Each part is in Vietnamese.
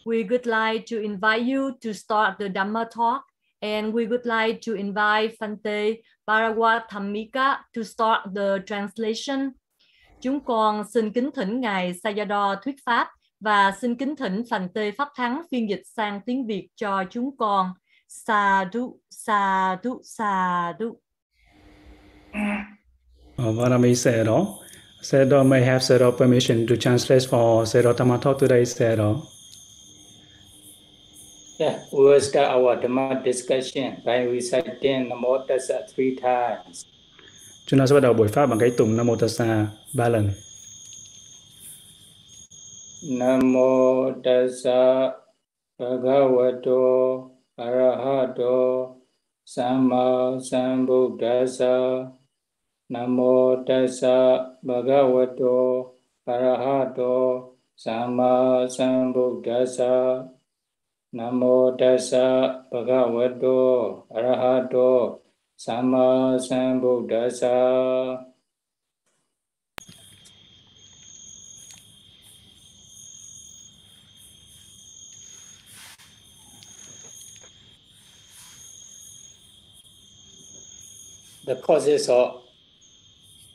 we would like to invite you to start the Dhamma talk, and we would like to invite Phante Parawathamika to start the translation. Chúng con xin kính thỉnh Ngài Sayadaw thuyết pháp và xin kính thỉnh Phante Pháp Thắng phiên dịch sang tiếng Việt cho chúng con. Sadhu, sadhu, sadhu. Vanami Sayadaw. Sayadaw may have Sayadaw permission to translate for Sayadaw Dhamma talk today, Sayadaw. Yeah, we will start our Dhamma discussion by reciting Namo Tassa 3 times. Chúng ta sẽ bắt đầu buổi pháp bằng cái tụng Namo Tassa 3 lần. Namo Tassa Bhagavato Arahato Samma Sambuddhassa. Namo Tassa Bhagavato Arahato Samma Sambuddhassa. Namo Tassa Bhagavato Arahato Samma Sambuddhassa. The causes of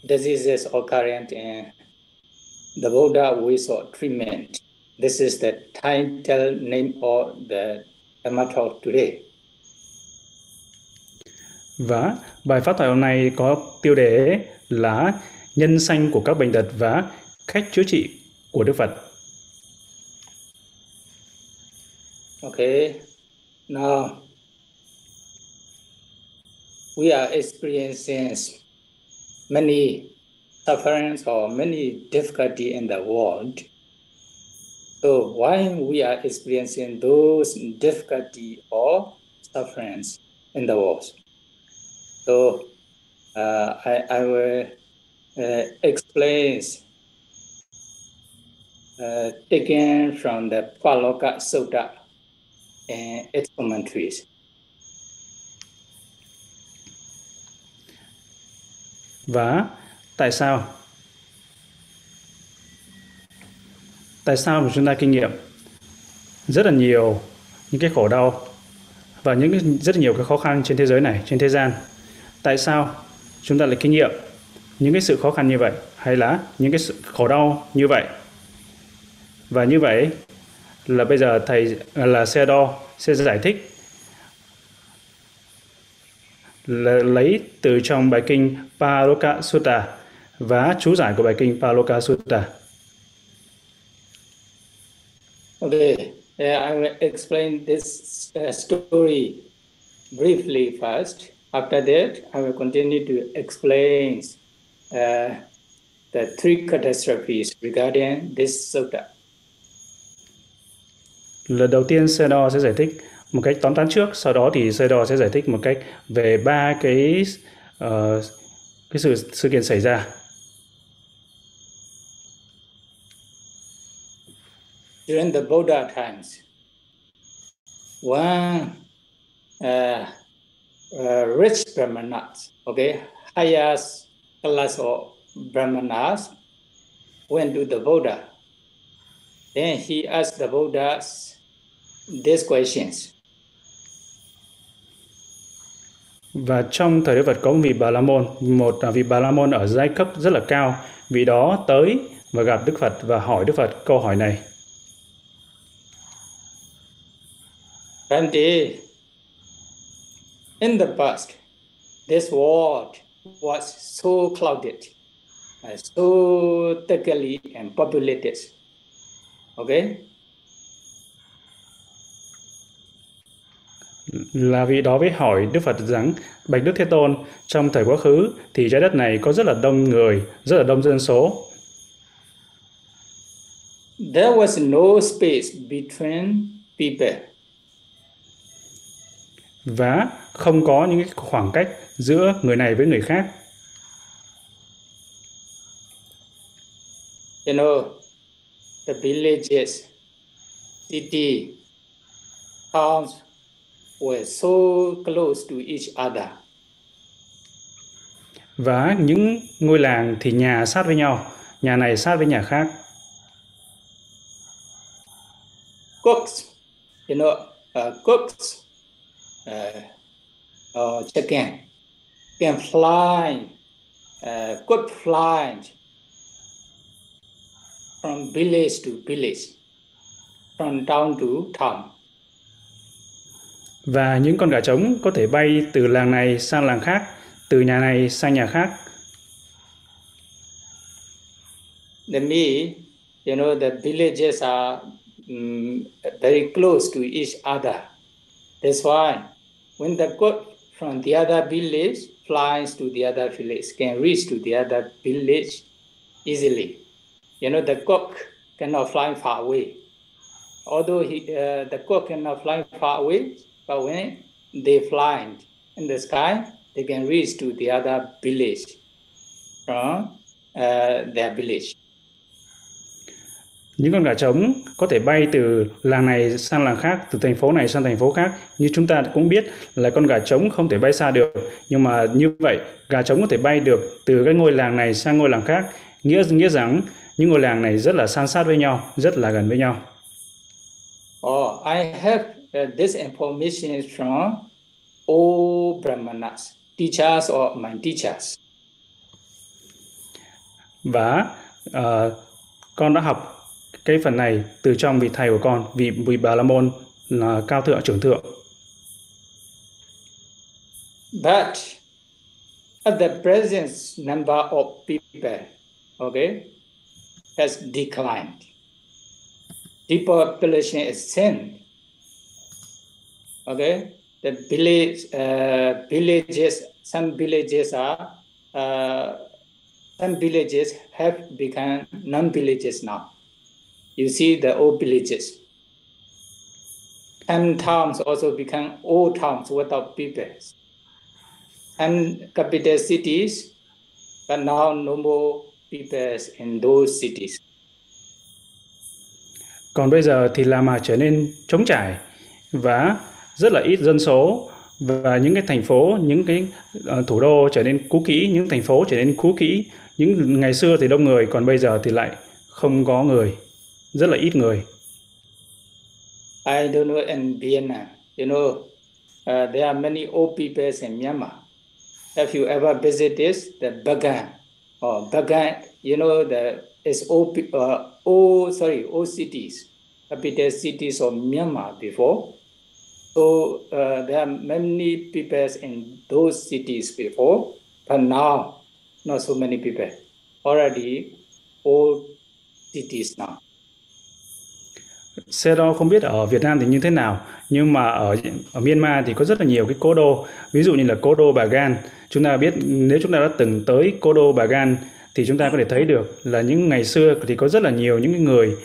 diseases occurring in the Buddha ways of treatment. This is the title name of the Dhamma talk today. Và bài pháp thoại hôm nay có tiêu đề là Nhân Sanh Của Các Bệnh Tật và Cách Chữa Trị Của Đức Phật. Okay, now we are experiencing many sufferings or many difficulty in the world. So why we are experiencing those difficulty or sufferings in the world? So I will explain taken from the Paloka Sutta and its commentaries. Và tại sao mà chúng ta kinh nghiệm rất là nhiều những cái khổ đau và rất nhiều cái khó khăn trên thế giới này, trên thế gian? Tại sao chúng ta lại kinh nghiệm những cái sự khó khăn như vậy, hay là những cái sự khổ đau như vậy? Và như vậy là bây giờ thầy là Sayadaw sẽ giải thích lấy từ trong bài kinh Paloka Sutta và chú giải của bài kinh Paloka Sutta. Okay, I will explain this story briefly first. After that, I will continue to explain the three catastrophes regarding this sutta. Lần đầu tiên Sayadaw sẽ giải thích một cách tóm tắt trước, sau đó thì Sayadaw sẽ giải thích một cách về ba cái sự kiện xảy ra. During the Buddha times, one rich brahmanas, okay, highest class of brahmanas, went to the Buddha. Then he asked the Buddha these questions. Và trong thời Đức Phật có một vị Bà La Môn ở giai cấp rất là cao. Vị đó tới và gặp Đức Phật và hỏi Đức Phật câu hỏi này. Bhante, in the past, this world was so clouded, so thickly and populated. Okay? Là vị đó với hỏi Đức Phật rằng: Bạch Đức Thế Tôn, trong thời quá khứ thì trái đất này có rất là đông người, rất là đông dân số. There was no space between people. Và không có những cái khoảng cách giữa người này với người khác. You know, the villages, city, towns were so close to each other. Và những ngôi làng thì nhà sát với nhau, nhà này sát với nhà khác. cooks, cooks, chicken can fly, could fly from village to village, from town to town. Và những con gà trống có thể bay từ làng này sang làng khác, từ nhà này sang nhà khác. The villages are very close to each other. That's why when the goat from the other village flies to the other village, can reach to the other village easily. The cock cannot fly far away. Although the cock cannot fly far away, but when they fly in the sky, they can reach to the other village from their village. Những con gà trống có thể bay từ làng này sang làng khác, từ thành phố này sang thành phố khác. Như chúng ta cũng biết là con gà trống không thể bay xa được. Nhưng mà như vậy, gà trống có thể bay được từ cái ngôi làng này sang ngôi làng khác. Nghĩa rằng những ngôi làng này rất là san sát với nhau, rất là gần với nhau. I have this information from all Brahmanas, teachers or my teachers. Và con đã học cái phần này từ trong vị thầy của con, vị Bà La Môn là cao thượng trưởng thượng. But at the present number of people, has declined. Depopulation is sin. The villages, some villages have become non-villages now. You see the old villages. Some towns also become old towns without people. Some capital cities, but now no more people in those cities. Còn bây giờ thì là mà trở nên trống trải và rất là ít dân số, và những cái thành phố, những cái thủ đô trở nên cũ kỹ, những thành phố trở nên cũ kỹ. Những ngày xưa thì đông người, còn bây giờ thì lại không có người, rất là ít người. I don't know in Vienna, there are many old people in Myanmar. Have you ever visited the Bagan? Bagan, it's old cities, capital cities of Myanmar before. So there are many people in those cities before, but now not so many people. Already old cities now. Sayadaw không biết ở Việt Nam thì như thế nào, nhưng mà ở Myanmar thì có rất là nhiều cái cố đô, ví dụ như là cố đô Bagan. Chúng ta biết, nếu chúng ta đã từng tới cố đô Bagan thì chúng ta có thể thấy được là những ngày xưa thì có rất là nhiều những người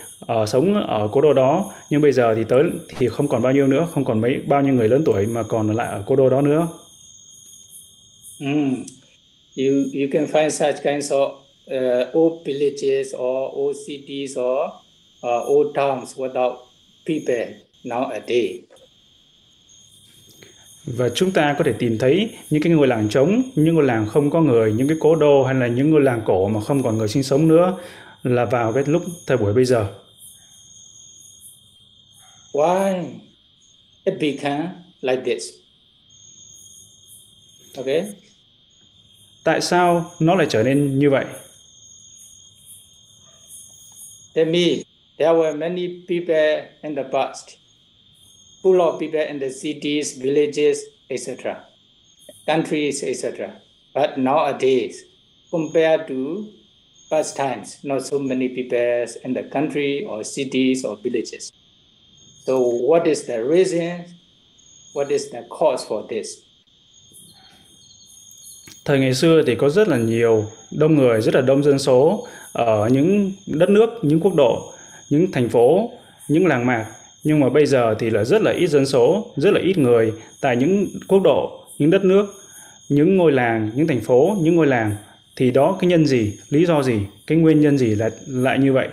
sống ở cố đô đó, nhưng bây giờ thì tới thì không còn bao nhiêu nữa, không còn bao nhiêu người lớn tuổi mà còn lại ở cố đô đó nữa. You can find such kinds of old villages or old cities or old towns without people nowadays. Và chúng ta có thể tìm thấy những cái ngôi làng trống, những ngôi làng không có người, những cái cố đô hay là những ngôi làng cổ mà không còn người sinh sống nữa là vào cái lúc thời buổi bây giờ. Why it became like this? Tại sao nó lại trở nên như vậy? Tell me, there were many people in the past, full of people in the cities, villages, etc., countries, etc. But nowadays, compared to past times, not so many people in the country or cities or villages. So what is the reason? What is the cause for this? Thời ngày xưa thì có rất là nhiều đông người, rất là đông dân số ở những đất nước, những quốc độ, những thành phố, những làng mạc. Nhưng mà bây giờ thì là rất là ít dân số, rất là ít người tại những quốc độ, những đất nước, những ngôi làng, những thành phố, những ngôi làng. Thì đó cái nhân gì, lý do gì, cái nguyên nhân gì lại như vậy?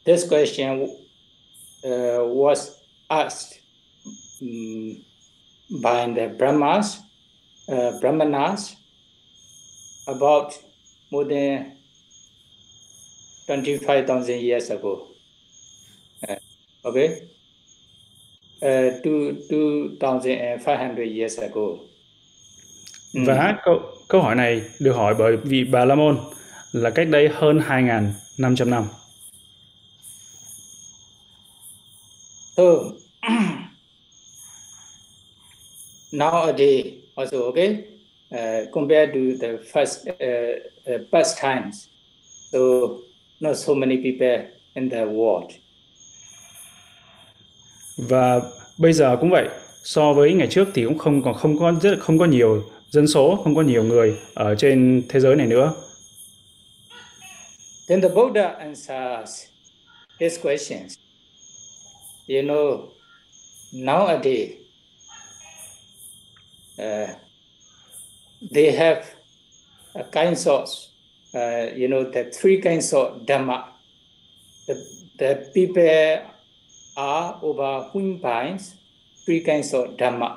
This question was asked by the Brahmanas about more than 25,000 years ago. Okay? 2,500 years ago. Và câu hỏi này được hỏi bởi vị Bà La Môn là cách đây hơn 2.500 năm. So, nowadays also, okay, compared to the past times, so not so many people in the world. Và bây giờ cũng vậy, so với ngày trước thì cũng không có nhiều dân số, không có nhiều người ở trên thế giới này nữa. Then the Buddha answers his questions. You know, nowadays they have a kinds of, you know, the three kinds of Dhamma. The people are overwhelmed three kinds of Dhamma.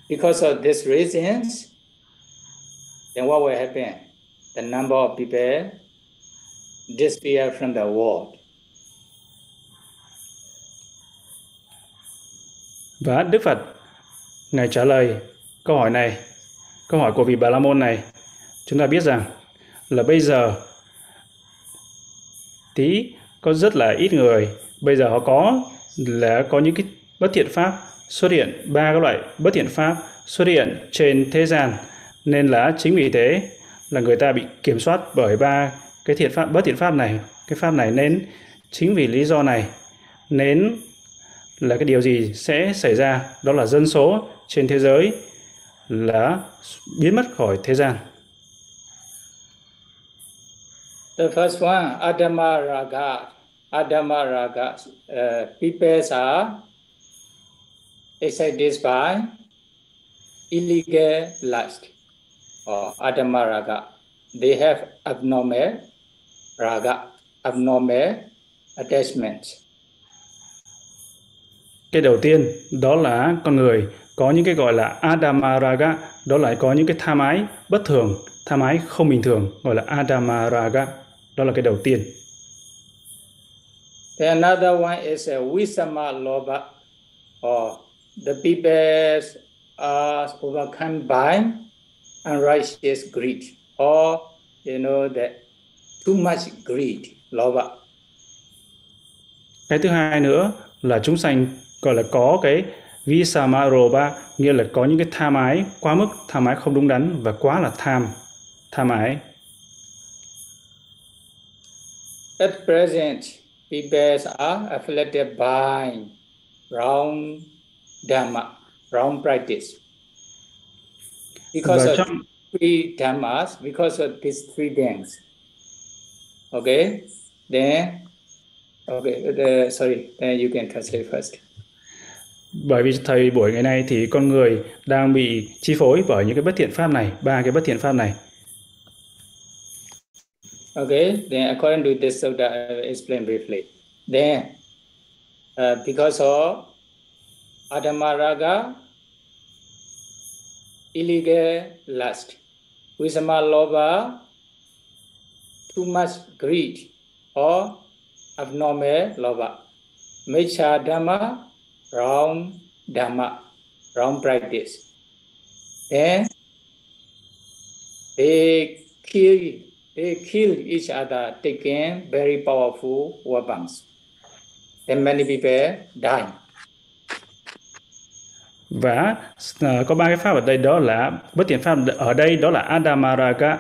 Because of these reasons, then what will happen? The number of people disappear from the world. Và Đức Phật, Ngài trả lời câu hỏi này, câu hỏi của vị Bà La Môn này, chúng ta biết rằng là bây giờ có rất là ít người, bây giờ họ có những cái bất thiện pháp xuất hiện, 3 cái loại bất thiện pháp xuất hiện trên thế gian, nên là chính vì thế là người ta bị kiểm soát bởi 3 cái bất thiện pháp này. Cái pháp này nên chính vì lý do này nên là cái điều gì sẽ xảy ra, đó là dân số trên thế giới là biến mất khỏi thế gian. The first one, Adama Raga, people are excited by illegal lust or Adama Raga. They have abnormal raga, abnormal attachment. Cái đầu tiên đó là con người có những cái gọi là Adama Raga, đó là có những cái tham ái bất thường, tham ái không bình thường, gọi là Adama Raga. Đó là cái đầu tiên. Then another one is a Visama Loba, or the people are overcome by unrighteous greed, or you know that too much greed, Loba. Cái thứ hai nữa là chúng sanh gọi là có cái Visama Loba, nghĩa là có những cái tham ái quá mức, tham ái không đúng đắn và quá là tham ái. At present, people are afflicted by wrong dhamma, wrong practice. Because of three dhammas, because of these three things. Okay, then you can translate first. Bởi vì thời buổi ngày nay thì con người đang bị chi phối bởi những cái bất thiện pháp này, 3 cái bất thiện pháp này. Okay, then according to this sutta, I will explain briefly. Then, because of Adama Raga, illegal lust, Visama Loba, too much greed, or abnormal loba, Miccha Dhamma, wrong Dhamma, wrong practice. Then they kill each other, taking very powerful weapons. And many people die. Và có 3 cái pháp ở đây, đó là bất thiện pháp ở đây, đó là Adama Raga,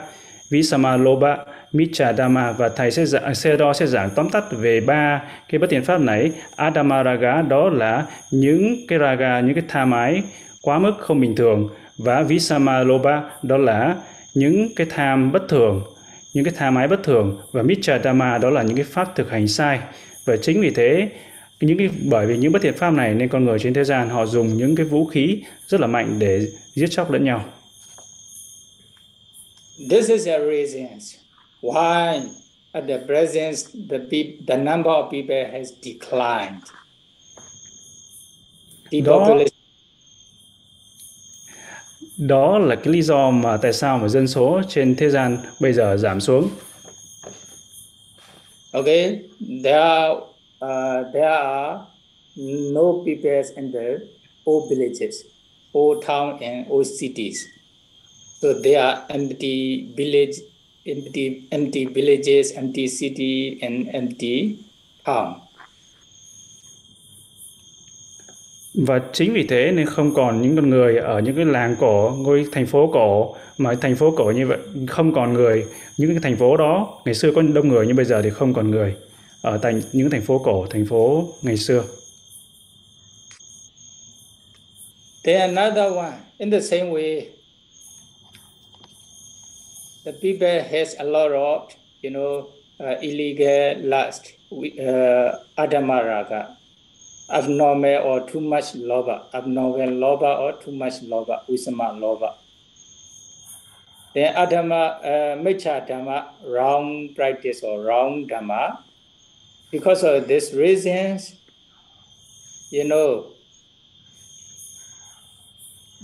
Visama Loba, Miccha Dhamma, và thầy Sayadaw sẽ giảng tóm tắt về 3 cái bất thiện pháp này. Adama Raga đó là những cái raga, những cái tham ái quá mức không bình thường, và Visama Loba đó là những cái tham bất thường, những cái tham ái bất thường, và Miccha Dhamma đó là những cái pháp thực hành sai. Và chính vì thế bởi vì những bất thiện pháp này nên con người trên thế gian họ dùng những cái vũ khí rất là mạnh để giết chóc lẫn nhau. This is the reasons why at the present the number of people has declined. Đó là cái lý do mà tại sao mà dân số trên thế gian bây giờ giảm xuống. Okay, there are no people in the old villages, old town and old cities. So they are empty villages, empty city and empty town. Và chính vì thế nên không còn những con người ở những cái làng cổ, ngôi thành phố cổ, mà thành phố cổ như vậy không còn người. Những cái thành phố đó ngày xưa có đông người nhưng bây giờ thì không còn người ở những thành phố cổ, thành phố ngày xưa. Then another one, in the same way, the people has a lot of, illegal lust, adamaraga, abnormal or too much lobha, abnormal lobha or too much lobha, usama lobha. Then adama, micha dhamma, wrong practice or wrong dhamma. Because of these reasons,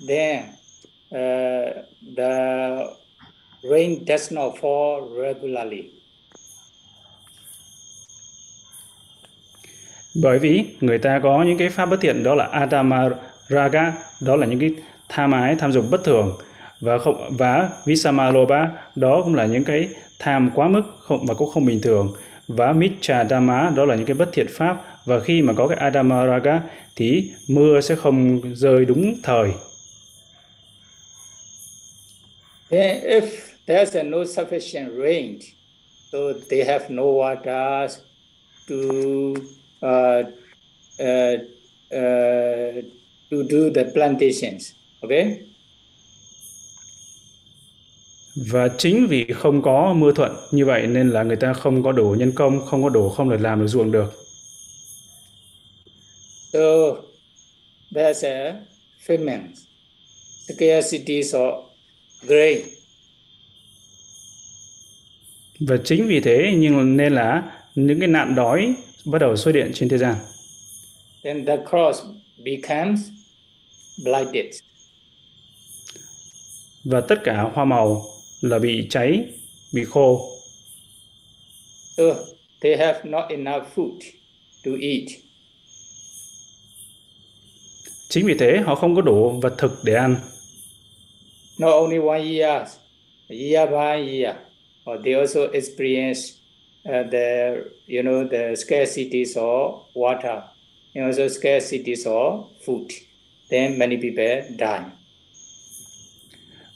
then the rain does not fall regularly. Bởi vì người ta có những cái pháp bất thiện, đó là adama raga, đó là những cái tham ái, tham dục bất thường, và visama lobha, đó cũng là những cái tham quá mức và cũng không bình thường, và miccha dhamma, đó là những cái bất thiện pháp. Và khi mà có cái adama raga thì mưa sẽ không rơi đúng thời. Then if there's no sufficient rain, so they have no water to do the plantations. Okay? Và chính vì không có mưa thuận như vậy nên là người ta không có đủ nhân công, không được làm được ruộng được. So there's a famine, scarcity of grain. Và chính vì thế nên là những cái nạn đói bắt đầu xuất hiện trên thế gian. Then the crops becomes blighted. Và tất cả hoa màu là bị cháy, bị khô. So they have not enough food to eat. Chính vì thế họ không có đủ vật thực để ăn. Not only one year by year, or they also experience the scarcities of water, and also scarcities of food. Then many people die.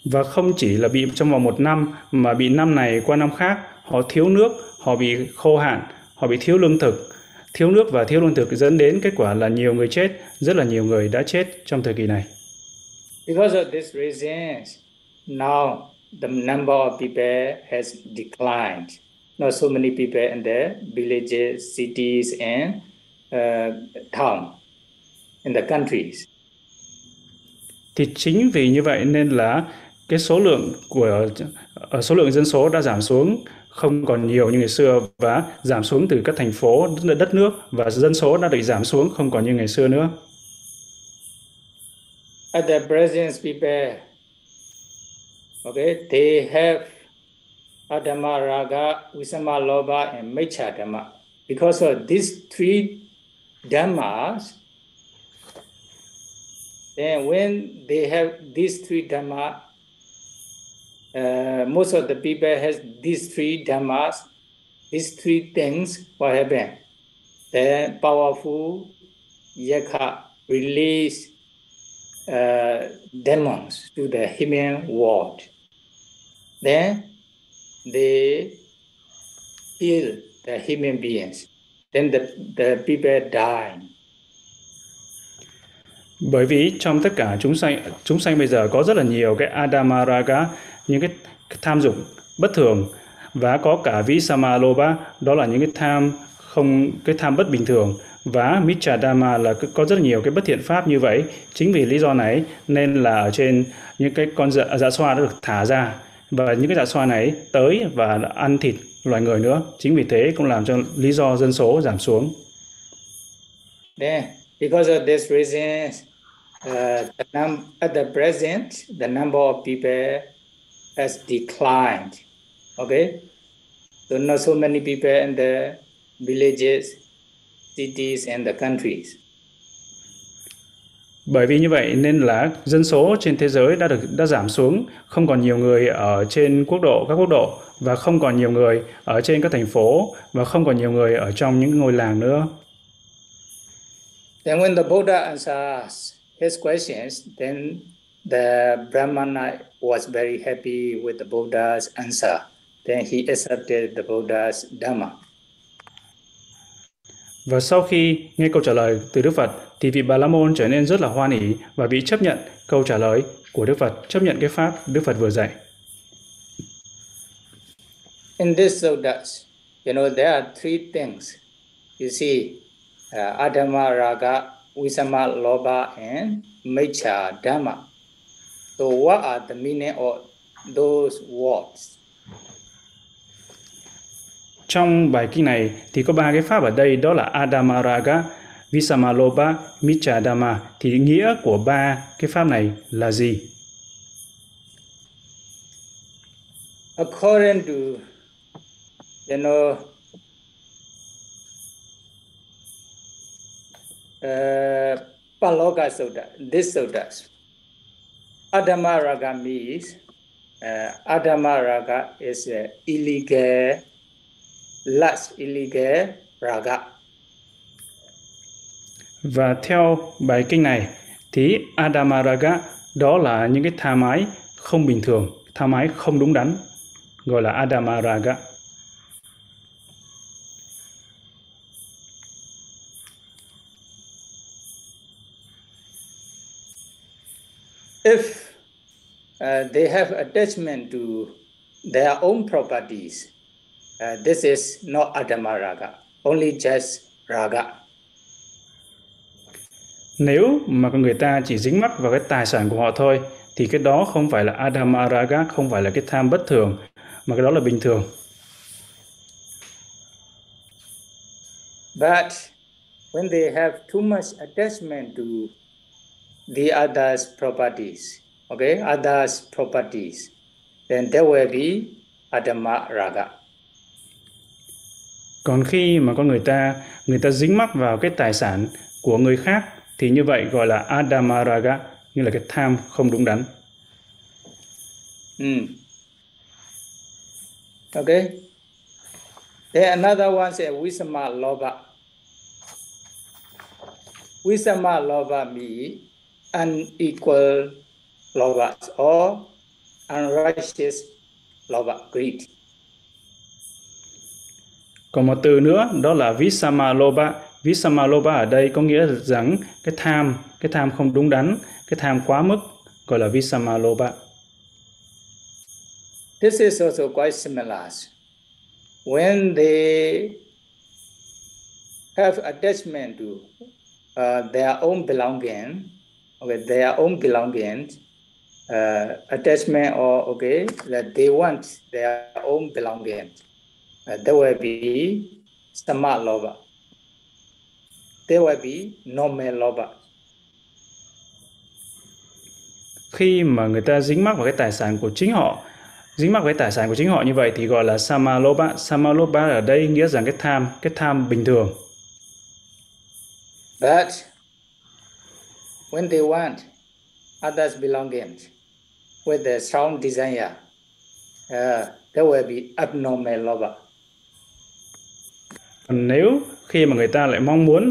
Và không chỉ là bị trong vòng một năm, mà bị năm này qua năm khác, họ thiếu nước, họ bị khô hạn, họ bị thiếu lương thực. Thiếu nước và thiếu lương thực dẫn đến kết quả là nhiều người chết, rất là nhiều người đã chết trong thời kỳ này. Because of these reasons, now the number of people has declined. Not so many people in the villages, cities, and town in the countries. Thì chính vì như vậy nên là cái số lượng dân số đã giảm xuống, không còn nhiều như ngày xưa, và giảm xuống từ các thành phố, đất nước, và dân số đã được giảm xuống không còn như ngày xưa nữa. At the present people, okay, they have adama raga, visama lobha, and miccha dhamma. Because of these three dhammas, then when they have these three dhamma, most of the people has these three dhammas, these three things, what happen? The powerful yakha release demons to the human world. Then they kill the human beings. Then the people die. Bởi vì trong tất cả chúng sanh bây giờ có rất là nhiều cái adama raga, những cái tham dục bất thường, và có cả visama lobha, đó là những cái tham bất bình thường, và miccha dhamma là có rất nhiều cái bất thiện pháp như vậy. Chính vì lý do này nên là ở trên những cái con dạ xoa đã được thả ra, và những cái dạ xoa này tới và ăn thịt loài người nữa. Chính vì thế cũng làm cho lý do dân số giảm xuống. Then, because of this reason, at the present, the number of people has declined. Okay, So not so many people in the villages, cities and the countries. Bởi vì như vậy nên là dân số trên thế giới đã giảm xuống, không còn nhiều người ở trên các quốc độ và không còn nhiều người ở trên các thành phố và không còn nhiều người ở trong những ngôi làng nữa. Then when the Buddha answers his questions, then the Brahmana was very happy with the Buddha's answer. Then he accepted the Buddha's Dhamma. Và sau khi nghe câu trả lời từ Đức Phật thì vị Bà La Môn trở nên rất là hoan hỉ và vị chấp nhận câu trả lời của Đức Phật, chấp nhận cái pháp Đức Phật vừa dạy. In this suttas, there are three things. You see, Adama, Raga, Visama, Loba, and Mecha, Dhamma. So what are the meaning of those words? Trong bài kinh này thì có 3 cái pháp ở đây, đó là Adama Raga, Visama Loba, Micha Dhamma. Thì nghĩa của 3 cái pháp này là gì? According to, Paloka Sutta, this sutta, Adama Raga means, Adama Raga is illegal lust, illegal raga. Và theo bài kinh này thì Adama Raga đó là những cái tham ái không bình thường, tham ái không đúng đắn, gọi là Adama Raga. If they have attachment to their own properties, this is not Adama Raga, only just Raga. Nếu mà con người ta chỉ dính mắc vào cái tài sản của họ thôi thì cái đó không phải là Adama Raga, không phải là cái tham bất thường, mà cái đó là bình thường. But when they have too much attachment to the others' properties, others' properties, then there will be Adama Raga. Còn khi mà con người ta dính mắc vào cái tài sản của người khác thì như vậy gọi là Adama Raga, như là cái tham không đúng đắn. Okay. Then another one is Visama Loba. Visama Loba means unequal Loba or unrighteous Loba, greed. Còn một từ nữa đó là Visama Loba. Visama Loba ở đây có nghĩa rằng cái tham không đúng đắn, cái tham quá mức, gọi là Visama Loba. This is also quite similar. When they have attachment to their own belonging, attachment or that they want their own belonging, there will be Sama Loba. There will be normal Loba. Khi mà người ta dính mắc vào cái tài sản của chính họ, như vậy thì gọi là Sama Loba. Sama Loba ở đây nghĩa rằng cái tham bình thường. But when they want others' belongings with a strong desire, there will be abnormal Loba. Còn nếu khi mà người ta lại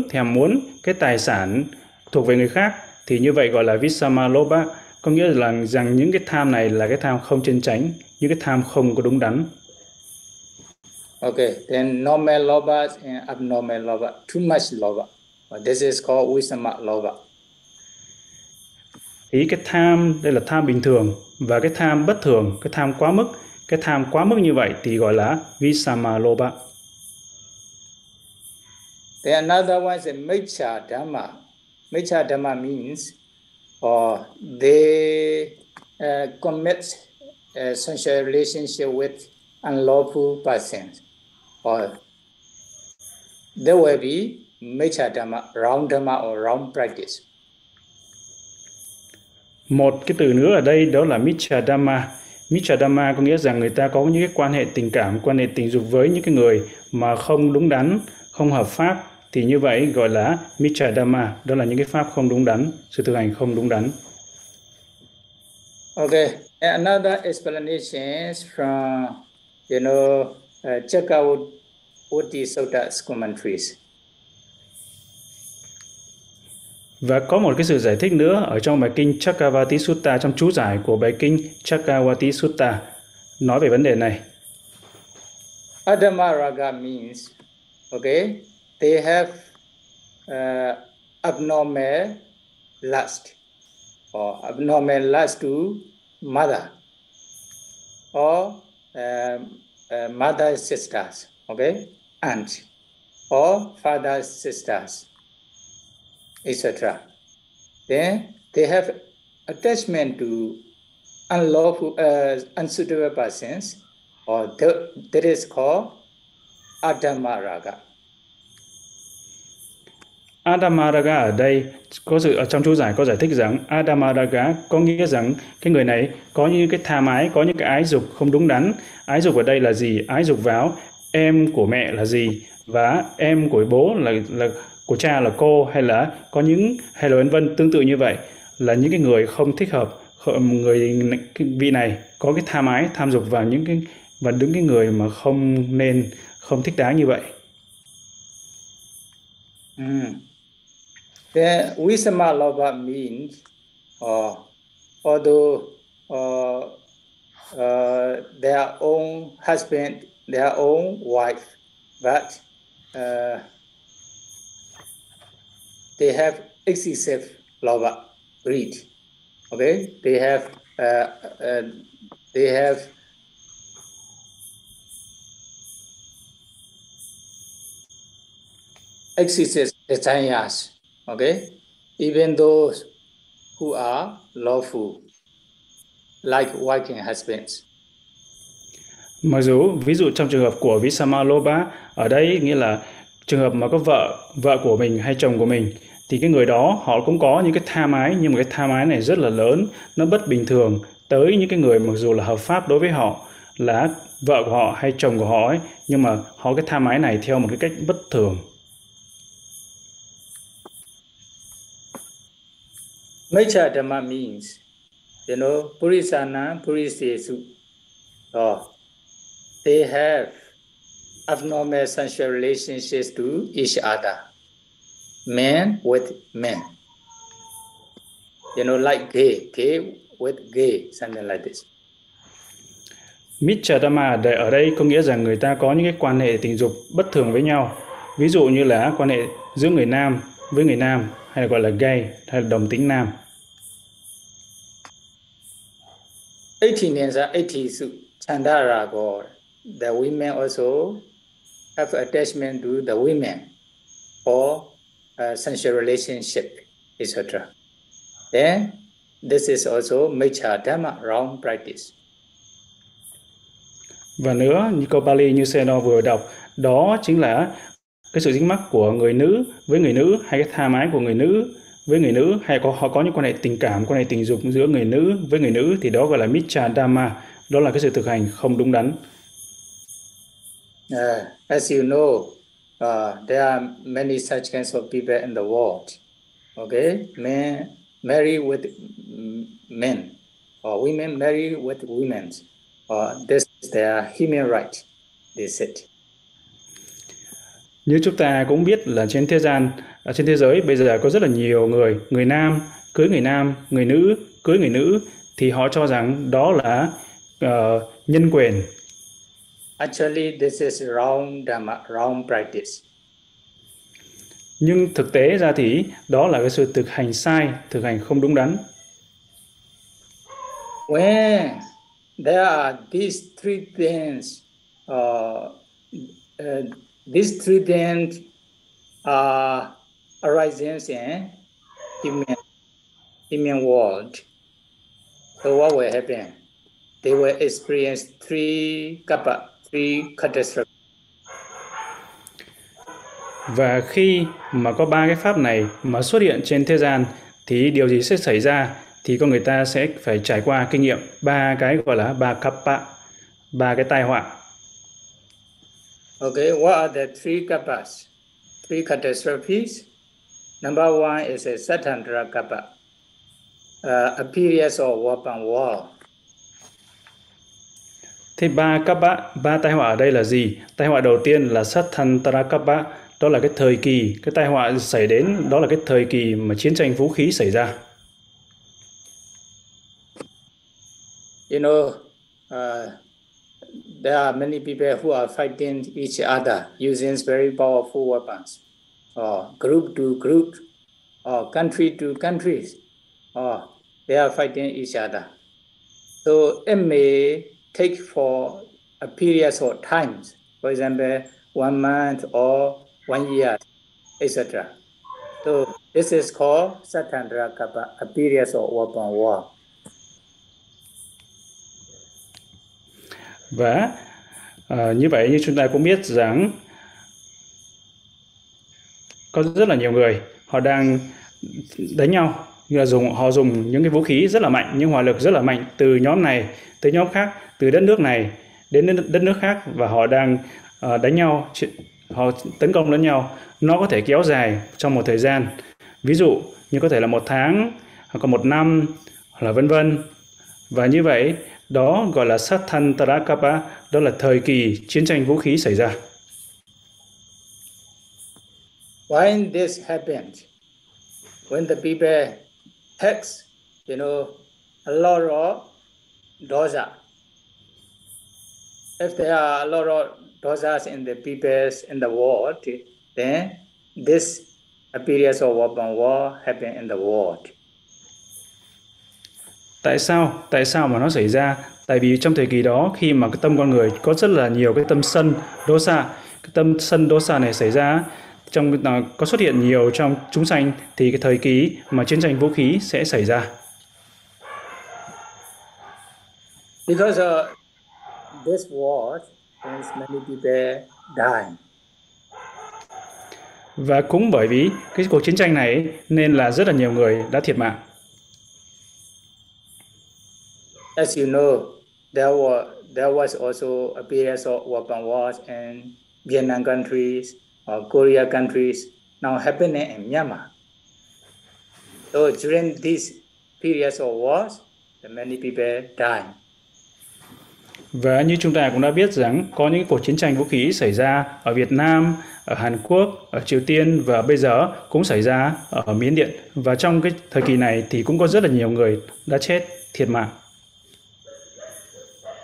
thèm muốn cái tài sản thuộc về người khác thì như vậy gọi là Visama Loba, có nghĩa là rằng những cái tham này là cái tham không chân chánh, những cái tham không có đúng đắn. Okay, then normal Loba and abnormal Loba, too much Loba. This is called Visama Loba. Ý cái tham đây là tham bình thường và cái tham bất thường, cái tham quá mức. Cái tham quá mức như vậy thì gọi là Visama Loba. Then another one is Mecha Dhamma. Mecha Dhamma means they commit a sexual relationship with unlawful persons, or there will be Mecha Dhamma, wrong Dhamma or wrong practice. Một cái từ nữa ở đây đó là Micha Dhamma. Michadama có nghĩa rằng người ta có những cái quan hệ tình cảm, quan hệ tình dục với những cái người mà không đúng đắn, không hợp pháp, thì như vậy gọi là Michadama, đó là những cái pháp không đúng đắn, sự thực hành không đúng đắn. Okay, another explanation from, Chakavati Sutta's commentaries. Và có một cái sự giải thích nữa ở trong bài kinh Chakavati Sutta, trong chú giải của bài kinh Chakavati Sutta nói về vấn đề này. Adama raga means, okay, they have abnormal lust or abnormal lust to mother or mother sisters, okay, aunt or father sisters, etc. Then they have attachment to unlawful, unsuitable persons, or that is called Adama raga. Adamaraga ở đây có sự ở trong chú giải có giải thích rằng Adamaraga có nghĩa rằng cái người này có những cái tham ái, có những cái ái dục không đúng đắn. Ái dục ở đây là gì? Ái dục vào em của mẹ là gì, và em của bố là của cha là cô, hay là có những hay là vân vân tương tự như vậy, là những cái người không thích hợp, người vị này có cái tham ái, tham dục vào những cái và đứng cái người mà không nên, không thích đáng như vậy. The Visama Loba means, although their own husband, their own wife, but they have excessive loba, greed. Okay, they have excessive desires. Okay, even those who are lawful, like working husbands. Mặc dù ví dụ trong trường hợp của Visamaloba ở đây nghĩa là trường hợp mà có vợ của mình hay chồng của mình, thì cái người đó họ cũng có những cái tham ái, nhưng mà cái tham ái này rất là lớn, nó bất bình thường tới những cái người mặc dù là hợp pháp đối với họ, là vợ của họ hay chồng của họ ấy, nhưng mà họ cái tham ái này theo một cái cách bất thường. Mecha Dhamma means, Purisana, Purisesu. They have abnormal sensual relationships to each other, men with men. Like gay with gay, something like this. Michadama ở đây có nghĩa rằng người ta có những cái quan hệ tình dục bất thường với nhau. Ví dụ như là quan hệ giữa người nam với người nam, hay là gọi là gay, hay là đồng tính nam. 80 Nensa 80 Su Chandara God, the women also have attachment to the women for sensual relationship, etc. Then this is also Mecha Dhamma, wrong practice. Và nữa, như câu Pali như Sayadaw vừa đọc, đó chính là cái sự dính mắc của người nữ với người nữ, hay cái tham ái của người nữ với người nữ, hay họ có những quan hệ tình cảm, quan hệ tình dục giữa người nữ với người nữ, thì đó gọi là Michadama, đó là cái sự thực hành không đúng đắn. As you know, there are many such kinds of people in the world. Okay, men marry with men, or women marry with women. This is their human right, they said. Như chúng ta cũng biết là trên thế giới bây giờ có rất là nhiều người nam cưới người nam, người nữ cưới người nữ, thì họ cho rằng đó là nhân quyền. Actually, this is wrong dhamma, wrong practice. Nhưng thực tế ra thì đó là cái sự thực hành sai, thực hành không đúng đắn. When there are these three things, arises in human world, so what will happen? They will experience three catastrophes. Và khi mà có ba cái pháp này mà xuất hiện trên thế gian, thì điều gì sẽ xảy ra? thì con người ta sẽ phải trải qua kinh nghiệm 3 cái gọi là 3 kappa, 3 cái tai họa. Okay, what are the three kappas? Three catastrophes. Number one is a Satandra kappa, a period of weapon war. Thế 3 kappa, 3 tai họa ở đây là gì? Tai họa đầu tiên là Satandra kappa, đó là cái thời kỳ, cái tai họa xảy đến, đó là cái thời kỳ mà chiến tranh vũ khí xảy ra. You know, there are many people who are fighting each other using very powerful weapons, or group to group, or country to countries, or they are fighting each other. So it may take for a period of times, for example, 1 month or 1 year, etc. So this is called Satandra Kappa, a period of weapon war. Và như vậy như chúng ta cũng biết rằng có rất là nhiều người họ đang đánh nhau, họ dùng những cái vũ khí rất là mạnh, những hỏa lực rất là mạnh từ nhóm này tới nhóm khác, từ đất nước này đến đất nước khác, và họ đang đánh nhau, họ tấn công lẫn nhau. Nó có thể kéo dài trong một thời gian, ví dụ như có thể là 1 tháng hoặc là 1 năm, hoặc là vân vân. Và như vậy đó gọi là Satandra kappa, đó là thời kỳ chiến tranh vũ khí xảy ra. When this happened, when the people takes, you know, a lot of dosa. If there are a lot of dosas in the peoples in the world, then this a period of weapon war happen in the world. Tại sao mà nó xảy ra? Tại vì trong thời kỳ đó, khi mà cái tâm con người có rất là nhiều cái tâm sân dosa, cái tâm sân dosa này xảy ra, có xuất hiện nhiều trong chúng sanh, thì cái thời kỳ mà chiến tranh vũ khí sẽ xảy ra. Because of this war, many people die. Và cũng bởi vì cái cuộc chiến tranh này nên là rất là nhiều người đã thiệt mạng. As you know, there was also a period of weapon wars in Vietnam countries or Korea countries now happening in Myanmar. So during these periods of wars, many people die. Và như chúng ta cũng đã biết rằng có những cuộc chiến tranh vũ khí xảy ra ở Việt Nam, ở Hàn Quốc, ở Triều Tiên, và bây giờ cũng xảy ra ở Miến Điện. Và trong cái thời kỳ này thì cũng có rất là nhiều người đã chết, thiệt mạng.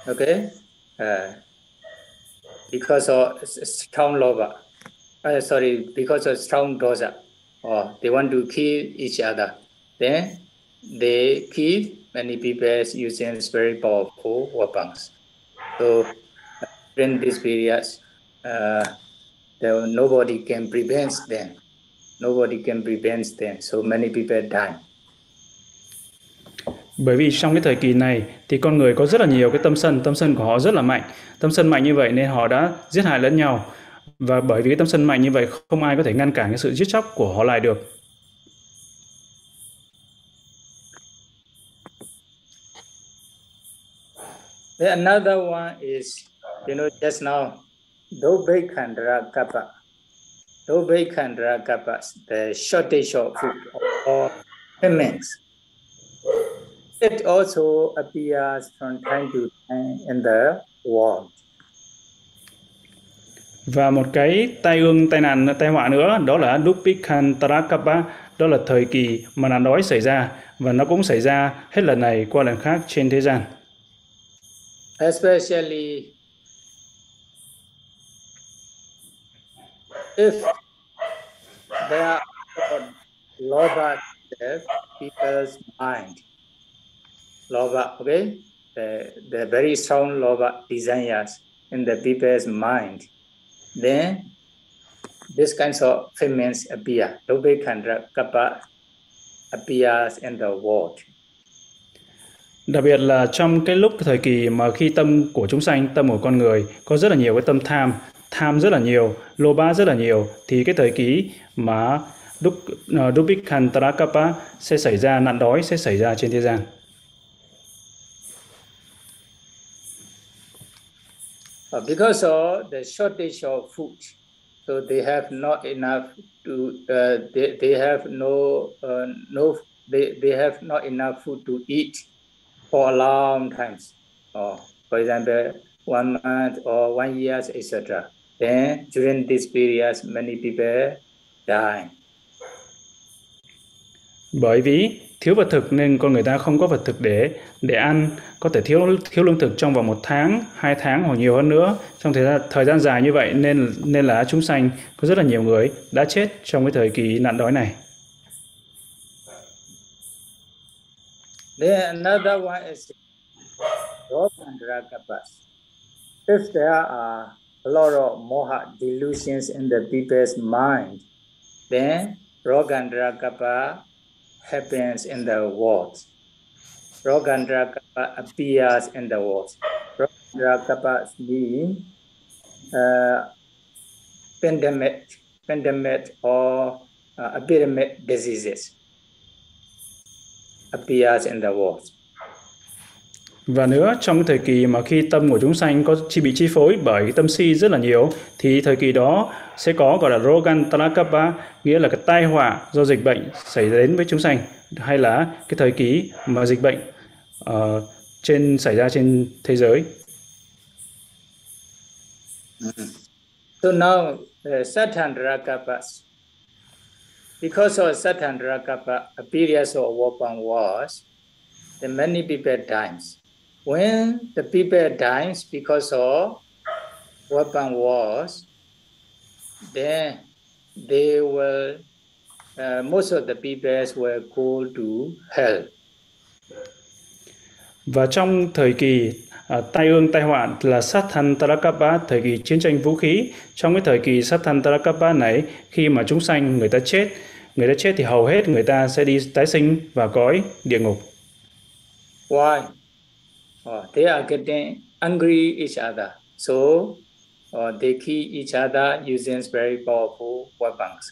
Okay, because of strong loba, because of strong dosa, or they want to kill each other, then they kill many people using very powerful weapons. So during this period, nobody can prevent them. Nobody can prevent them. So many people die. Bởi vì trong cái thời kỳ này thì con người có rất là nhiều cái tâm sân của họ rất là mạnh. Tâm sân mạnh như vậy nên họ đã giết hại lẫn nhau. Và bởi vì cái tâm sân mạnh như vậy, không ai có thể ngăn cản cái sự giết chóc của họ lại được. Then another one is, you know, just now, Dobekhandra kappa, the shortage of food or famines. It also appears from time to time in the world. Và một cái tai họa nữa, đó là Dobekhandra kappa, đó là thời kỳ mà nạn đói xảy ra, và nó cũng xảy ra hết lần này qua lần khác trên thế gian. Especially if there are loba in people's mind. Loba, okay? The very strong loba desires in the people's mind. Then this kinds of famines appear. Dobekhandra kappa appears in the world. Đặc biệt là trong cái thời kỳ mà khi tâm của chúng sanh, tâm của con người có rất là nhiều cái tâm tham rất là nhiều, lô bá rất là nhiều, thì cái thời kỳ mà Dupikhantarakapa sẽ xảy ra, nạn đói sẽ xảy ra trên thế gian. Because of the shortage of food, so they have not enough to they have not enough food to eat for a long time. For example, 1 month or 1 year, etc. Then during this period, many people die. Bởi vì thiếu vật thực nên con người ta không có vật thực để ăn, có thể thiếu lương thực trong vòng 1 tháng, 2 tháng hoặc nhiều hơn nữa. Trong thời gian dài như vậy nên là chúng sanh có rất là nhiều người đã chết trong cái thời kỳ nạn đói này. Then another one is if there are a lot of moha delusions in the people's mind, then Rogandrakapa happens in the world. Rogandrakapa appears in the world. Rogandrakapa means pandemic or epidemic diseases appears in the world. Và nữa, trong thời kỳ mà khi tâm của chúng sanh bị chi phối bởi tâm si rất là nhiều, thì thời kỳ đó sẽ có gọi là Rogantarakapa, nghĩa là cái tai họa do dịch bệnh xảy đến với chúng sanh, hay là cái thời kỳ mà dịch bệnh xảy ra trên thế giới. So now Sattandrakapa, because of Sattandrakapa, a period of open wars, then many people dies. When the people dies because of weapon wars, then they will, most of the people will go to hell. Và trong thời kỳ tai họa là Sattandrakapa, thời kỳ chiến tranh vũ khí, trong cái thời kỳ Sattandrakapa này, khi mà chúng sanh người ta chết thì hầu hết người ta sẽ đi tái sinh vào cõi địa ngục. Why? They are getting angry each other, so they kill each other using very powerful weapons.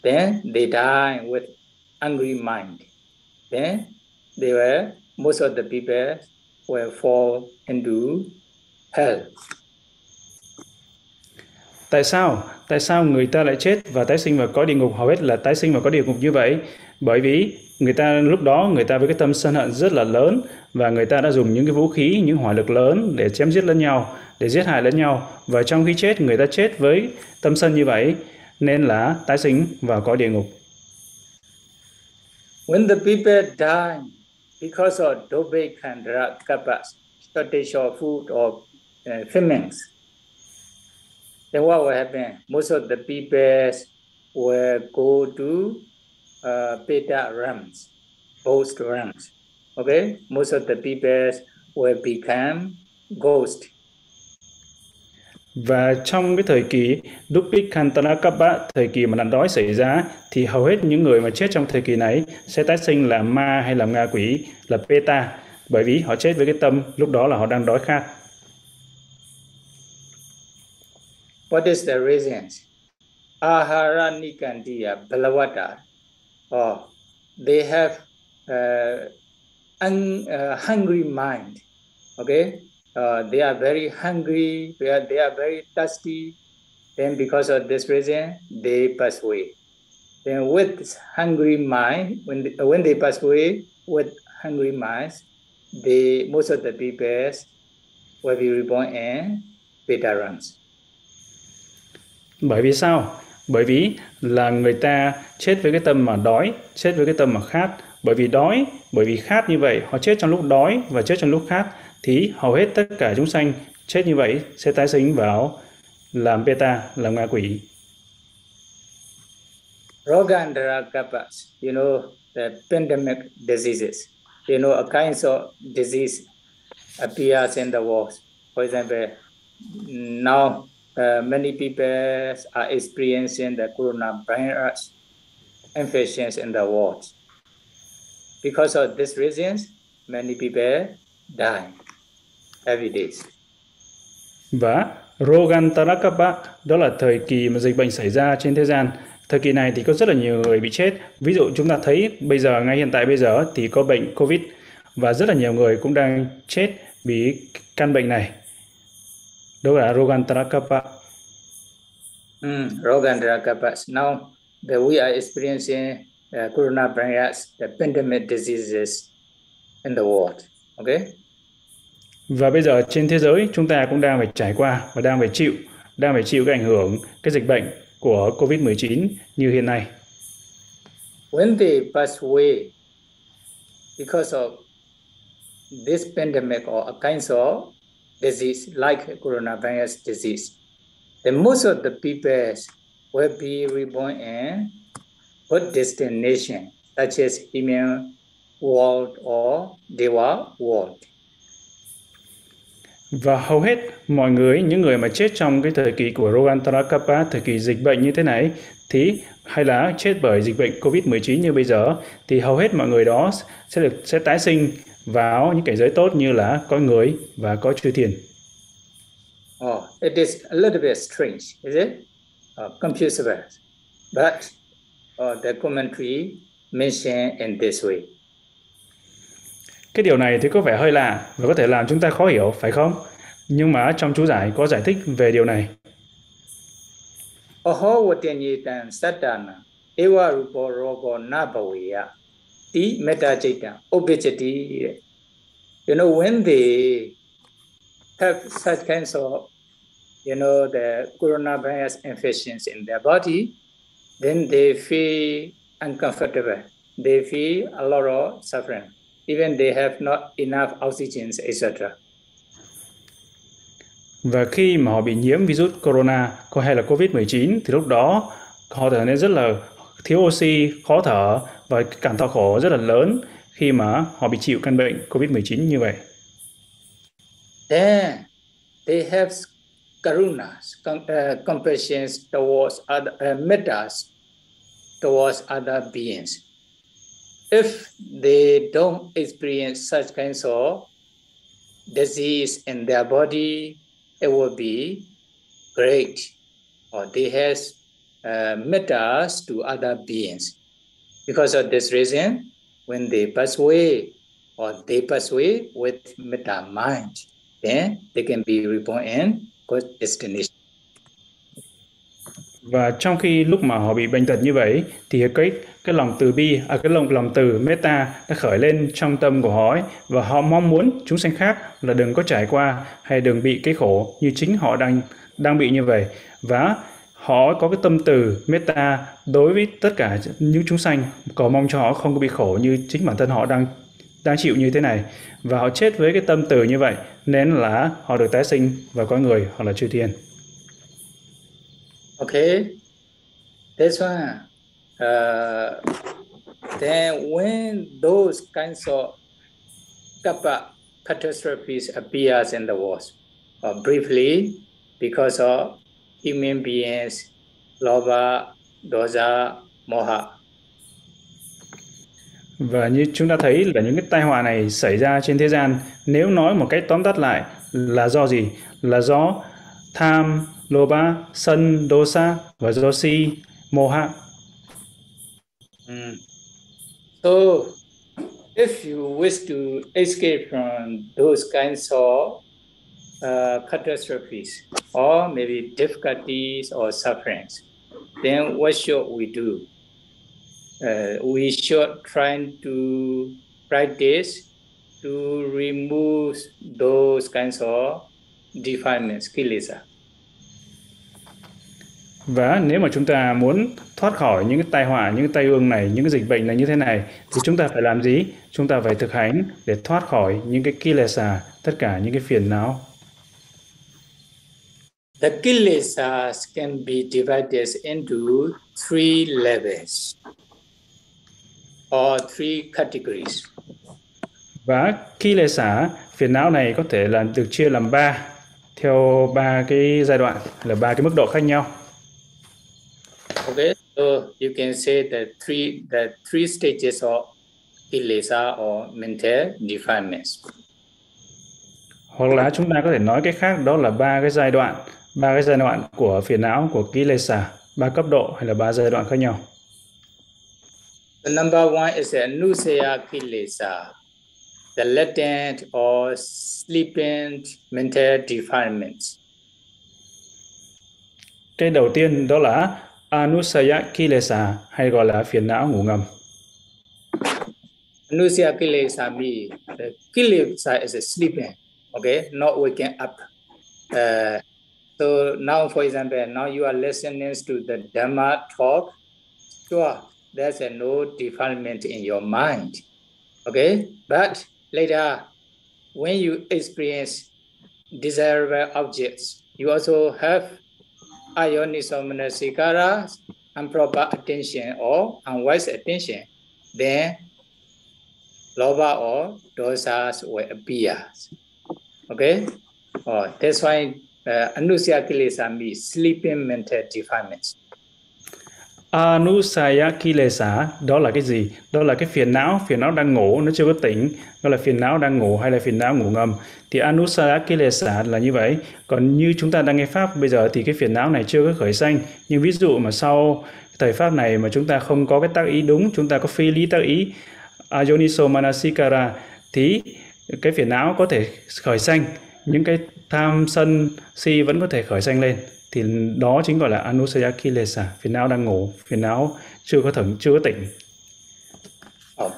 Then they die with angry mind. Then most of the people will fall into hell. Tại sao người ta lại chết và tái sinh vào cõi địa ngục? Hầu hết là tái sinh vào cõi địa ngục như vậy, bởi vì lúc đó người ta với cái tâm sân hận rất là lớn, và người ta đã dùng những cái vũ khí, những hỏa lực lớn để chém giết lẫn nhau, để giết hại lẫn nhau, và trong khi chết người ta chết với tâm sân như vậy, nên là tái sinh vào cõi địa ngục. When the people die because of Dupikhantarakapa, shortage of food or famines, then what will happen? Most of the people will go to beta realms, ghost realms. Okay, most of the people will become ghost. Và trong cái thời kỳ Dupikhantarakapa, thời kỳ mà nạn đói xảy ra, thì hầu hết những người mà chết trong thời kỳ này sẽ tái sinh là ma hay là ngạ quỷ, là Peta, bởi vì họ chết với cái tâm lúc đó là họ đang đói khát. What is the reason? Ahara Nikandiya Balawata. They have hungry mind. Okay, they are very hungry. They are very thirsty. Then because of this reason, they pass away. Then with this hungry mind, when they pass away with hungry minds, most of the people will be reborn in beta realms. Bởi vì sao? Bởi vì là người ta chết với cái tâm mà đói, chết với cái tâm mà khát. Bởi vì khát như vậy, họ chết trong lúc đói và chết trong lúc khát, thì hầu hết tất cả chúng sanh chết như vậy sẽ tái sinh vào làm beta, làm ngạ quỷ. Rogandrakapa, the pandemic diseases, a kind of disease appears in the world. For example, now many people are experiencing the coronavirus infections in the world. Because of these reasons, many people die every day. Và Rogantarakapa, đó là thời kỳ mà dịch bệnh xảy ra trên thế gian. Thời kỳ này thì có rất là nhiều người bị chết. Ví dụ chúng ta thấy bây giờ, ngay hiện tại bây giờ thì có bệnh Covid và rất là nhiều người cũng đang chết vì căn bệnh này. Đó là Rogantarakapa. Rogantarakapa. Now we are experiencing coronavirus, the pandemic diseases in the world. Okay? Và bây giờ trên thế giới chúng ta cũng đang phải trải qua và đang phải chịu cái ảnh hưởng, cái dịch bệnh của Covid-19 như hiện nay. When they pass away because of this pandemic or a kind of disease like coronavirus disease, then most of the people will be reborn in good destination, such as human world or Deva world. Và hầu hết mọi người, những người mà chết trong cái thời kỳ của Rogantarakapa, thời kỳ dịch bệnh như thế này, thì hay là chết bởi dịch bệnh Covid-19 như bây giờ, thì hầu hết mọi người đó sẽ tái sinh vào những cảnh giới tốt như là cõi người và cõi chư thiên. Oh, it is a little bit strange, is it? Confusing, but the commentary mentioned in this way. Cái điều này thì có vẻ hơi lạ và có thể làm chúng ta khó hiểu, phải không? Nhưng mà trong chú giải có giải thích về điều này. Aho vatanyetan sattana eva rupo rogo nabhaveya ti metta citta obejati. You know, when they have such kinds of, the coronavirus infections in their body, then they feel uncomfortable. They feel a lot of suffering. Even they have not enough oxygen, etc. Và khi mà họ bị nhiễm virus corona hay là Covid-19 thì lúc đó họ trở nên rất là thiếu oxy, khó thở và cảm thọ khổ rất là lớn khi mà họ bị chịu căn bệnh Covid-19 như vậy. Then they have karunas, compassion towards other, mettas towards other beings. If they don't experience such kinds of disease in their body, it will be great. Or they have mettas to other beings. Because of this reason, when they pass away, or they pass away with metta mind, then they can be reborn in good destination. Và trong khi lúc mà họ bị bệnh tật như vậy thì cái lòng từ bi, cái lòng từ metta đã khởi lên trong tâm của họ ấy, và họ mong muốn chúng sanh khác là đừng có trải qua hay đừng bị cái khổ như chính họ đang bị như vậy, và họ có cái tâm từ metta đối với tất cả những chúng sanh, cầu mong cho họ không có bị khổ như chính bản thân họ đang chịu như thế này, và họ chết với cái tâm từ như vậy nên là họ được tái sinh vào cõi người hoặc là chư thiên. Okay, this one. Then when those kinds of catastrophes appears in the world, briefly, because of human beings, lobha, dosa, moha. Và như chúng ta thấy là những cái tai họa này xảy ra trên thế gian, nếu nói một cách tóm tắt lại là do gì? Là do tham, lobha, sân, dosa và do si, moha. So, if you wish to escape from those kinds of catastrophes or maybe difficulties or sufferings, then what should we do? We should try to practice to remove those kinds of defilements, kilesa. Và nếu mà chúng ta muốn thoát khỏi những cái tai họa, những cái tai ương này, những cái dịch bệnh này như thế này, thì chúng ta phải làm gì? Chúng ta phải thực hành để thoát khỏi những cái kilesa, tất cả những cái phiền não. The kilesas can be divided into three levels or three categories. Và kilesa, phiền não này có thể là được chia làm theo ba cái giai đoạn, là ba cái mức độ khác nhau. Okay, so you can say the three stages of kilesa or mental defilements. Hoặc là chúng ta có thể nói cái khác, đó là ba cái giai đoạn của phiền não, của kilesa, ba cấp độ hay là ba giai đoạn khác nhau. The number one is anusaya kilesa, the latent or sleeping mental defilements. Cái đầu tiên đó là anusaya kilesa, hay gọi là phiền não ngủ ngầm. Anusaya kilesa means the kilesa is sleeping, okay, not waking up. So now, for example, now you are listening to the Dhamma talk. Sure, there's no defilement in your mind, okay? But later, when you experience desirable objects, you also have ayonisomanasika, improper attention or unwise attention. Then, lobha or dosas will appear, okay? That's why anusaya kilesa means sleeping mental defilements. Anusaya kilesa đó là cái gì? Đó là cái phiền não đang ngủ, nó chưa có tỉnh, đó là phiền não đang ngủ hay là phiền não ngủ ngầm. Thì anusaya kilesa là như vậy. Còn như chúng ta đang nghe pháp bây giờ thì cái phiền não này chưa có khởi sanh. Nhưng ví dụ mà sau thời pháp này mà chúng ta không có cái tác ý đúng, chúng ta có phi lý tác ý ayoniso manasikara, thì cái phiền não có thể khởi sanh, những cái tham sân si vẫn có thể khởi sanh lên. Thì đó chính gọi là anusaya kilesa, phiền não đang ngủ, phiền não chưa có tỉnh.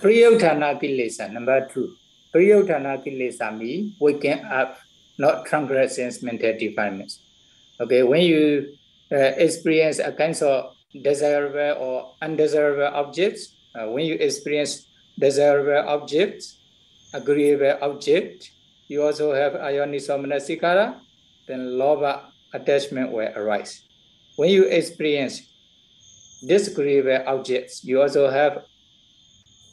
Priyodhana kilesa, number two. Priyodhana kilesa means waking up, not transgressing mental defilements. Okay, when you experience a kind of desirable or undesirable objects, when you experience desirable objects, agreeable object, you also have ayoniso manasikara, then lobha attachment will arise. When you experience disagreeable objects, you also have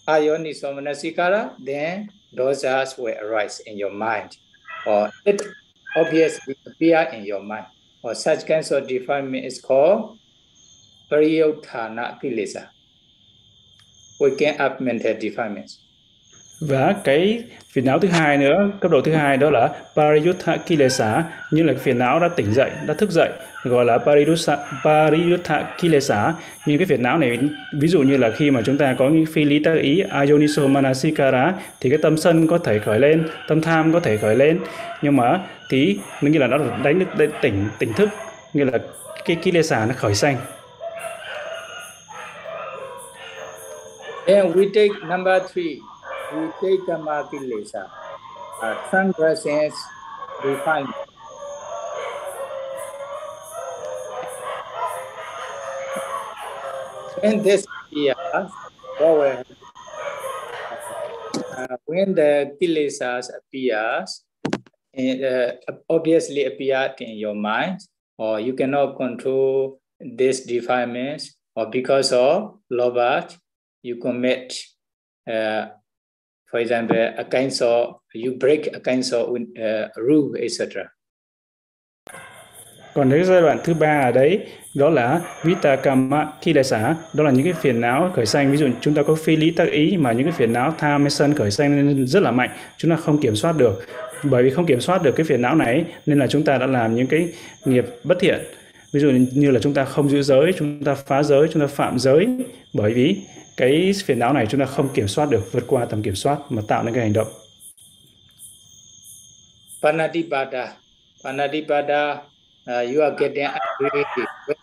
ayoniso manasikara, then dosas will arise in your mind, or it obviously appear in your mind. Or such kinds of defilement is called priyodhana kilesa, waking up mental defilements. Và cái phiền não thứ hai nữa, cấp độ thứ hai đó là pariyutta kilesa, như là phiền não đã tỉnh dậy, đã thức dậy, gọi là pariyutta kilesa. Nhưng cái phiền não này, ví dụ như là khi mà chúng ta có những phi lý tác ý ayoniso manasikara, thì cái tâm sân có thể khởi lên, tâm tham có thể khởi lên, nhưng mà tí như là nó tỉnh thức, như là cái kilesa nó khởi sanh. Then we take number three. We take kama kilesa, transgressions defilement. When this appears, when the kilesas appears, obviously appear in your mind, or you cannot control these defilements, or because of lobha, you commit. For example, you break a kind of rule, etc. Còn cái giai đoạn thứ ba ở đấy, đó là vitakama kilesa, đó là những cái phiền não khởi sanh. Ví dụ chúng ta có phi lý tác ý, mà những cái phiền não tham hay sân khởi sanh nên rất là mạnh, chúng ta không kiểm soát được. Bởi vì không kiểm soát được cái phiền não này nên là chúng ta đã làm những cái nghiệp bất thiện. Ví dụ như là chúng ta không giữ giới, chúng ta phá giới, chúng ta phạm giới, bởi vì cái phiền não này chúng ta không kiểm soát được, vượt qua tầm kiểm soát mà tạo nên cái hành động. Panadipada, you are getting angry with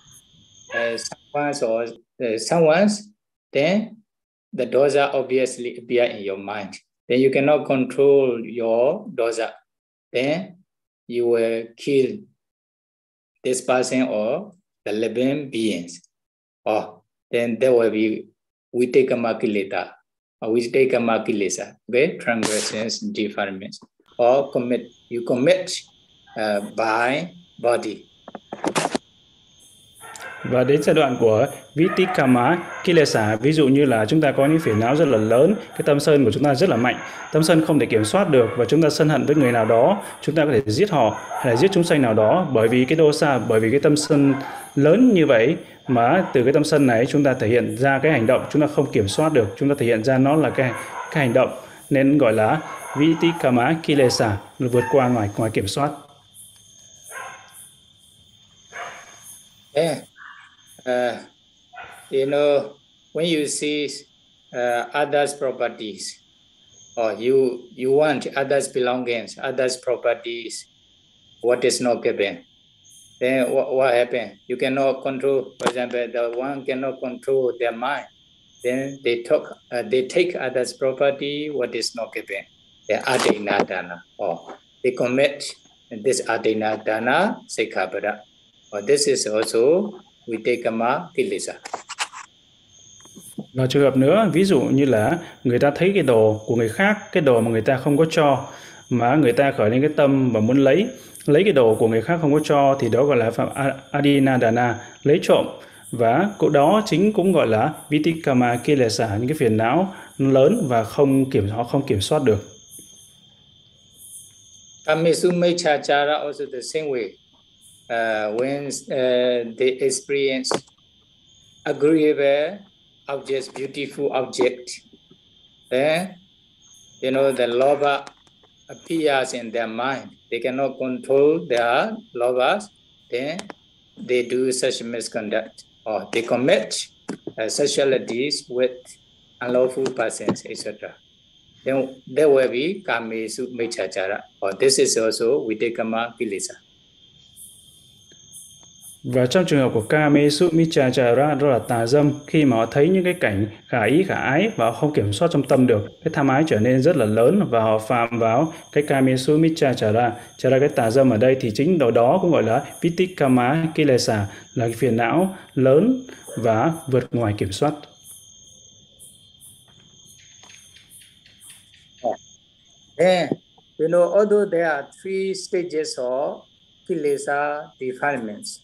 someone's, then the dosa obviously appear in your mind. Then you cannot control your dosa. Then you will kill this person or the living beings. Or then there will be vitakama kilesa, okay, transgressions, defilements, or you commit by body. Và đến giai đoạn của vitikama kilesa, ví dụ như là chúng ta có những phiền não rất là lớn, cái tâm sân của chúng ta rất là mạnh, tâm sân không thể kiểm soát được và chúng ta sân hận với người nào đó, chúng ta có thể giết họ hay là giết chúng sanh nào đó, bởi vì cái dosa, bởi vì cái tâm sân lớn như vậy mà từ cái tâm sân này chúng ta thể hiện ra cái hành động chúng ta không kiểm soát được, chúng ta thể hiện ra nó là cái hành động, nên gọi là vitikama kilesa, vượt qua ngoài kiểm soát. Yeah. You know, when you see others' properties, or you want others' belongings, others' properties, what is not given, then what happens? You cannot control. For example, the one cannot control their mind. Then they take others' property, what is not given. The adena dana, or they commit this adena dana sikkhapada. Or this is also vitekama kilesa. Và trường hợp nữa, ví dụ như là người ta thấy cái đồ của người khác, cái đồ mà người ta không có cho, mà người ta khởi lên cái tâm và muốn lấy cái đồ của người khác không có cho, thì đó gọi là phạm adinadana, lấy trộm. Và cỗ đó chính cũng gọi là vitikama kilesa, những cái phiền não lớn và họ không kiểm soát được. Kamesumechachara also the same way. When they experience agreeable objects, beautiful object, then you know the lobha appears in their mind. They cannot control their lobhas. Then they do such misconduct, or they commit sexualities with unlawful persons, etc. Then there will be kamesu mechachara, or this is also vitekama kilesa. Và trong trường hợp của kamesu michachara, đó là tà dâm, khi mà họ thấy những cái cảnh khả ý khả ái và họ không kiểm soát trong tâm được, cái tham ái trở nên rất là lớn và họ phạm vào cái kamesu michachara. Cho ra cái tà dâm ở đây thì chính đó cũng gọi là vitikama kilesa, là cái phiền não lớn và vượt ngoài kiểm soát. Then, you know, although there are 3 stages of kilesa defilements,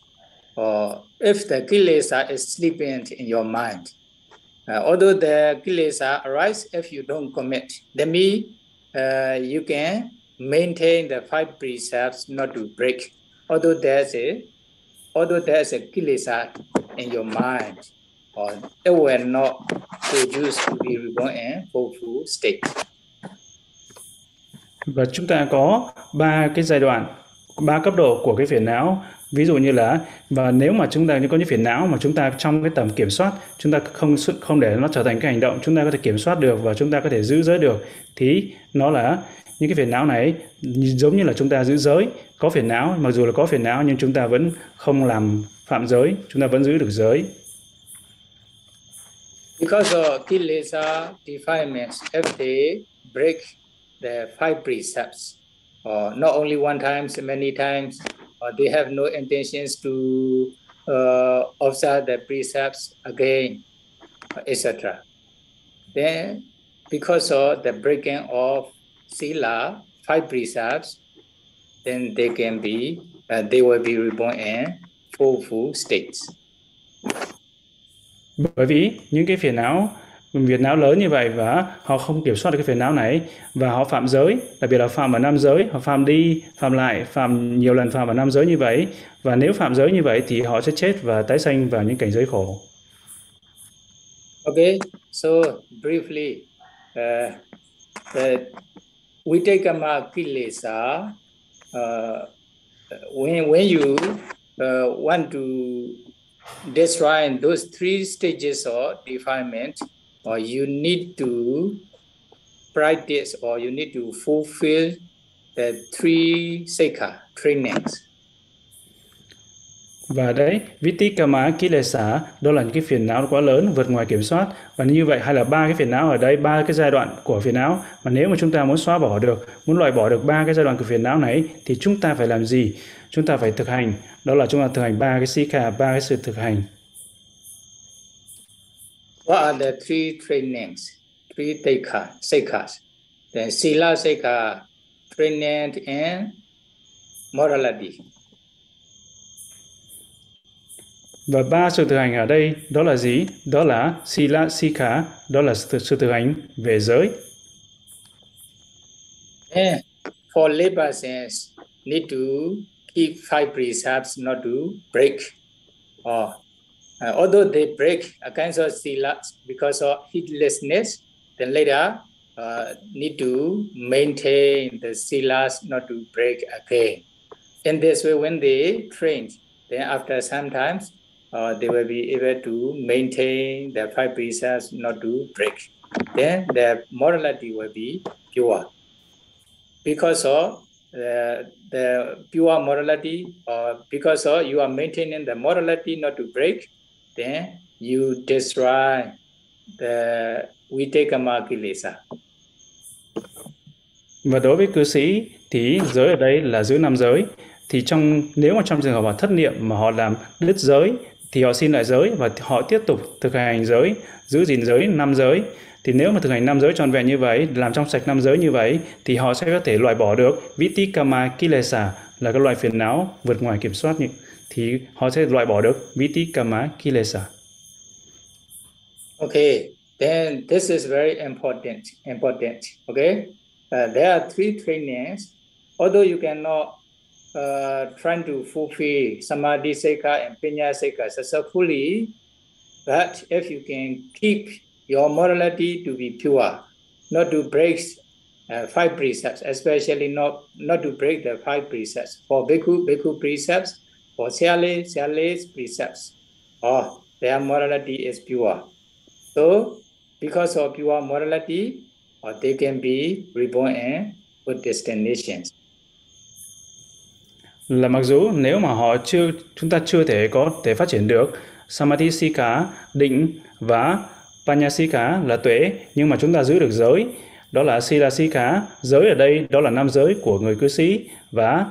or if the kilesa is sleeping in your mind, although the kilesa arise if you don't commit, then you can maintain the 5 precepts not to break. Although there's a kilesa in your mind, or it will not produce to be reborn in full state. Và chúng ta có 3 cái giai đoạn, 3 cấp độ của cái phiền não. Ví dụ như là, và nếu mà chúng ta có những phiền não mà chúng ta trong cái tầm kiểm soát, chúng ta không để nó trở thành cái hành động, chúng ta có thể kiểm soát được và chúng ta có thể giữ giới được, thì nó là những cái phiền não này giống như là chúng ta giữ giới. Có phiền não, mặc dù là có phiền não nhưng chúng ta vẫn không làm phạm giới, chúng ta vẫn giữ được giới. Because of kilesa defilements, if they break the 5 precepts, or not only one time, many times, or they have no intentions to observe the precepts again, etc. Then, because of the breaking of sila, 5 precepts, then they will be reborn in full states. Bởi vì những cái phiền não lớn như vậy và họ không kiểm soát được cái phiền não này và họ phạm giới, đặc biệt là phạm ở 5 giới, họ phạm đi, phạm lại, phạm nhiều lần phạm ở 5 giới như vậy, và nếu phạm giới như vậy thì họ sẽ chết và tái sanh vào những cảnh giới khổ. Okay, so briefly, vitekama kilesa, when you want to destroy those 3 stages of defilement, or you need to practice, or you need to fulfill the 3 sikha trainings. Và đấy, vitikama kilesa, đó là những cái phiền não quá lớn, vượt ngoài kiểm soát. Và như vậy, hay là 3 cái phiền não ở đây, 3 cái giai đoạn của phiền não. Mà nếu mà chúng ta muốn xóa bỏ được, muốn loại bỏ được 3 cái giai đoạn của phiền não này, thì chúng ta phải làm gì? Chúng ta phải thực hành. Đó là chúng ta thực hành 3 cái sikha, 3 cái sự thực hành. What are the 3 trainings? 3 sikhas. The sila sikha, trained in morality. Và 3 sự thực hành ở đây đó là gì? Đó là sila sikha, đó là sự thực hành về giới. And for lay persons, need to keep 5 precepts not to break. Or although they break a kind of sila because of heedlessness, then later need to maintain the silas not to break again. In this way, when they train, then after sometimes they will be able to maintain the 5 precepts not to break. Then their morality will be pure. Because of the pure morality, or because of you are maintaining the morality not to break, then you destroy the vitekama kilesa. Và đối với cư sĩ thì giới ở đây là giữ 5 giới. Thì nếu mà trong trường hợp họ thất niệm mà họ làm đứt giới thì họ xin lại giới và họ tiếp tục thực hành giới, giữ gìn giới 5 giới. Thì nếu mà thực hành 5 giới trọn vẹn như vậy, làm trong sạch 5 giới như vậy thì họ sẽ có thể loại bỏ được vitikama kilesa, là cái loại phiền não vượt ngoài kiểm soát, thì họ sẽ loại bỏ được vitikama kilesa. Okay, then this is very important. Okay, there are 3 trainings. Although you cannot try to fulfill samadhi sekha and panya sekha successfully, but if you can keep your morality to be pure, not to break 5 precepts, especially not to break the 5 precepts. For bhikkhu precepts, for sales precepts, their morality is pure. So, because of pure morality, they can be reborn in good destinations. Là mặc dù nếu mà chúng ta chưa thể có thể phát triển được samadhi sikha, định, và panya sikha là tuệ, nhưng mà chúng ta giữ được giới, đó là sila sikha. Giới ở đây đó là 5 giới của người cư sĩ, và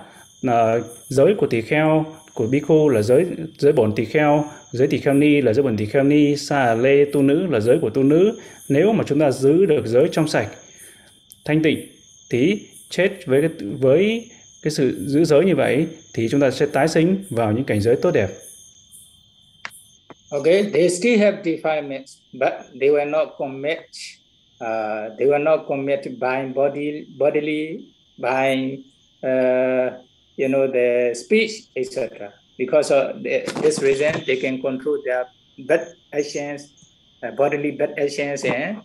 giới của tỳ kheo, của bhikkhu là giới bổn tỳ kheo, giới tỳ kheo ni là giới bổn tỳ kheo ni, sa lê tu nữ là giới của tu nữ. Nếu mà chúng ta giữ được giới trong sạch, thanh tịnh, thì chết với cái sự giữ giới như vậy thì chúng ta sẽ tái sinh vào những cảnh giới tốt đẹp. Okay, they still have defilements, but they were not commit. They were not commit by bodily, by the speech, etc. Because of this reason, they can control their bad actions, bodily bad actions, and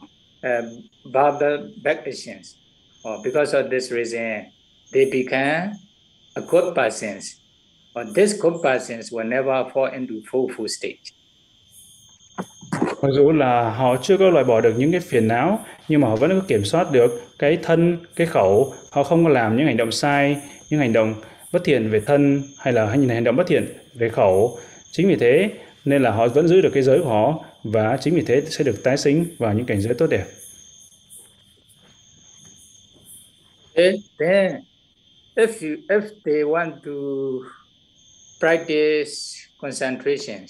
verbal bad actions. Because of this reason, they become a good persons. These good persons will never fall into full state. Mặc dù là họ chưa có loại bỏ được những cái phiền não, nhưng mà họ vẫn có kiểm soát được cái thân, cái khẩu. Họ không có làm những hành động sai, những hành động bất thiện về thân, hay là hành động bất thiện về khẩu. Chính vì thế nên là họ vẫn giữ được cái giới của họ, và chính vì thế sẽ được tái sinh vào những cảnh giới tốt đẹp. Then, if they want to practice concentration,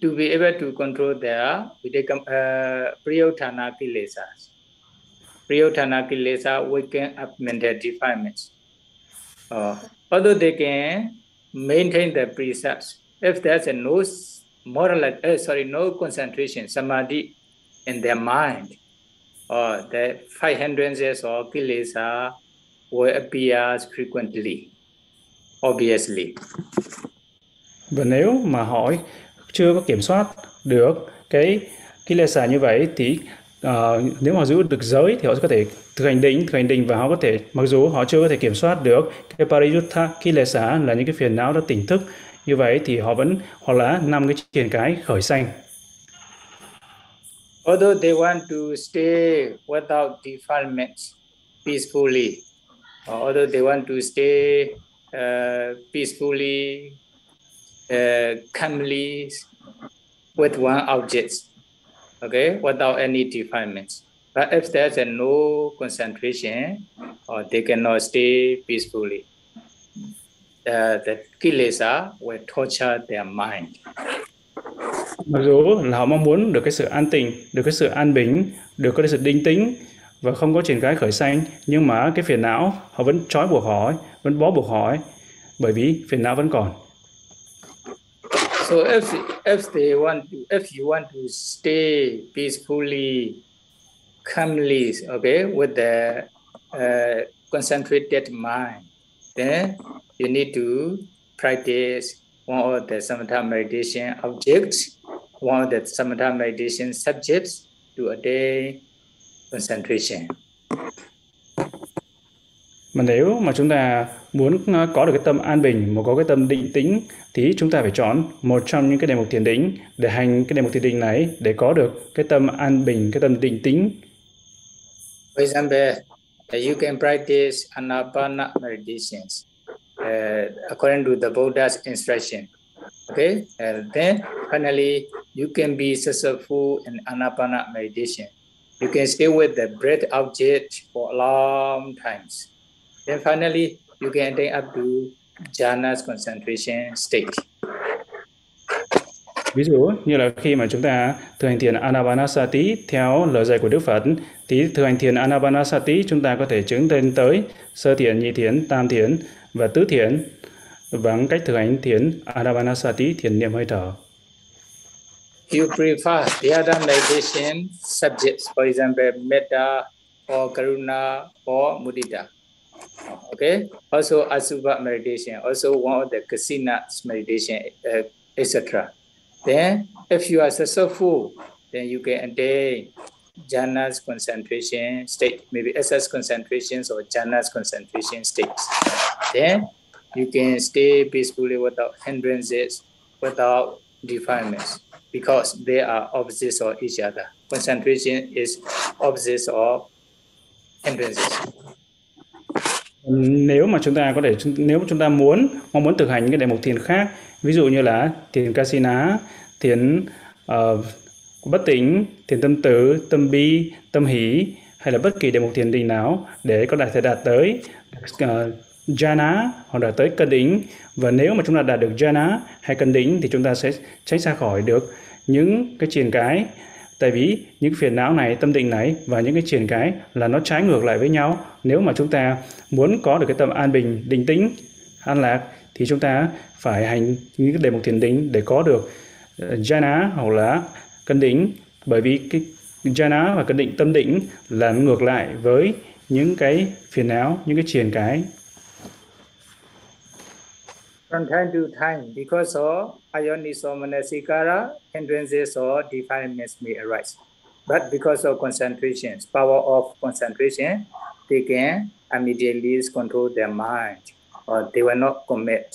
to be able to control their priyotthana kilesas. Priyotthana kilesa waken up mental defilements. Although they can maintain the precepts, if there's no concentration, samadhi in their mind, the 5 hindrances or kilesa will appear frequently, obviously. Và nếu mà họ chưa có kiểm soát được cái kilesa như vậy thì nếu mà giữ được giới thì họ sẽ có thể thực hành định, và họ có thể, mặc dù họ chưa có thể kiểm soát được cái pariyutta kilesa là những cái phiền não đó tỉnh thức như vậy, thì họ là 5 cái triền cái khởi sanh. Although they want to stay without defilements peacefully, although they want to stay peacefully, calmly with one object, okay, without any defilements. But if there's no concentration, they cannot stay peacefully. The kilesa will torture their mind. Mặc dù là họ mong muốn được cái sự an tịnh, được cái sự an bình, được cái sự định tĩnh và không có triền cái khởi sanh, nhưng mà cái phiền não họ vẫn trói buộc họ, vẫn bó buộc họ, bởi vì phiền não vẫn còn. So if you want to stay peacefully, calmly, okay, with the concentrated mind, then you need to practice one of the samatha meditation objects, one of the samatha meditation subjects to attain concentration. Mà nếu mà chúng ta muốn có được cái tâm an bình, mà có cái tâm định tĩnh, thì chúng ta phải chọn một trong những cái đề mục thiền định để hành cái đề mục thiền định này để có được cái tâm an bình, cái tâm định tĩnh. For example, you can practice anapana meditations according to the Buddha's instruction. Okay, then finally you can be successful in anapana meditation. You can stay with the breath object for a long times. Then finally you can attain up to jhana's concentration state. Ví dụ như là khi mà chúng ta thực hành thiền Anapanasati theo lời dạy của Đức Phật, thì thực hành thiền Anapanasati chúng ta có thể chứng lên tới sơ thiền, nhị thiền, tam thiền và tứ thiền bằng cách thực hành thiền Anapanasati, thiền niệm hơi thở. You prefer the other meditation subjects, for example, metta or karuna or mudita. Okay. Also Asubha meditation, also one of the Kasina's meditation, etc. Then, if you are successful, then you can attain jhana's concentration state, maybe SS concentrations or jhana's concentration states. Then you can stay peacefully without hindrances, without defilements, because they are opposites of each other. Concentration is opposites of hindrances. Nếu mà chúng ta mong muốn thực hành những cái đề mục thiền khác, ví dụ như là thiền Kasina, thiền bất tĩnh, thiền tâm từ, tâm bi, tâm hỷ, hay là bất kỳ đề mục thiền định nào để có thể đạt tới jhana hoặc đạt tới cân đỉnh. Và nếu mà chúng ta đạt được jhana hay cân đỉnh thì chúng ta sẽ tránh xa khỏi được những cái triền cái. Tại vì những phiền não này, tâm định này và những cái triền cái là nó trái ngược lại với nhau. Nếu mà chúng ta muốn có được cái tâm an bình, định tĩnh, an lạc thì chúng ta phải hành những cái đề mục thiền định để có được jhana hoặc là cân đỉnh. Bởi vì cái jhana và cân định, tâm định là ngược lại với những cái phiền não, những cái triền cái. From time to time, because of ayoniso manasikara, hindrances or defilements may arise. But because of concentration, power of concentration, they can immediately control their mind, or they will not commit.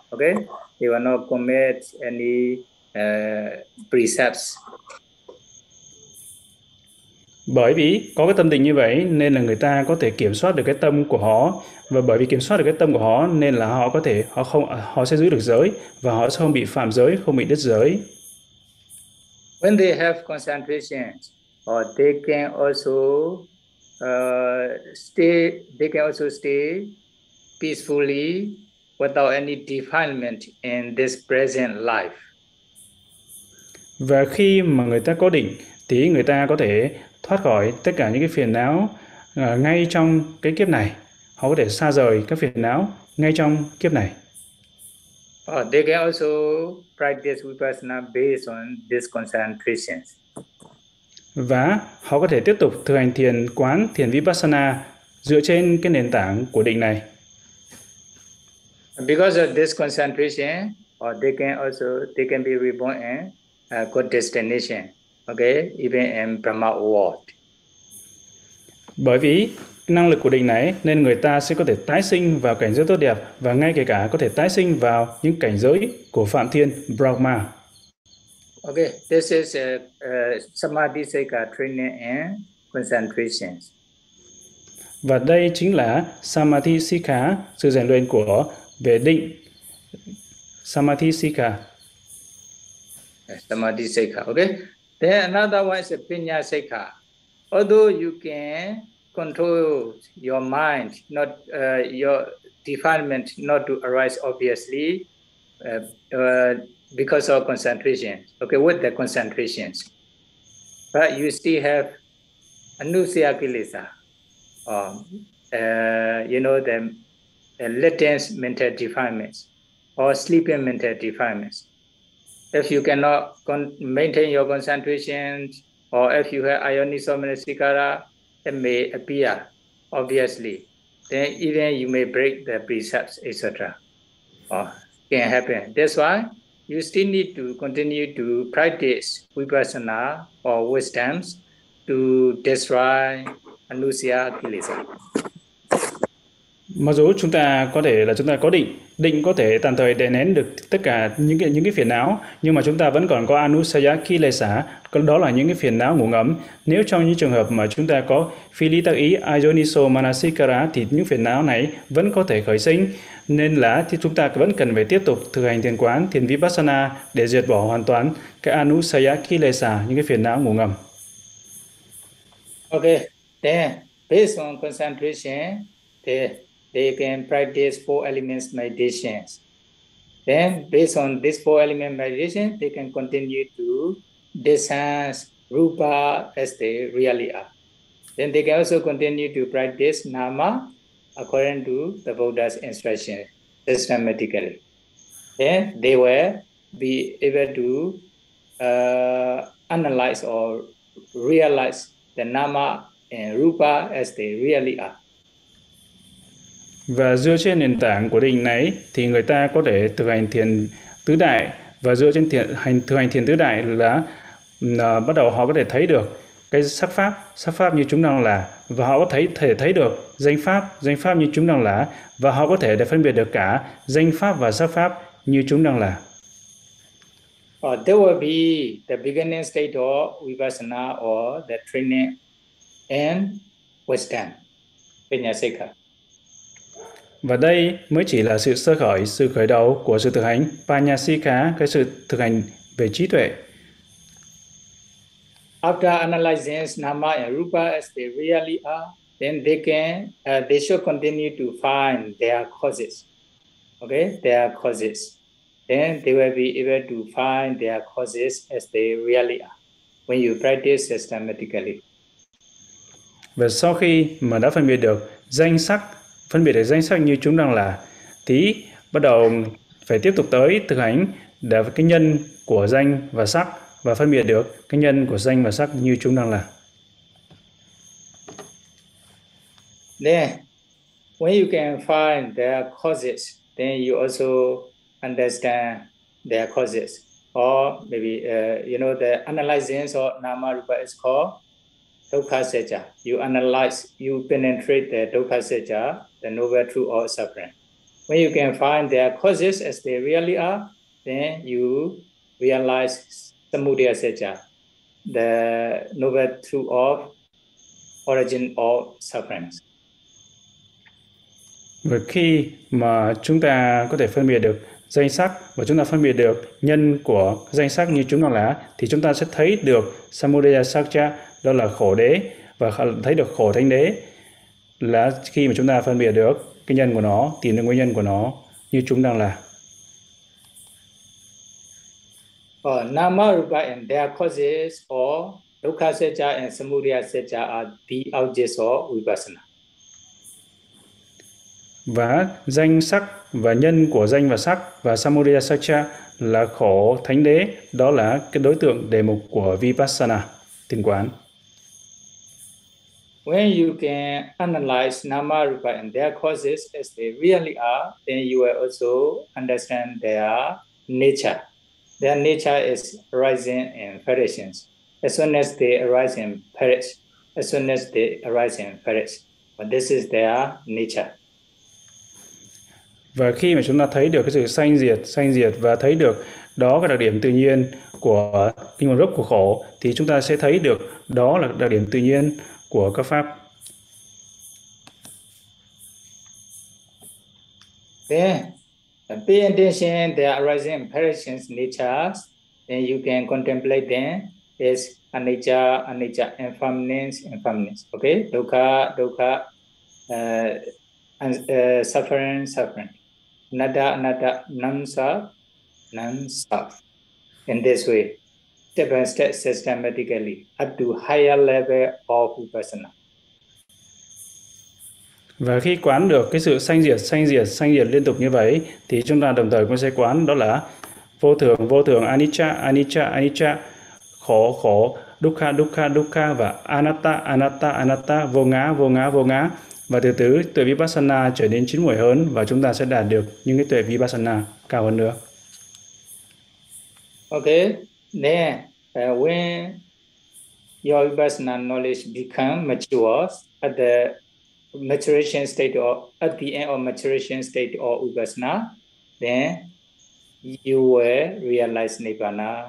Okay, they will not commit any precepts. Bởi vì có cái tâm định như vậy nên là người ta có thể kiểm soát được cái tâm của họ, và bởi vì kiểm soát được cái tâm của họ nên là họ sẽ giữ được giới và họ sẽ không bị phạm giới, không bị đứt giới. When they have concentration, or they can also stay peacefully without any defilement in this present life. Và khi mà người ta có định thì người ta có thể thoát khỏi tất cả những cái phiền não ngay trong cái kiếp này. Họ có thể xa rời các phiền não ngay trong kiếp này. They can also practice vipassana based on these concentrations. Và họ có thể tiếp tục thực hành thiền quán, thiền vipassana dựa trên cái nền tảng của định này. Because of this concentration, they can be reborn in good destination. Okay, even in Brahma world. Bởi vì năng lực của định này nên người ta sẽ có thể tái sinh vào cảnh giới tốt đẹp, và ngay kể cả có thể tái sinh vào những cảnh giới của Phạm Thiên Brahma. Okay, this is Samadhi Sikha training and concentration. Và đây chính là Samadhi Sikha, sự rèn luyện về định. Samadhi Sikha. Samadhi Sikha, okay. Then another one is Pinya Sikha. Although you can control your mind, not your defilement not to arise obviously because of concentration. Okay, with the concentrations, but you still have anusaya kilesa, the latent mental defilements or sleeping mental defilements. If you cannot maintain your concentration, or if you have ayoniso manasikara, it may appear obviously. Then even you may break the precepts, etc. Can happen. That's why you still need to continue to practice vipassana or wisdoms to destroy anusaya kilesa. Mặc dù chúng ta có định có thể tạm thời đè nén được tất cả những cái phiền não, nhưng mà chúng ta vẫn còn có anusaya kilesa, đó là những cái phiền não ngủ ngấm. Nếu trong những trường hợp mà chúng ta có phi lý tác ý ayoniso manasikara thì những phiền não này vẫn có thể khởi sinh, nên là thì chúng ta vẫn cần phải tiếp tục thực hành thiền quán, thiền vipassana để diệt bỏ hoàn toàn cái anusaya kilesa, những cái phiền não ngủ ngầm. Okay, then based on concentration, they can practice 4 elements meditations. Then based on this 4 element meditation, they can continue to discern rupa as they really are. Then they can also continue to practice nama according to the Buddha's instruction systematically. Then they will be able to analyze or realize the nama and rupa as they really are. Và dựa trên nền tảng của định này thì người ta có thể thực hành thiền tứ đại, và dựa trên thực hành thiền tứ đại là bắt đầu họ có thể thấy được cái sắc pháp như chúng đang là, và họ có thể thấy được danh pháp như chúng đang là, và họ có thể để phân biệt được cả danh pháp và sắc pháp như chúng đang là. There will be the beginning state of vipassana or the training and wisdom. Vinyasika. Và đây mới chỉ là sự khởi đầu của sự thực hành Panyasika, cái sự thực hành về trí tuệ. After analyzing nama and rupa as they really are, then they should continue to find their causes. Okay, their causes. Then they will be able to find their causes as they really are when you practice systematically. Và sau khi mà đã phân biệt được danh sắc như chúng đang là, thì bắt đầu phải tiếp tục tới thực hành để cái nhân của danh và sắc, và phân biệt được cái nhân của danh và sắc như chúng đang là. Then, when you can find their causes, then you also understand their causes. Or maybe, the analyzing of nama rupa is called dukkha secca. You analyze, you penetrate the dukkha secca, the noble truth of suffering. When you can find their causes as they really are, then you realize samudaya secca, the noble truth of origin of suffering. Và khi mà chúng ta có thể phân biệt được danh sắc và chúng ta phân biệt được nhân của danh sắc như chúng đang là, thì chúng ta sẽ thấy được samudaya secca, đó là khổ đế, và thấy được khổ thánh đế là khi mà chúng ta phân biệt được cái nhân của nó, tìm được nguyên nhân của nó như chúng đang là. Nama rupa and their causes or dukkha secca and samudaya secca are the objects of vipassana. Và danh sắc và nhân của danh và sắc và samudaya secca là khổ thánh đế, đó là cái đối tượng đề mục của vipassana, thiền quán. When you can analyze nama rupa and their causes as they really are, then you will also understand their nature. Their nature is arising and perishing. As soon as they arise and perish, as soon as they arise and perish. But this is their nature. Và khi mà chúng ta thấy được cái sự sanh diệt và thấy được đó cái đặc điểm tự nhiên của cái nguồn gốc của khổ, thì chúng ta sẽ thấy được đó là đặc điểm tự nhiên của các pháp. Then pay attention their arising and perishing natures, then you can contemplate them as anicca, impermanence. Okay, dukkha, suffering. Anatta, non-self. In this way, step by step, systematically, up to higher level of vipassana. Và khi quán được cái sự sanh diệt liên tục như vậy, thì chúng ta đồng thời cũng sẽ quán đó là vô thường, anicca, khổ, dukkha và anatta, vô ngã. Và từ từ tuệ vipassana trở nên chín muồi hơn, và chúng ta sẽ đạt được những cái tuệ vipassana cao hơn nữa. Okay, then when your vipassana knowledge become matures at the maturation state or at the end of maturation state or upasana, then you will realize Nibbana.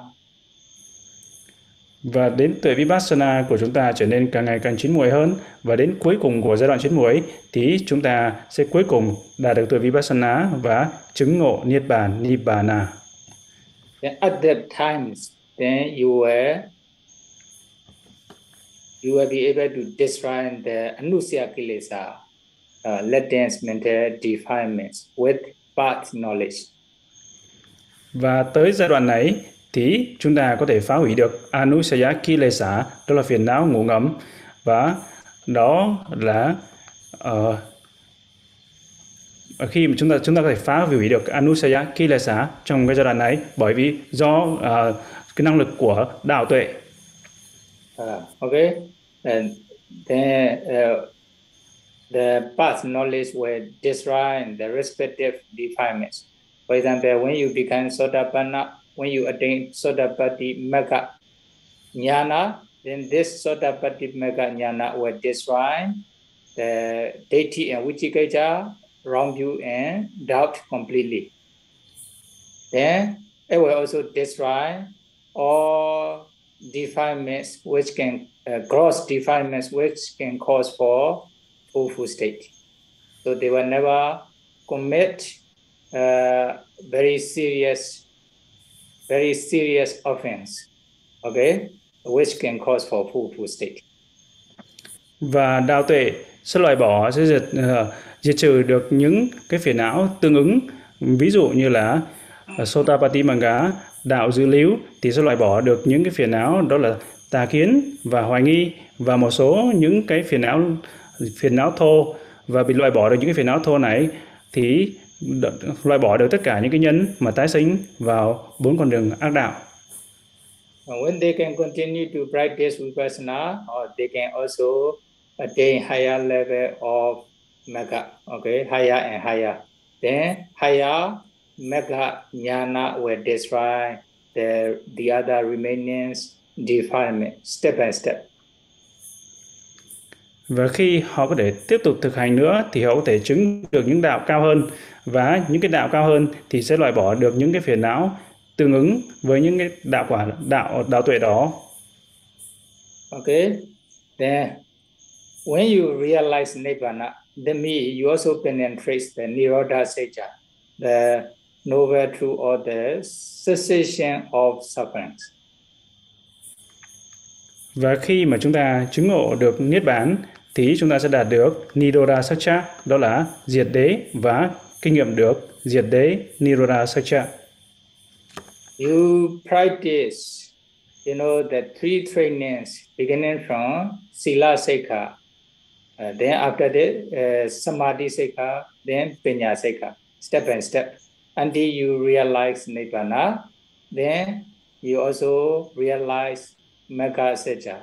Và đến tuệ Vipassana của chúng ta trở nên càng ngày càng chín muồi hơn, và đến cuối cùng của giai đoạn chín muồi thì chúng ta sẽ cuối cùng đạt được tuệ Vipassana và chứng ngộ Niết Bàn, Nibbana. Then at that time, then you will be able to destroy the anusaya kilesa, latent mental defilements with path knowledge. Và tới giai đoạn này thì chúng ta có thể phá hủy được anusaya kilesa, đó là phiền não ngủ ngấm, và đó là khi mà chúng ta có thể phá hủy được anusaya kilesa trong cái giai đoạn này, bởi vì do cái năng lực của đạo tuệ. Okay, and then the path knowledge will destroy the respective defilements. For example, when you become Sotapanna, when you attain Sotapatti Magga Jnana, then this Sotapatti Magga Jnana will destroy the Deity and Vicikicca, wrong view and doubt completely. Then it will also destroy all defilements which can gross defilements which can cause for awful state. So they will never commit very serious offense, okay, which can cause for awful state. Và đạo tuệ sẽ loại bỏ, sẽ diệt trừ được những cái phiền não tương ứng, ví dụ như là Sotapatti Magga, đạo dự lưu, thì sẽ loại bỏ được những cái phiền não đó là tà kiến và hoài nghi, và một số những cái phiền não thô, và bị loại bỏ được những cái phiền não thô này thì loại bỏ được tất cả những cái nhân mà tái sinh vào 4 con đường ác đạo. When they can continue to practice vipassana, or they can also attain higher level of Magga, okay, higher and higher. Then higher Magga Jnana will destroy the other remaining defilement step by step. Và khi họ có thể tiếp tục thực hành nữa thì họ có thể chứng được những đạo cao hơn, và những cái đạo cao hơn thì sẽ loại bỏ được những cái phiền não tương ứng với những cái đạo tuệ đó. Okay, then when you realize Nibbana, then you also penetrate the Nirodha Satya, the noble truth or the cessation of suffering. Và khi mà chúng ta chứng ngộ được Niết Bàn thì chúng ta sẽ đạt được Nirodha Satya, đó là diệt đế, và kinh nghiệm được diệt đế Nirodha Satya. You practice, you know, the three trainings beginning from Sila Sikha, then after that Samadhi Sikha, then Panya Sikha, step by step, until you realize Nibbana. Then you also realize Magga Satya,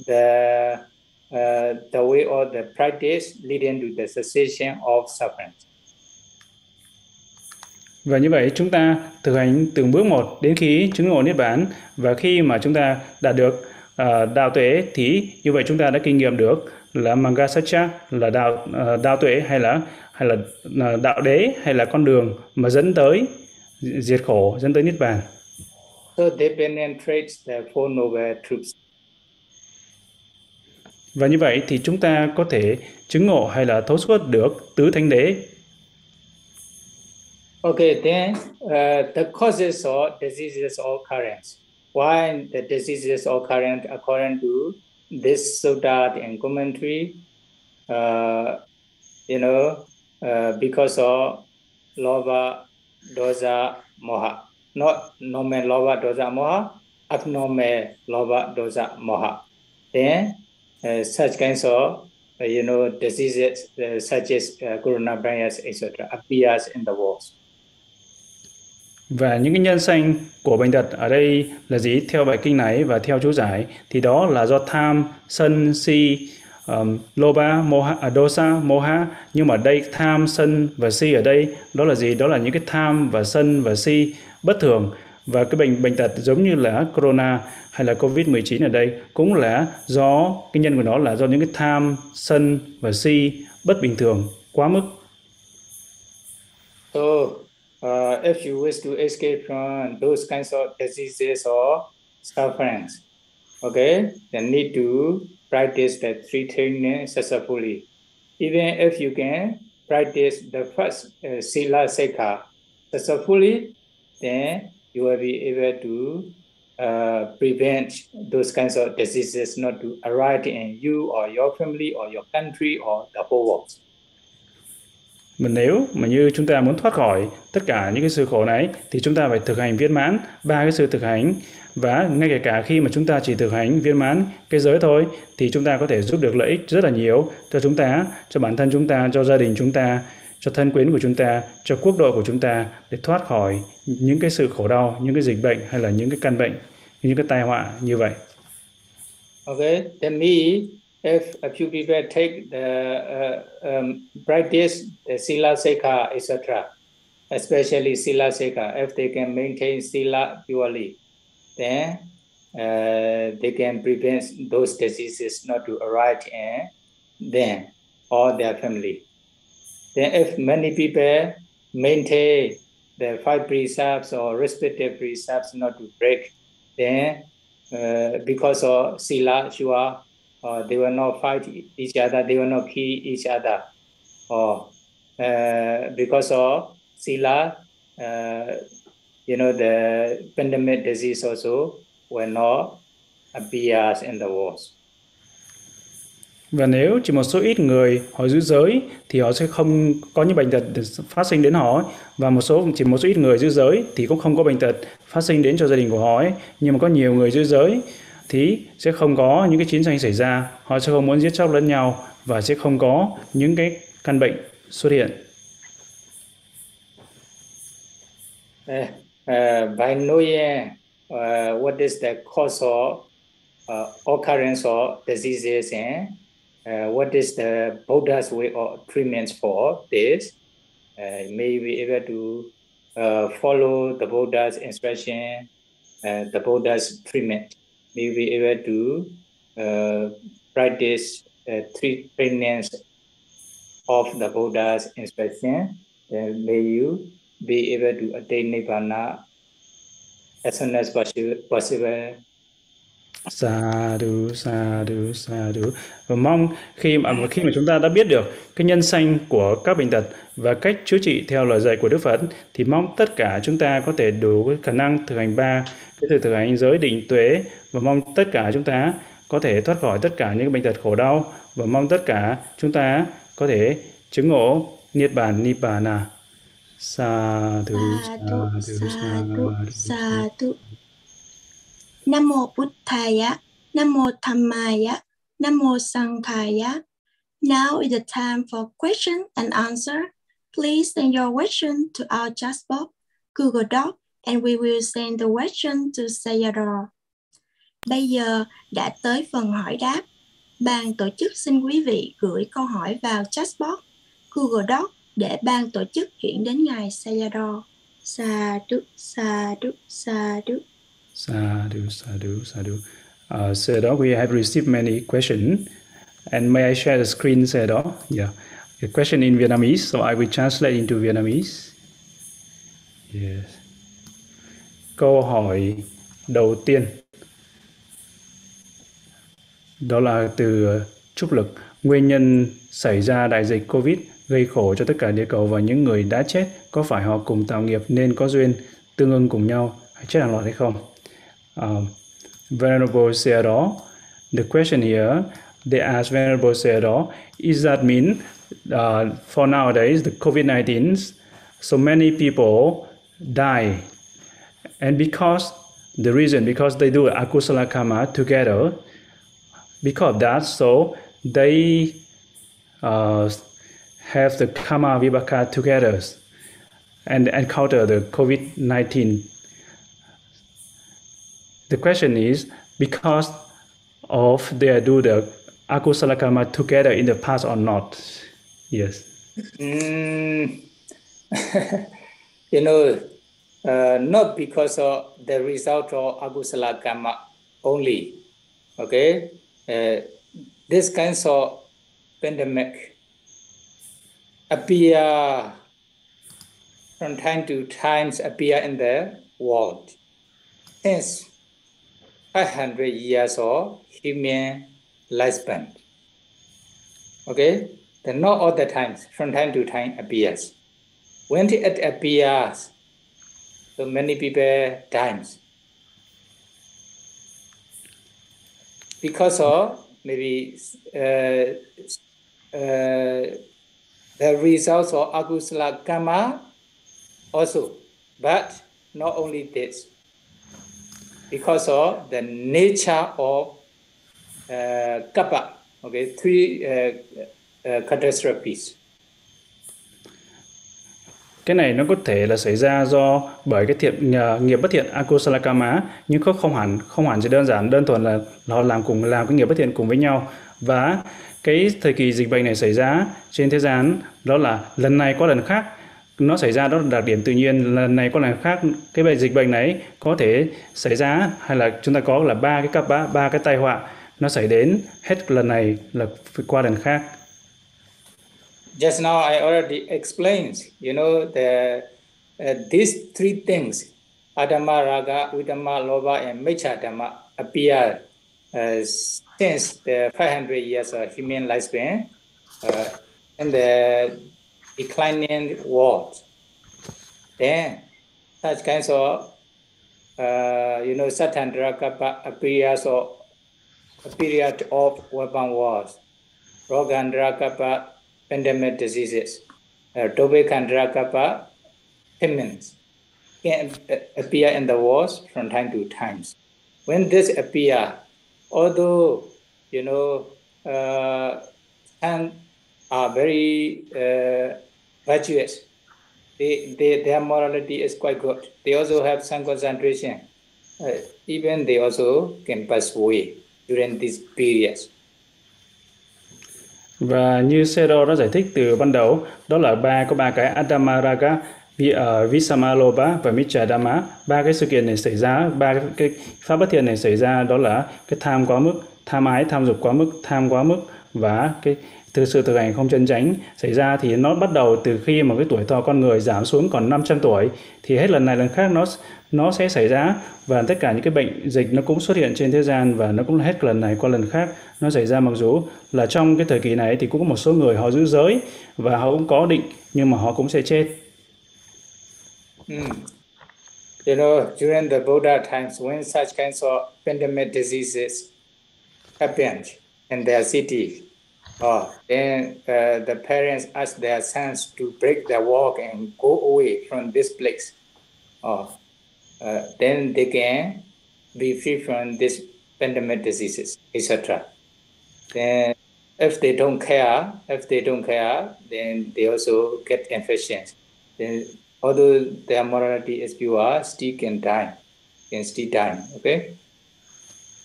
the way of the practice leading to the cessation of suffering. Và như vậy chúng ta thực hành từng bước một đến khi chứng ngộ Niết Bàn, và khi mà chúng ta đạt được đạo tuệ thì như vậy chúng ta đã kinh nghiệm được là Magga Satya, là đạo tuệ hay là đạo đế, hay là con đường mà dẫn tới diệt khổ, dẫn tới Niết Bàn. So they penetrate the Four Noble Truths. Và như vậy thì chúng ta có thể chứng ngộ hay là thấu suốt được tứ thánh đế. Okay, then the causes of diseases or occurrence. Why the diseases occurrence according to this sutta and commentary? Because of lobha, dosa, moha. Not normal lobha, dosa, moha, abnormal lobha, dosa, moha. Then such kinds of diseases such as coronavirus, etc. appears in the world. Và những cái nhân sanh của bệnh tật ở đây là gì? Theo bài kinh này và theo chú giải thì đó là do tham, sân, si, lobha, moha, dosa, moha. Nhưng mà đây tham, sân và si ở đây đó là gì? Đó là những cái tham và sân và si bất thường Và cái bệnh tật giống như là corona hay là Covid-19 ở đây cũng là do cái nhân của nó là do những cái tham, sân và si bất bình thường quá mức. So, if you wish to escape from those kinds of diseases or sufferings, okay, then need to practice the three things successfully. Even if you can practice the first Sila Sekha successfully, then you will be able to prevent those kinds of diseases not to arise in you or your family or your country or the whole world. Mà nếu mà như chúng ta muốn thoát khỏi tất cả những cái sự khổ này thì chúng ta phải thực hành viên mãn ba cái sự thực hành, và ngay kể cả khi mà chúng ta chỉ thực hành viên mãn cái giới thôi thì chúng ta có thể giúp được lợi ích rất là nhiều cho chúng ta, cho bản thân chúng ta, cho gia đình chúng ta, cho thân quyến của chúng ta, cho quốc độ của chúng ta, để thoát khỏi những cái sự khổ đau, những cái dịch bệnh hay là những cái căn bệnh, những cái tai họa như vậy. Okay, then if a few people take the practice the Sila Sekha, etc., especially Sila Sekha, if they can maintain Sila purely, then they can prevent those diseases not to arise in them or their family. Then if many people maintain the five precepts or respective precepts not to break, then because of Sila, Shua, they will not fight each other, they will not kill each other. Or because of Sila, the pandemic disease also will not appear in the world. Và nếu chỉ một số ít người họ giữ giới thì họ sẽ không có những bệnh tật phát sinh đến họ, và chỉ một số ít người giữ giới thì cũng không có bệnh tật phát sinh đến cho gia đình của họ ấy. Nhưng mà có nhiều người giữ giới thì sẽ không có những cái chiến tranh xảy ra, họ sẽ không muốn giết chóc lẫn nhau và sẽ không có những cái căn bệnh xuất hiện. By knowing what is the cause of occurrence of diseases and what is the Buddha's way of treatment for this, may be able to follow the Buddha's instruction, the Buddha's treatment. May be able to practice three trainings of the Buddha's instruction, then may you be able to attain Nibbana as soon as possible. Sadhu, sadhu, sadhu. Và mong khi mà chúng ta đã biết được cái nhân sanh của các bệnh tật và cách chữa trị theo lời dạy của Đức Phật, thì mong tất cả chúng ta có thể đủ cái khả năng thực hành ba cái thực hành giới, định, tuệ, và mong tất cả chúng ta có thể thoát khỏi tất cả những bệnh tật khổ đau, và mong tất cả chúng ta có thể chứng ngộ niết bàn, nibbana. Sadhu, sadhu, sadhu, sadhu. Nam mô Buddhaya, Nam mô Dhammaya, Nam mô Sanghaya. Now is the time for question and answer. Please send your question to our chat box, Google Doc, and we will send the question to Sayadaw. Bây giờ đã tới phần hỏi đáp. Ban tổ chức xin quý vị gửi câu hỏi vào chat box, Google Doc để ban tổ chức chuyển đến ngài Sayadaw. Sadhu, sadhu, sadhu. Sadhu, sadhu, sadhu. Sayadaw, we have received many questions. And may I share the screen, Sayadaw? Yeah. A question in Vietnamese, so I will translate into Vietnamese. Yes. Câu hỏi đầu tiên đó là từ Trúc Lực. Nguyên nhân xảy ra đại dịch Covid gây khổ cho tất cả địa cầu và những người đã chết, có phải họ cùng tạo nghiệp nên có duyên tương ưng cùng nhau hay chết hàng loạt hay không? Venerable Sayadaw, the question here, they ask Venerable Sayadaw, is that mean for nowadays the COVID-19, so many people die, and because they do akusala karma together, because of that, so they have the karma vibhaka together and encounter the COVID-19. The question is, because of they do the akusala karma together in the past or not? Yes. not because of the result of agusala karma only. Okay, this kinds of pandemic appear from time to time in the world since 500 years of human lifespan. Okay, then not all the times, from time to time appears. When it appears, so many people dies because of maybe the results of agusala karma also, but not only this, because of the nature of kappa, okay, three catastrophes. Cái này nó có thể là xảy ra bởi cái nghiệp bất thiện akusala karma, nhưng không hẳn chỉ đơn thuần là họ làm cái nghiệp bất thiện cùng với nhau. Và cái thời kỳ dịch bệnh này xảy ra trên thế gian, đó là lần này có lần khác, nó xảy ra, đó là đặc điểm tự nhiên, lần này có lần khác. Cái dịch bệnh này có thể xảy ra, hay là chúng ta có là ba cái tai họa nó xảy đến, hết lần này là qua lần khác. Just now I already explained, these three things, Adama, Raga, Udama, Loba, and Mecha Dhamma appear since the 500 years of human lifespan in the declining world. Then such kinds of, Satandra Kappa appears of a period of weapon wars, Rogandra Kappa pandemic diseases, Dobekandra Kappa famines can appear in the wars from time to time. When this appear, although some are very virtuous, their morality is quite good. They also have some concentration. Even they also can pass away during these periods. Và như Sayadaw đã giải thích từ ban đầu, đó là có ba cái Adama Raga, Visamaloba và Micha Dhamma. Ba cái sự kiện này xảy ra, ba cái pháp bất thiện này xảy ra, đó là cái tham quá mức, tham ái, tham dục quá mức, tham quá mức và cái sự thực hành không chân chánh xảy ra. Thì nó bắt đầu từ khi mà cái tuổi thọ con người giảm xuống còn 500 tuổi, thì hết lần này lần khác nó sẽ xảy ra, và tất cả những cái bệnh dịch nó cũng xuất hiện trên thế gian, và nó cũng hết lần này qua lần khác nó xảy ra. Mặc dù là trong cái thời kỳ này thì cũng có một số người họ giữ giới và họ cũng có định, nhưng mà họ cũng sẽ chết. During the Buddha times, when such kinds of pandemic diseases happened in their city, then the parents asked their sons to break their walk and go away from this place. Then they can be free from this pandemic diseases, etc. Then if they don't care, then they also get infections. Then although their morality is pure, still can still die. Okay?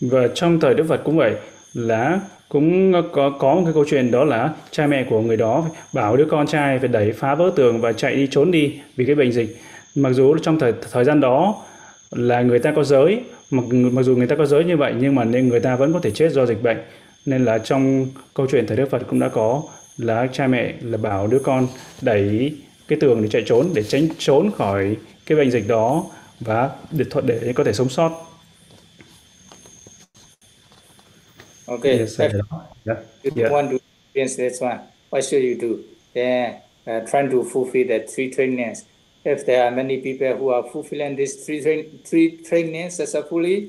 Và trong thời Đức Phật cũng vậy, là cũng có một cái câu chuyện, đó là cha mẹ của người đó bảo đứa con trai phải phá vỡ tường và chạy trốn đi vì cái bệnh dịch. Mặc dù trong thời gian đó là người ta có giới, mặc dù người ta có giới như vậy, nhưng mà nên người ta vẫn có thể chết do dịch bệnh. Nên là trong câu chuyện thời Đức Phật cũng đã có là cha mẹ là bảo đứa con đẩy cái tường để chạy trốn, để trốn khỏi cái bệnh dịch đó và để có thể sống sót. Okay, if you don't want to experience this one, what should you do? Then trying to fulfill the three trainings. If there are many people who are fulfilling these three trainings successfully,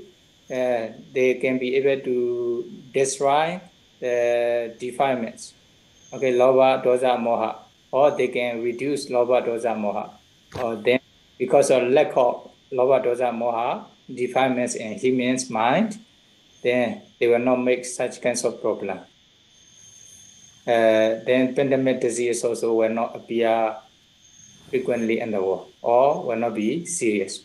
they can be able to destroy the defilements. Okay, loba, dosa, moha, or they can reduce loba, dosa, moha. Or then, because of lack of loba, dosa, moha, defilements in human's mind, then they will not make such kinds of problem. Then pandemic disease also will not appear frequently in the world or will not be serious.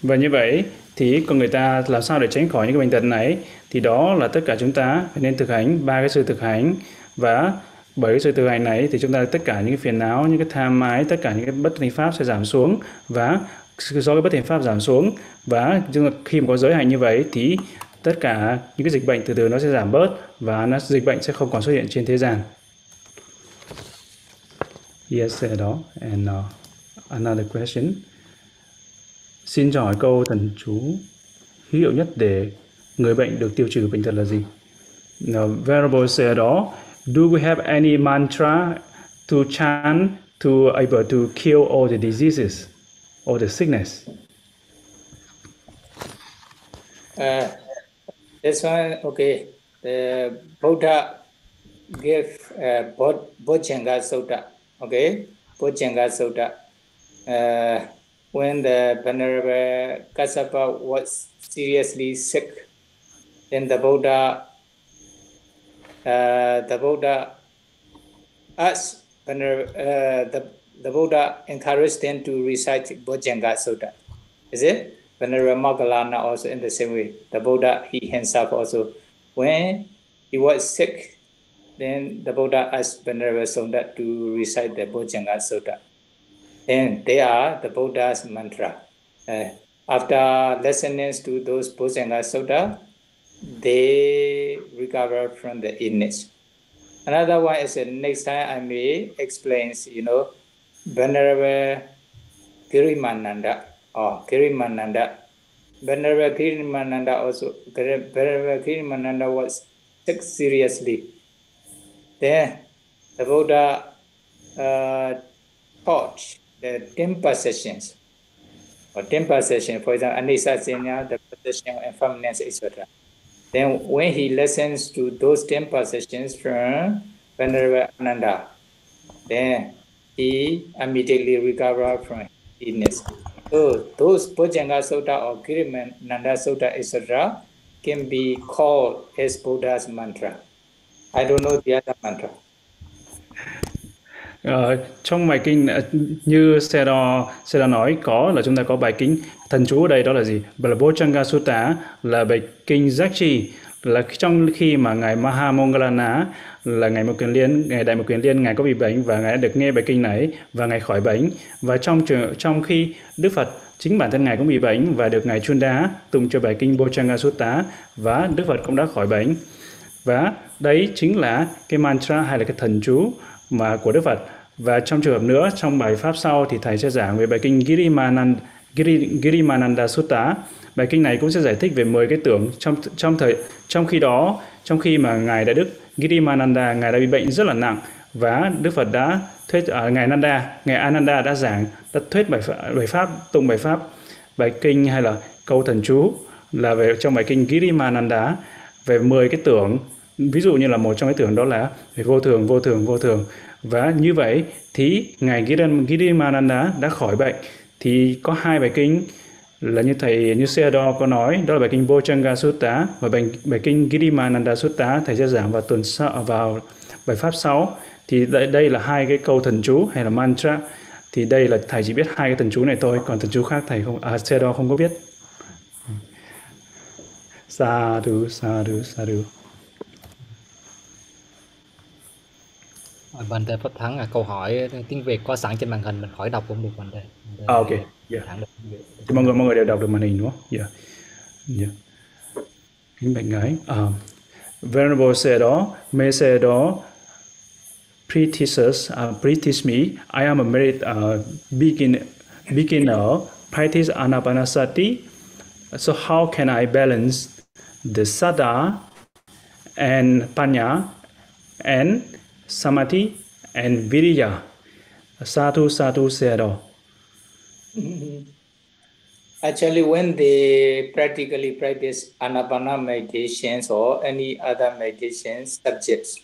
Và như vậy thì con người ta làm sao để tránh khỏi những cái bệnh tật này? Thì đó là tất cả chúng ta phải nên thực hành ba cái sự thực hành, và Bởi sự thực hành này thì chúng ta tất cả những cái phiền não, những cái tham ái, tất cả những cái bất thiện pháp sẽ giảm xuống, và do cái bất thiện pháp giảm xuống và khi mà có giới hành như vậy thì tất cả những cái dịch bệnh từ từ nó sẽ giảm bớt và dịch bệnh sẽ không còn xuất hiện trên thế gian. Yes, Sayadaw. And another question. Xin hỏi câu thần chú hữu hiệu nhất để người bệnh được tiêu trừ bệnh tật là gì? Now, Venerable Sayadaw, do we have any mantra to chant to able to kill all the diseases or the sickness? This one, okay. The Buddha gave Bojjhanga Sutta. Okay, Bojjhanga Sutta. When the Venerable Kassapa was seriously sick, then the Buddha asked the Buddha encouraged them to recite Bojjhanga Sutta. Is it? Venerable Moggallana also in the same way. The Buddha, he himself also, when he was sick, then the Buddha asked Venerable Sutta to recite the Bojjhanga Sutta. And they are the Buddha's mantra. After listening to those Bojjhanga Sutta, they recover from the illness. Another one is next time I may explain, Venerable Girimananda. Venerable Girimananda also, Venerable Girimananda was sick seriously. Then the Buddha taught the 10 possessions, or 10 possessions, for example, anisasanya, the possession of impermanence, etc. Then when he listens to those 10 possessions from Venerable Ananda, then he immediately recovers from illness. So those Bojjhanga Sutta or Girimananda Sutta, etc. can be called as Buddha's mantra. I don't know the other mantra. Trong bài kinh như Sayadaw nói là chúng ta có bài kinh thần chú ở đây, đó là gì? Là Bojjhanga Sutta, là bài kinh giác trì, là trong khi mà ngài Mahamonggalana là ngài Đại Mục Kiền Liên, ngài có bị bệnh và ngài đã được nghe bài kinh này và ngài khỏi bệnh. Và trong khi Đức Phật chính bản thân ngài cũng bị bệnh và được ngài Chunda tụng cho bài kinh Bojjhanga Sutta và Đức Phật cũng đã khỏi bệnh. Và đấy chính là cái mantra hay là cái thần chú mà của Đức Phật. Và trong trường hợp nữa, trong bài pháp sau thì thầy sẽ giảng về bài kinh Girimananda Sutta. Bài kinh này cũng sẽ giải thích về 10 cái tưởng trong khi mà ngài Đại Đức Girimananda, ngài đã bị bệnh rất là nặng và Đức Phật đã thuyết ngài Ananda đã thuyết bài pháp, tụng bài pháp, bài kinh hay là câu thần chú là về trong bài kinh Girimananda về 10 cái tưởng. Ví dụ như là một trong cái tưởng đó là về vô thường. Và như vậy thì ngài Girimananda đã khỏi bệnh. Thì có 2 bài kinh là như Sayadaw có nói, đó là bài kinh Bojjhanga Sutta và bài kinh Girimananda Sutta. Thầy sẽ giảng vào bài pháp 6. Thì đây là 2 cái câu thần chú hay là mantra. Thì đây là thầy chỉ biết 2 cái thần chú này thôi, còn thần chú khác thầy Sayadaw không có biết. Sadhu. Vấn đề Pháp Thắng câu hỏi tiếng Việt có sẵn trên màn hình, mình khỏi đọc cũng được vấn đề. Ok, yeah. Thì mọi người đều đọc được màn hình đúng không? Yeah. Kính bạch ngài. Venerable Sayadaw, may Sayadaw teach me. I am a married beginner practice Anapanasati. So how can I balance the Saddha and Panya and Samadhi and Viriya? Sadhu Sayadaw. Actually, when they practically practice Anapana meditations or any other meditation subjects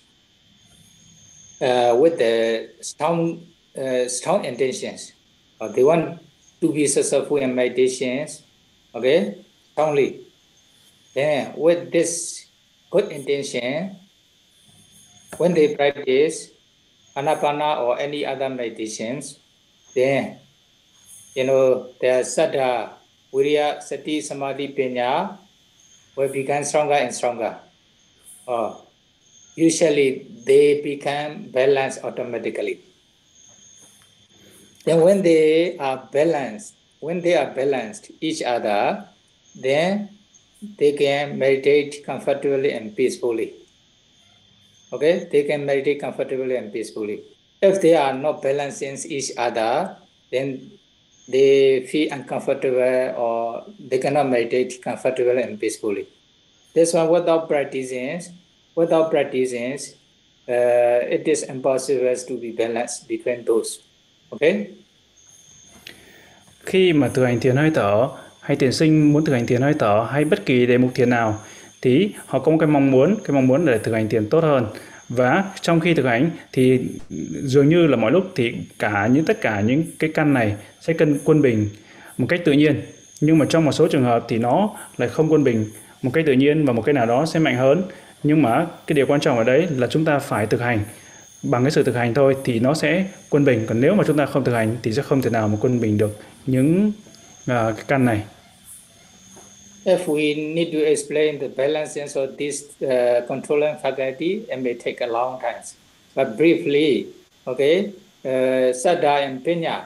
with the strong intentions, they want to be successful in meditations, okay, strongly. Then with this good intention, when they practice Anapana or any other meditations, then their Saddha, Viriya, Sati, Samadhi, Panya will become stronger and stronger. usually they become balanced automatically. Then when they are balanced each other, then they can meditate comfortably and peacefully. Okay, they can meditate comfortably and peacefully. If they are not balancing each other, then they feel uncomfortable or they cannot meditate comfortably and peacefully. That's why without practicing, it is impossible to be balanced between those. Okay? Khi mà thực hành thiền hơi thở, hay thiền sinh muốn thực hành thiền hơi thở, hay bất kỳ đề mục thiền nào, thì họ có một cái mong muốn để thực hành thiền tốt hơn. Và trong khi thực hành thì dường như là mọi lúc thì tất cả những cái căn này sẽ quân bình một cách tự nhiên. Nhưng mà trong một số trường hợp thì nó lại không quân bình một cách tự nhiên và một cái nào đó sẽ mạnh hơn. Nhưng mà cái điều quan trọng ở đấy là chúng ta phải thực hành. Bằng cái sự thực hành thôi thì nó sẽ quân bình. Còn nếu mà chúng ta không thực hành thì sẽ không thể nào mà quân bình được những cái căn này. If we need to explain the balances of this controlling faculty, it may take a long time. But briefly, okay, Saddha and Panya,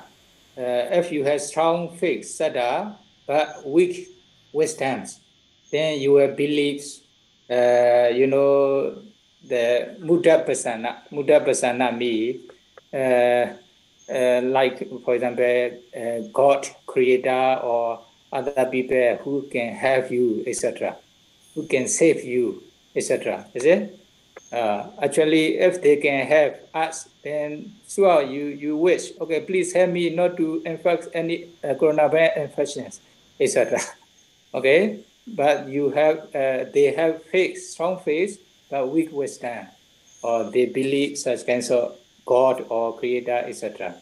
if you have strong faith, Saddha, but weak wisdom, then your beliefs, the Muddha Pasana means, like, for example, God, Creator, or other people who can help you, etc., who can save you, etc. Is it? Actually, if they can help us, then sure, you wish, okay, please help me not to infect any coronavirus infections, etc. Okay, but they have faith, strong faith, but weak wisdom, or they believe such kinds of God or Creator, etc.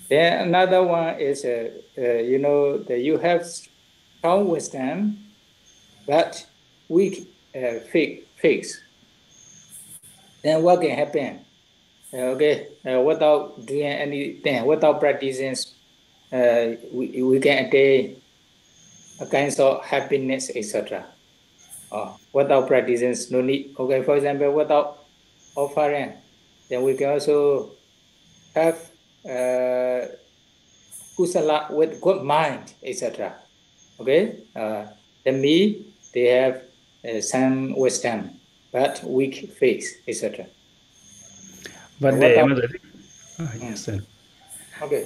Then another one is, that you have strong wisdom, but weak faith. Then what can happen? Without doing anything, without practicing, we can attain a kind of happiness, etc. Without practicing, no need. Okay, for example, without offering, then we can also have kusala with good mind, etc. Okay, they have some wisdom but weak faith, etc. Và để mà giải thích, okay,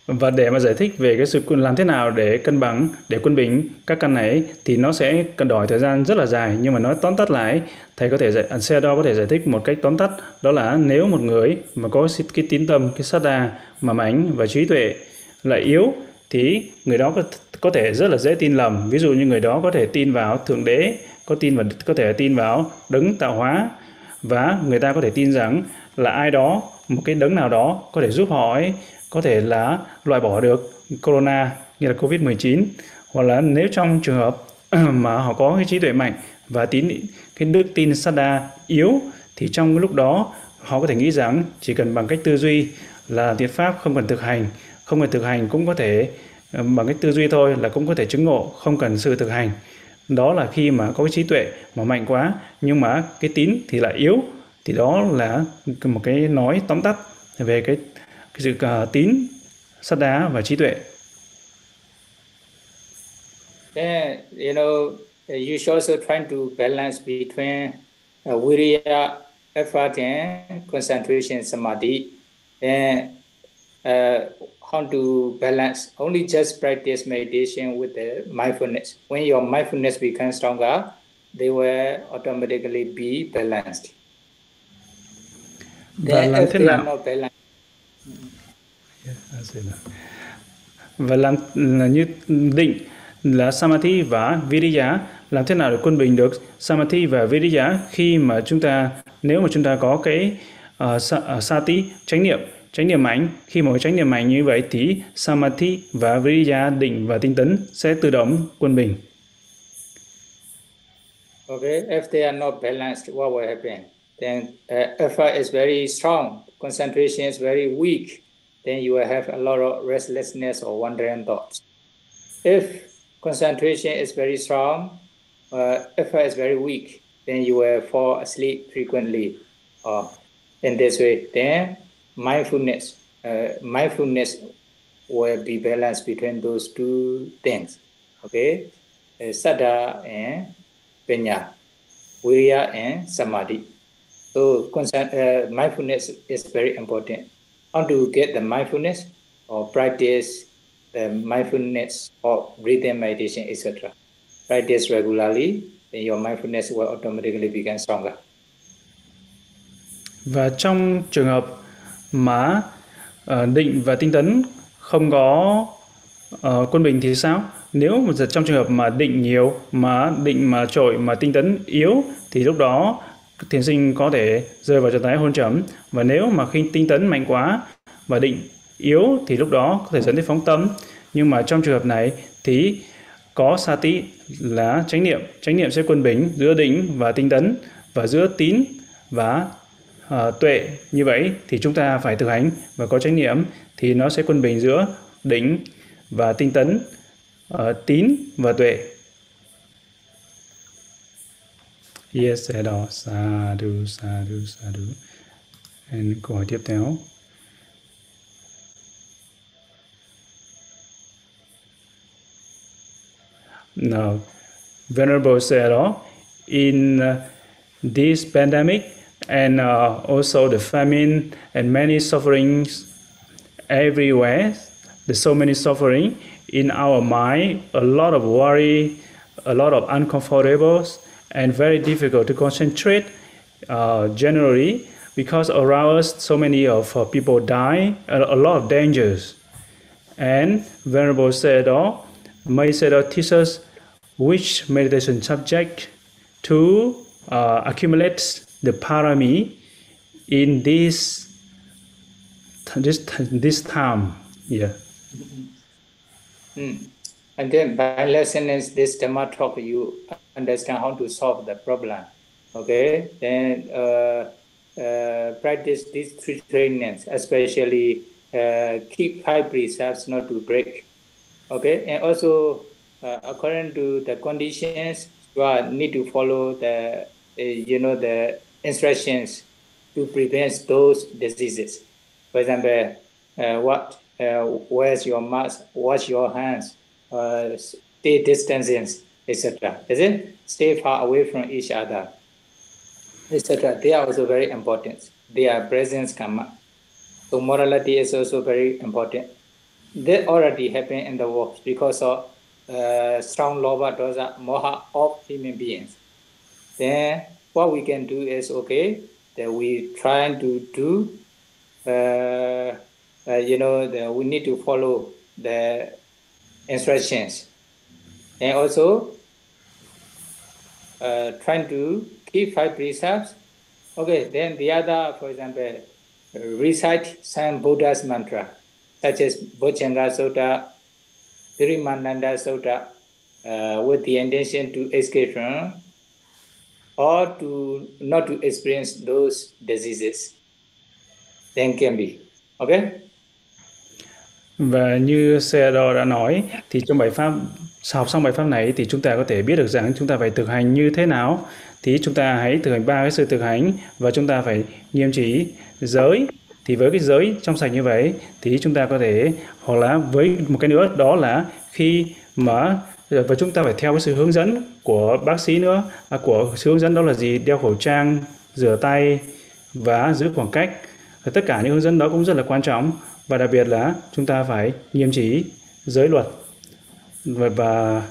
và để mà giải thích về cái sự làm thế nào để cân bằng, để quân bình các căn này thì nó sẽ cần đòi thời gian rất là dài. Nhưng mà nói tóm tắt lại, thầy có thể Sayadaw có thể giải thích một cách tóm tắt, đó là nếu một người mà có cái tín tâm, cái saddha mà mạnh và trí tuệ lại yếu thì người đó có thể rất là dễ tin lầm. Ví dụ như người đó có thể tin vào thượng đế, có thể tin vào đấng tạo hóa, và người ta có thể tin rằng là ai đó, một cái đấng nào đó có thể giúp họ ấy, có thể là loại bỏ được corona như là Covid-19. Hoặc là nếu trong trường hợp mà họ có cái trí tuệ mạnh và cái đức tin saddha yếu thì trong cái lúc đó họ có thể nghĩ rằng chỉ cần bằng cách tư duy là thiện pháp, không cần thực hành cũng có thể bằng cách tư duy thôi là cũng có thể chứng ngộ, không cần sự thực hành. Đó là khi mà có cái trí tuệ mà mạnh quá nhưng mà cái tín thì lại yếu, thì đó là một cái nói tóm tắt về cái sự tín, saddha và trí tuệ. Then, you should also try to balance between viriya, effort, and concentration, samadhi. Then, how to balance? Only just practice meditation with the mindfulness. When your mindfulness becomes stronger, they will automatically be balanced. Và làm thế nào? Và làm như định là samadhi và viriya, làm thế nào để quân bình được samadhi và viriya khi mà nếu mà chúng ta có cái sati, chánh niệm mạnh. Khi mà có chánh niệm mạnh như vậy thì samadhi và viriya, định và tinh tấn sẽ tự động quân bình. Okay, if they are not balanced, what will happen? Then effort is very strong, concentration is very weak, then you will have a lot of restlessness or wandering thoughts. If concentration is very strong, effort is very weak, then you will fall asleep frequently. In this way, then mindfulness will be balanced between those two things. Okay, Saddha and Panya, Viriya and Samadhi. So mindfulness is very important. How to get the mindfulness or practice the mindfulness or breathing meditation, etc. Practice regularly, then your mindfulness will automatically become stronger. Và trong trường hợp mà định và tinh tấn không có quân bình thì sao? Nếu mà trong trường hợp mà định nhiều, mà định mà trội, mà tinh tấn yếu thì lúc đó thiền sinh có thể rơi vào trạng thái hôn trầm. Và nếu mà khi tinh tấn mạnh quá và định yếu thì lúc đó có thể dẫn đến phóng tâm. Nhưng mà trong trường hợp này thì có sati là chánh niệm sẽ quân bình giữa định và tinh tấn và giữa tín và tuệ. Như vậy thì chúng ta phải thực hành và có chánh niệm thì nó sẽ quân bình giữa định và tinh tấn, tín và tuệ. Yes, Sayadaw. Sadhu, sadhu, sadhu. And câu hỏi tiếp theo. Now, Venerable Sayadaw, in this pandemic and also the famine and many sufferings everywhere, there's so many suffering in our mind, a lot of worry, a lot of uncomfortables, and very difficult to concentrate generally because around us so many of people die, a lot of dangers. And Venerable Sayadaw, may Sayadaw teach us which meditation subject to accumulate the parami in this time. Yeah. And then by listening to this Dhamma talk, you understand how to solve the problem. Okay, then practice these three trainings, especially keep 5 precepts not to break. Okay, and also according to the conditions, you need to follow the the instructions to prevent those diseases. For example, wear your mask, wash your hands, stay distances, etc. Is it? Stay far away from each other, etc. They are also very important. Their presence karma. So morality is also very important. That already happened in the world because of strong lobha, dosa, moha of human beings. Then what we can do is that we try to do. We need to follow the instructions, and also trying to keep 5 precepts. Okay, then the other, for example, recite some Buddha's mantra, such as Bojjhanga Sutta, Thirimananda Sutta, with the intention to escape from or to not to experience those diseases. Then can be. Okay? Và như Sayadaw đã nói thì trong bài pháp, học xong bài pháp này thì chúng ta có thể biết được rằng chúng ta phải thực hành như thế nào. Thì chúng ta hãy thực hành 3 cái sự thực hành và chúng ta phải nghiêm trì giới. Thì với cái giới trong sạch như vậy thì chúng ta có thể, hoặc là với một cái nữa đó là khi mà và chúng ta phải theo cái sự hướng dẫn của bác sĩ nữa. Của sự hướng dẫn đó là gì? Đeo khẩu trang, rửa tay và giữ khoảng cách. Và tất cả những hướng dẫn đó cũng rất là quan trọng. Và đặc biệt là chúng ta phải nghiêm trì giới luật và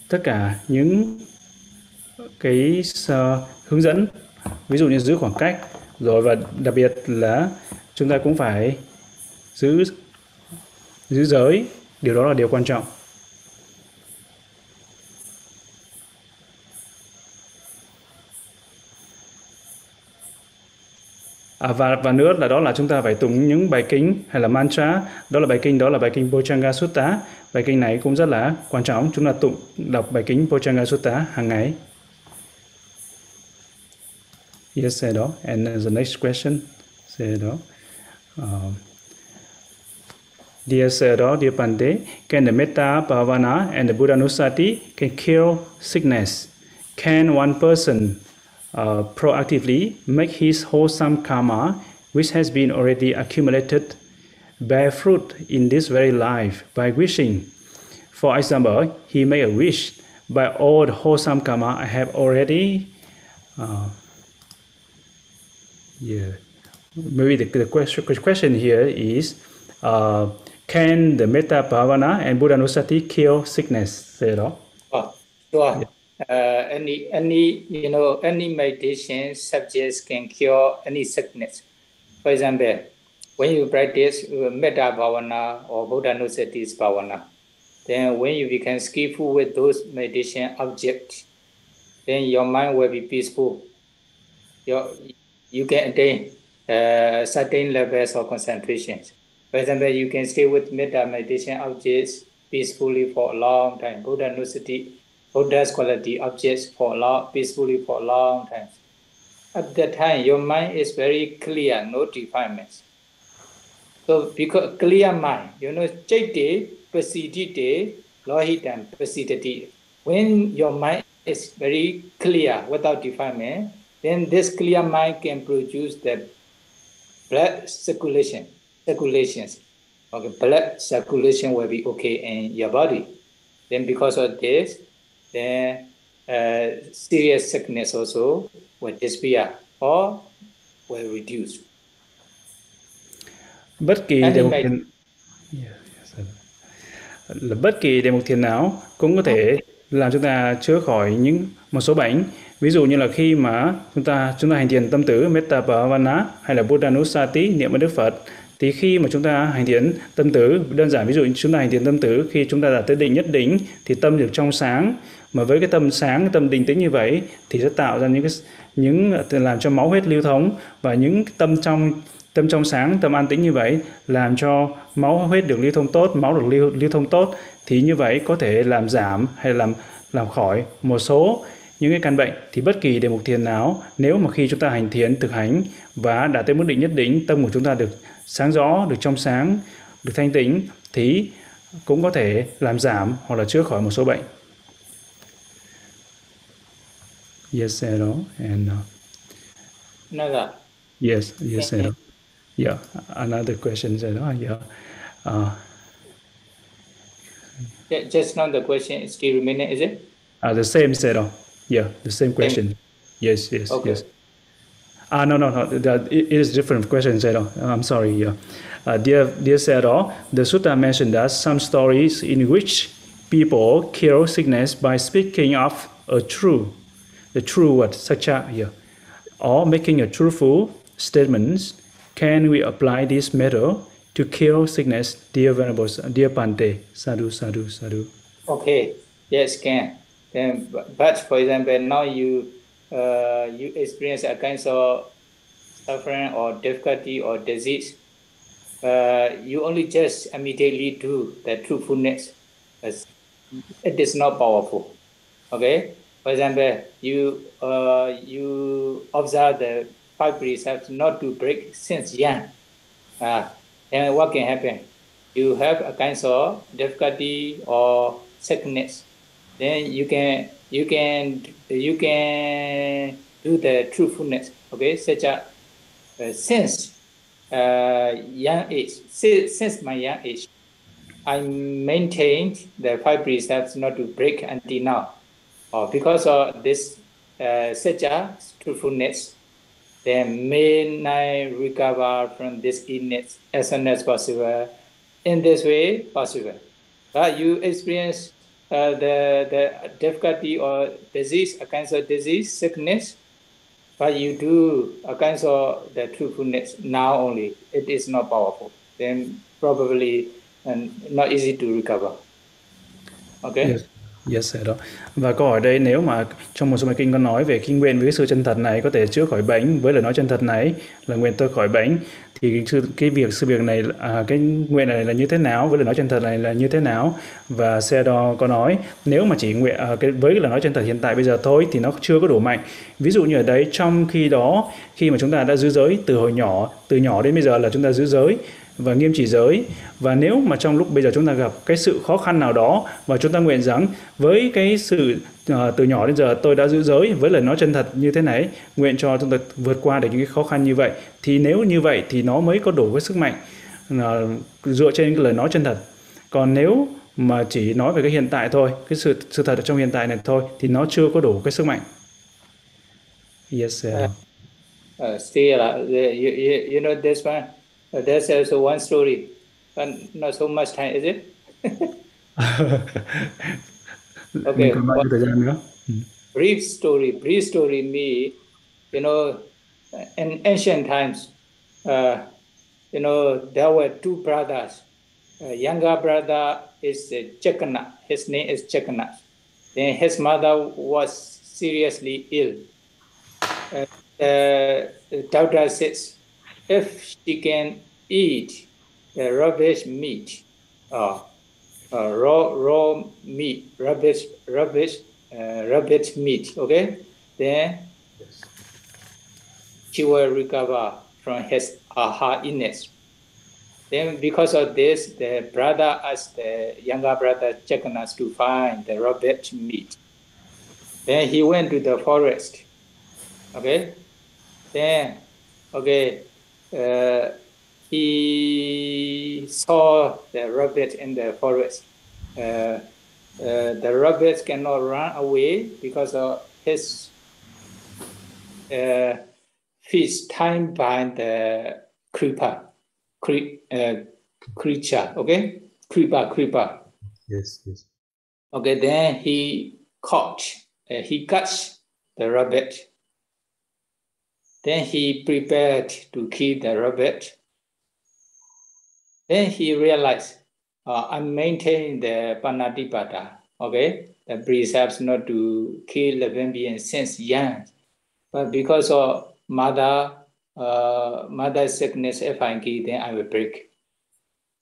tất cả những cái hướng dẫn, ví dụ như giữ khoảng cách rồi, và đặc biệt là chúng ta cũng phải giữ giới. Điều đó là điều quan trọng. Và nữa là đó là chúng ta phải tụng những bài kinh hay là mantra. Đó là bài kinh Bojjhanga Sutta. Bài kinh này cũng rất là quan trọng. Chúng ta đọc bài kinh Bojjhanga Sutta hàng ngày. Yes, Sayadaw. And the next question, Sayadaw. Dear Sayadaw, dear Pante, can the Metta Bhavana and the Buddhanusati can kill sickness? Can one person proactively make his wholesome karma, which has been already accumulated, bear fruit in this very life by wishing. For example, he made a wish, by all the wholesome karma I have already. Maybe the question here is, can the Metta Bhavana and Buddhanusati kill sickness? Sayadaw? Sure. Any meditation subjects can cure any sickness. For example, when you practice Metta Bhavana or Buddhanusati Bhavana, then when you become skillful with those meditation objects, then your mind will be peaceful. You can attain certain levels of concentration. For example, you can stay with Metta meditation objects peacefully for a long time. Buddha's quality objects peacefully for a long time. At that time, your mind is very clear, no defilements. So, because clear mind, chaite, pasidite, lohitam, pasidati. When your mind is very clear without defilement, then this clear mind can produce the blood circulations. Okay, blood circulation will be okay in your body. Then because of this, then serious sickness also will disappear or will reduce. Bất kỳ đề mục thiền nào cũng có thể làm chúng ta chữa khỏi một số bệnh. Ví dụ như là khi mà chúng ta hành thiền tâm tử Metta Bhavana hay là Buddhanusati niệm ơn Đức Phật, thì khi mà chúng ta hành thiền tâm tử, đơn giản ví dụ chúng ta hành thiền tâm tử, khi chúng ta đạt tới định nhất định thì tâm được trong sáng, mà với cái tâm sáng, tâm định tĩnh như vậy thì sẽ tạo ra làm cho máu huyết lưu thông, và những tâm trong sáng, tâm an tĩnh như vậy làm cho máu huyết được lưu thông tốt, máu được lưu thông tốt, thì như vậy có thể làm giảm hay làm khỏi một số những cái căn bệnh. Thì bất kỳ đề mục thiền nào, nếu mà khi chúng ta hành thiền thực hành và đạt tới mức định nhất định, tâm của chúng ta được sáng rõ, được trong sáng, được thanh tĩnh, thì cũng có thể làm giảm hoặc là chữa khỏi một số bệnh. Yes, Sayadaw. And yes, Sayadaw. Yeah, another question, Sayadaw. Yeah. Just now the question is still remaining, is it? The same, Sayadaw. Yeah, the same question. Yes, okay. Yes. No. It is different question, Sayadaw. I'm sorry. Yeah. Dear Sayadaw, the sutta mentioned that some stories in which people cure sickness by speaking of the true word, sacha, or making a truthful statements. Can we apply this method to cure sickness, dear Venerable, dear Bhante? Sadhu, sadhu, sadhu. Okay, yes, can. But for example, now you experience a kind of suffering or difficulty or disease. You only just immediately do the truthfulness. It is not powerful. Okay. For example, you observe the 5 precepts not to break since young. Then what can happen? You have a kind of difficulty or sickness. Then you can do the truthfulness. Okay, such a since young age. Since my young age, I maintained the 5 precepts not to break until now. Because of this such a truthfulness, then may I recover from this illness as soon as possible. In this way, possible. But you experience the difficulty or disease, a kind of disease, sickness, but you do a kind of the truthfulness now only. It is not powerful. Then probably not easy to recover. Okay. Yes. Yes, đó. Và câu hỏi đây, nếu mà trong một số bài kinh có nói về kinh nguyện với cái sự chân thật này có thể chữa khỏi bệnh, với lời nói chân thật này là nguyện tôi khỏi bệnh, thì cái việc này, cái nguyện này là như thế nào, với lời nói chân thật này là như thế nào? Và Sayadaw có nói nếu mà chỉ nguyện với cái lời nói chân thật hiện tại bây giờ thôi thì nó chưa có đủ mạnh. Ví dụ như ở đấy, trong khi đó khi mà chúng ta đã giữ giới từ hồi nhỏ, từ nhỏ đến bây giờ là chúng ta giữ giới, và nghiêm chỉ giới. Và nếu mà trong lúc bây giờ chúng ta gặp cái sự khó khăn nào đó và chúng ta nguyện rằng với cái sự từ nhỏ đến giờ tôi đã giữ giới với lời nói chân thật như thế này, nguyện cho chúng ta vượt qua được những cái khó khăn như vậy, thì nếu như vậy thì nó mới có đủ cái sức mạnh dựa trên cái lời nói chân thật. Còn nếu mà chỉ nói về cái hiện tại thôi, cái sự thật ở trong hiện tại này thôi, thì nó chưa có đủ cái sức mạnh. Yes, still, you know this one. There's also one story, but not so much time, is it? Okay. Mình còn bao nhiêu thời gian nữa? Brief story. Me, you know, in ancient times, you know, there were two brothers. Younger brother is Chekana. His name is Chekana. Then his mother was seriously ill. The doctor says if she can eat the rubbish meat, raw meat, rubbish meat, okay, then she will recover from her illness. Then because of this, the brother asked the younger brother Chekanas to find the rubbish meat. Then he went to the forest. Okay. Then, he saw the rabbit in the forest. The rabbit cannot run away because of his feet tied by the creeper. Creature, okay? Creeper. Yes. Okay, then he cuts the rabbit. Then he prepared to kill the rabbit. Then he realized, I maintain the Panatipata, okay? The precepts not to kill living beings since young. But because of mother's sickness, if I kill, then I will break.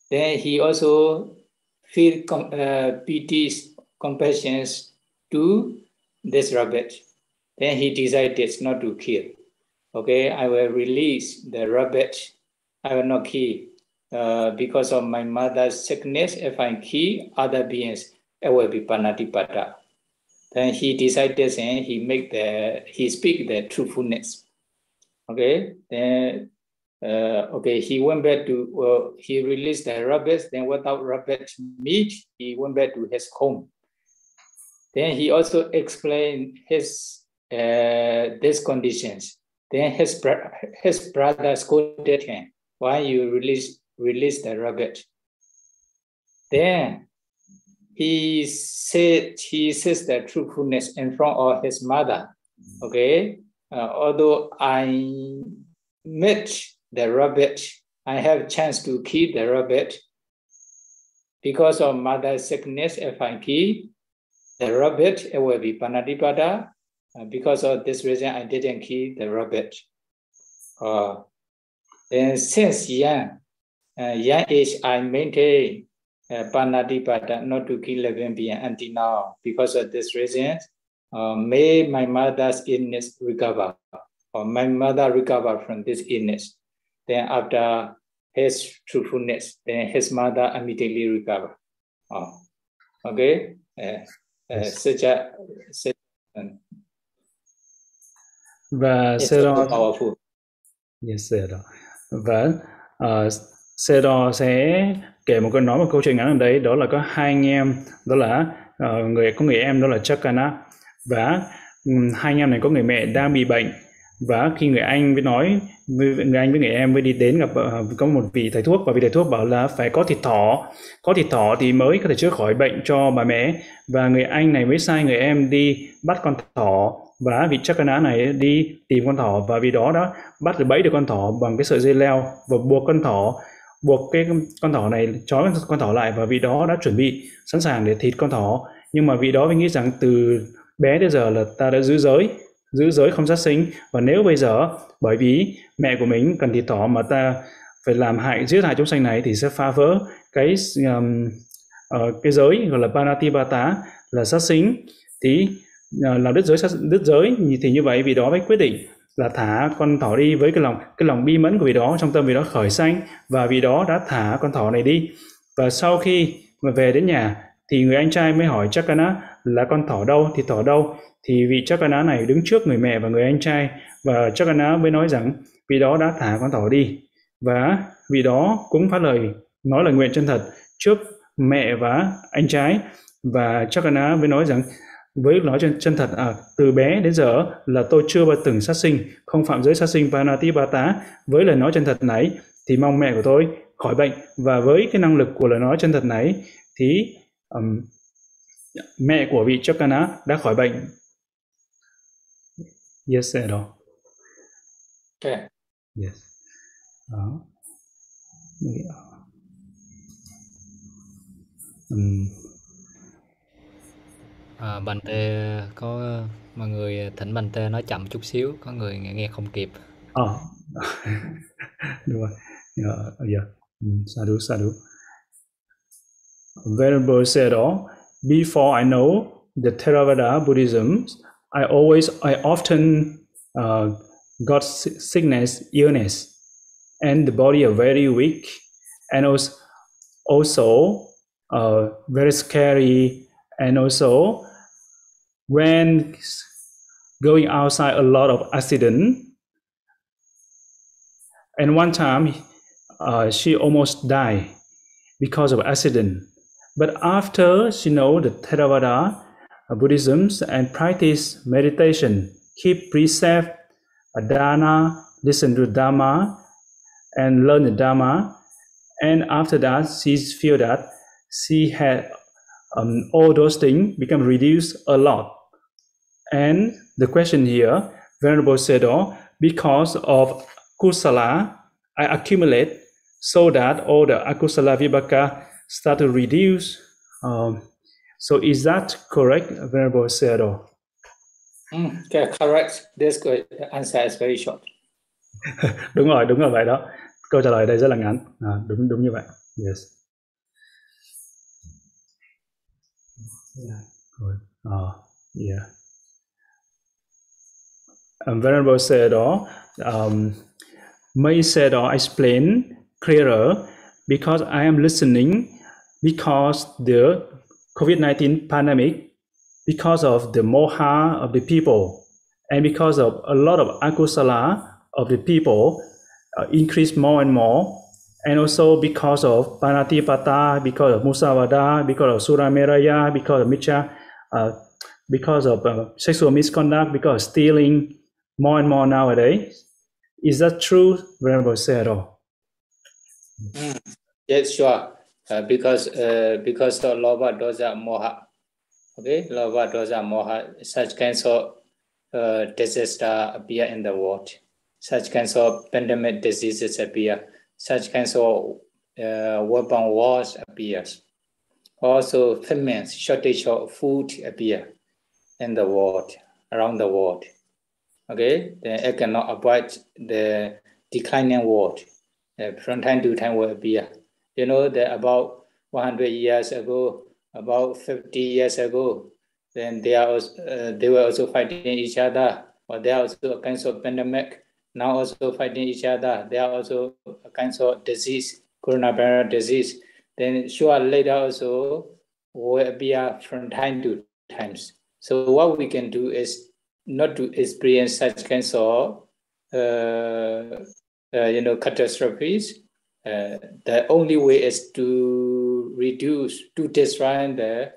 Then he also feel pity, compassion to this rabbit. Then he decided not to kill. Okay, I will release the rabbit. I will not kill because of my mother's sickness. If I kill other beings, it will be Panatipata. Then he decided and he speak the truthfulness. Okay, then he went back to he released the rabbits. Then without rabbit meat, he went back to his home. Then he also explained his these conditions. Then his brother scolded him, why you release the rabbit? Then he says the truthfulness in front of his mother. Okay, although I met the rabbit, I have chance to kill the rabbit. Because of mother's sickness, if I kill the rabbit, it will be Panatipata. Because of this reason, I didn't kill the rabbit. Then since young age, I maintain Panatipata, not to kill living being until now. Because of this reason, may my mother's illness recover, or my mother recover from this illness. Then after his truthfulness, then his mother immediately recover. Okay, such a Và Sayadaw, yes, Sayadaw. Và Sayadaw sẽ kể một câu chuyện ngắn ở đấy, đó là có hai anh em, đó là có người em đó là Chakana, và hai anh em này có người mẹ đang bị bệnh. Và khi người anh với người em mới đi đến gặp có một vị thầy thuốc, và vị thầy thuốc bảo là phải có thịt thỏ thì mới có thể chữa khỏi bệnh cho bà mẹ. Và người anh này mới sai người em đi bắt con thỏ, và vị Chakana này đi tìm con thỏ, và vì đó đã bẫy được con thỏ bằng cái sợi dây leo và buộc cái con thỏ này, trói con thỏ lại, và vị đó đã chuẩn bị sẵn sàng để thịt con thỏ. Nhưng mà vị đó mới nghĩ rằng từ bé đến giờ là ta đã giữ giới không sát sinh, và nếu bây giờ bởi vì mẹ của mình cần thịt thỏ mà ta phải giết hại chúng sanh này thì sẽ phá vỡ cái giới gọi là Panatipata, là sát sinh, thì là đứt giới thì như vậy vì đó mới quyết định là thả con thỏ đi với cái lòng bi mẫn của vị đó, trong tâm vị đó khởi sanh, và vị đó đã thả con thỏ này đi. Và sau khi mà về đến nhà thì người anh trai mới hỏi Chakana là con thỏ đâu, thì thỏ đâu, thì vị Chakana này đứng trước người mẹ và người anh trai, và Chakana mới nói rằng vị đó đã thả con thỏ đi, và vị đó cũng phát lời nói lời nguyện chân thật trước mẹ và anh trai, và Chakana mới nói rằng với nói chân thật từ bé đến giờ là tôi chưa bao từng sát sinh, không phạm giới sát sinh Panatipata. Với lời nói chân thật này thì mong mẹ của tôi khỏi bệnh, và với cái năng lực của lời nói chân thật này thì mẹ của vị Chakana đã khỏi bệnh. Yes, Sayadaw. Okay. Yes. Đó. Bante có mọi người thỉnh Bante nói chậm chút xíu, có người nghe không kịp. Đúng rồi. Yeah. Sadhu, sadhu. Venerable Sayadaw, before I know the Theravada Buddhism, I often got sickness, illness, and the body are very weak, and also very scary, and also when going outside a lot of accident. And one time she almost died because of accident. But after she know the Theravada Buddhism and practice meditation, keep precept, dana, listen to Dhamma, and learn the Dhamma, and after that she feel that she had all those things become reduced a lot. And the question here, Venerable Sayadaw, because of kusala, I accumulate so that all the akusala vibhaka start to reduce. So is that correct, Venerable Sayadaw? Okay, correct. This good. The answer is very short. Đúng rồi vậy đó. Câu trả lời đây rất là ngắn. Đúng như vậy. Yes. Yeah. Good. Yeah. Venerable Sayadaw, may Sayadaw explain clearer, because I am listening because the COVID-19 pandemic, because of the moha of the people, and because of a lot of akusala of the people increase more and more, and also because of panatipata, because of musavada, because of surameraya, because of micha, because of sexual misconduct, because of stealing, more and more nowadays. Is that true, Venerable Sayadaw? Yes, sure. Because of lobha, dosa, moha. Okay, lobha, dosa, moha. Such kinds of disaster appear in the world. Such kinds of pandemic diseases appear. Such kinds of weapon wars appears. Also, famines, shortage of food appear in the world, around the world. Okay, then it cannot avoid the declining world. From time to time will appear. You know that about 100 years ago, about 50 years ago, then they were also fighting each other, or there are also a kinds of pandemic. Now also fighting each other. There are also a kinds of disease, coronavirus disease. Then sure later also will appear from time to times. So what we can do is not to experience such kinds of catastrophes. The only way is to reduce, to destroy the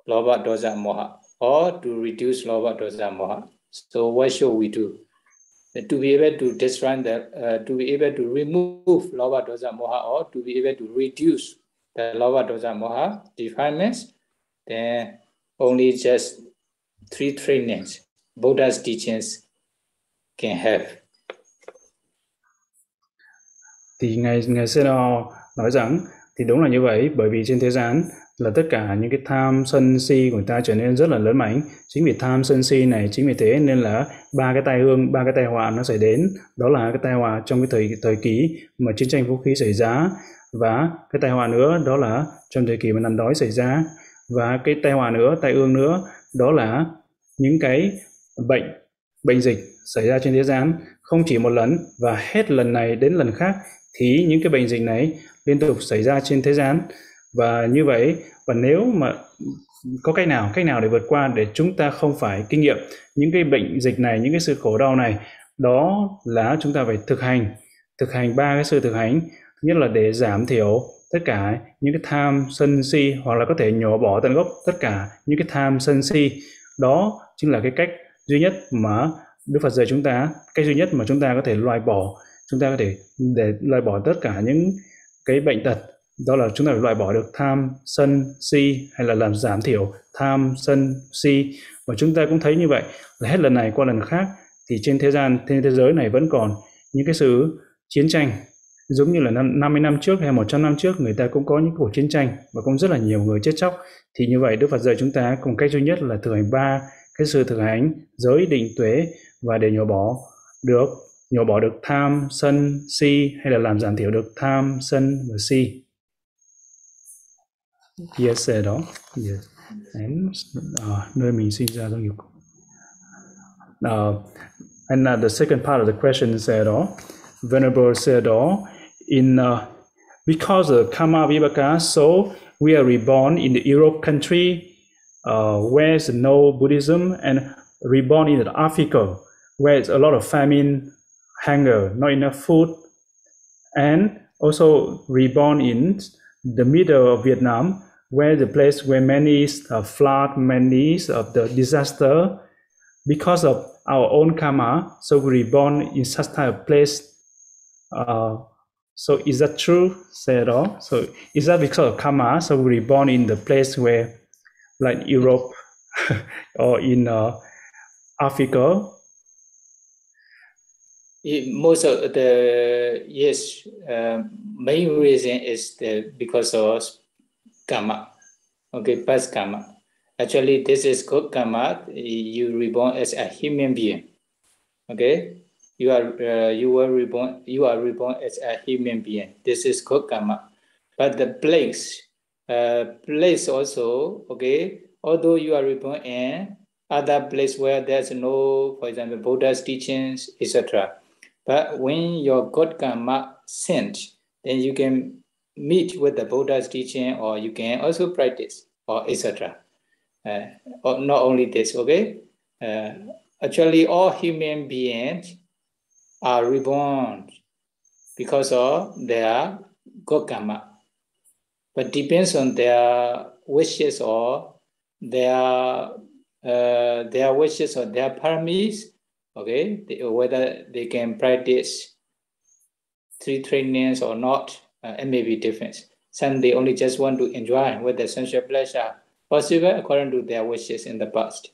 lobha, dosa, moha, or to reduce lobha, dosa, moha. So what should we do? To be able to destroy to be able to remove lobha, dosa, moha, or to be able to reduce the lobha, dosa, moha defilements, then only just 3 trainings Buddha's teachings can have. Thì ngài Sayadaw nói rằng thì đúng là như vậy, bởi vì trên thế gian là tất cả những cái tham sân si của người ta trở nên rất là lớn mạnh. Chính vì tham sân si này, chính vì thế nên là ba cái tai họa nó xảy đến. Đó là cái tai họa trong cái thời kỳ mà chiến tranh vũ khí xảy ra, và cái tai họa nữa đó là trong thời kỳ mà nạn đói xảy ra, và cái tai họa nữa, tai ương nữa đó là những cái bệnh bệnh dịch xảy ra trên thế gian không chỉ một lần và hết lần này đến lần khác thì những cái bệnh dịch này liên tục xảy ra trên thế gian. Và như vậy, và nếu mà có cách nào để vượt qua để chúng ta không phải kinh nghiệm những cái bệnh dịch này, những cái sự khổ đau này, đó là chúng ta phải thực hành 3 cái sự thực hành. Thứ nhất là để giảm thiểu tất cả những cái tham sân si, hoặc là có thể nhổ bỏ tận gốc tất cả những cái tham sân si. Đó chính là cái cách duy nhất mà Đức Phật dạy chúng ta, cách duy nhất mà chúng ta có thể loại bỏ, chúng ta có thể để loại bỏ tất cả những cái bệnh tật. Đó là chúng ta phải loại bỏ được tham sân si, hay là làm giảm thiểu tham sân si. Và chúng ta cũng thấy như vậy là hết lần này qua lần khác thì trên thế giới này vẫn còn những cái sự chiến tranh. Giống như là 50 năm trước hay 100 năm trước, người ta cũng có những cuộc chiến tranh và cũng rất là nhiều người chết chóc. Thì như vậy Đức Phật dạy chúng ta cùng cách duy nhất là thực hành 3 cái sự thực hành giới, định, tuệ, và để nhổ bỏ được tham sân si, hay là làm giảm thiểu được tham sân và si. Yes, đó. Yes. Nơi mình sinh ra giáo dục. And the second part of the question is Venerable Sayadaw, because of karma vibhaka, so we are reborn in the Europe country where there's no Buddhism, and reborn in the Africa where it's a lot of famine, hunger, not enough food, and also reborn in the middle of Vietnam, where the place where many flood, many of the disaster, because of our own karma, so we reborn in such type of place. So is that true, Sayadaw? So is that because of karma, so we reborn in the place where, like Europe or in Africa? Most of the main reason is because of karma. Okay, past karma. Actually, this is good karma. You reborn as a human being. Okay, you are reborn as a human being. This is good karma. But the place also, okay, although you are reborn in other place where there's no, for example, Buddha's teachings, etc. But when your good karma sent, then you can meet with the Buddha's teaching, or you can also practice, or etc. Or not only this, okay? Actually, all human beings are reborn because of their good karma, but depends on their wishes or their wishes or their paramis. Okay, whether they can practice 3 trainings or not, it may be different. Some they only just want to enjoy with the sensual pleasure possible according to their wishes in the past.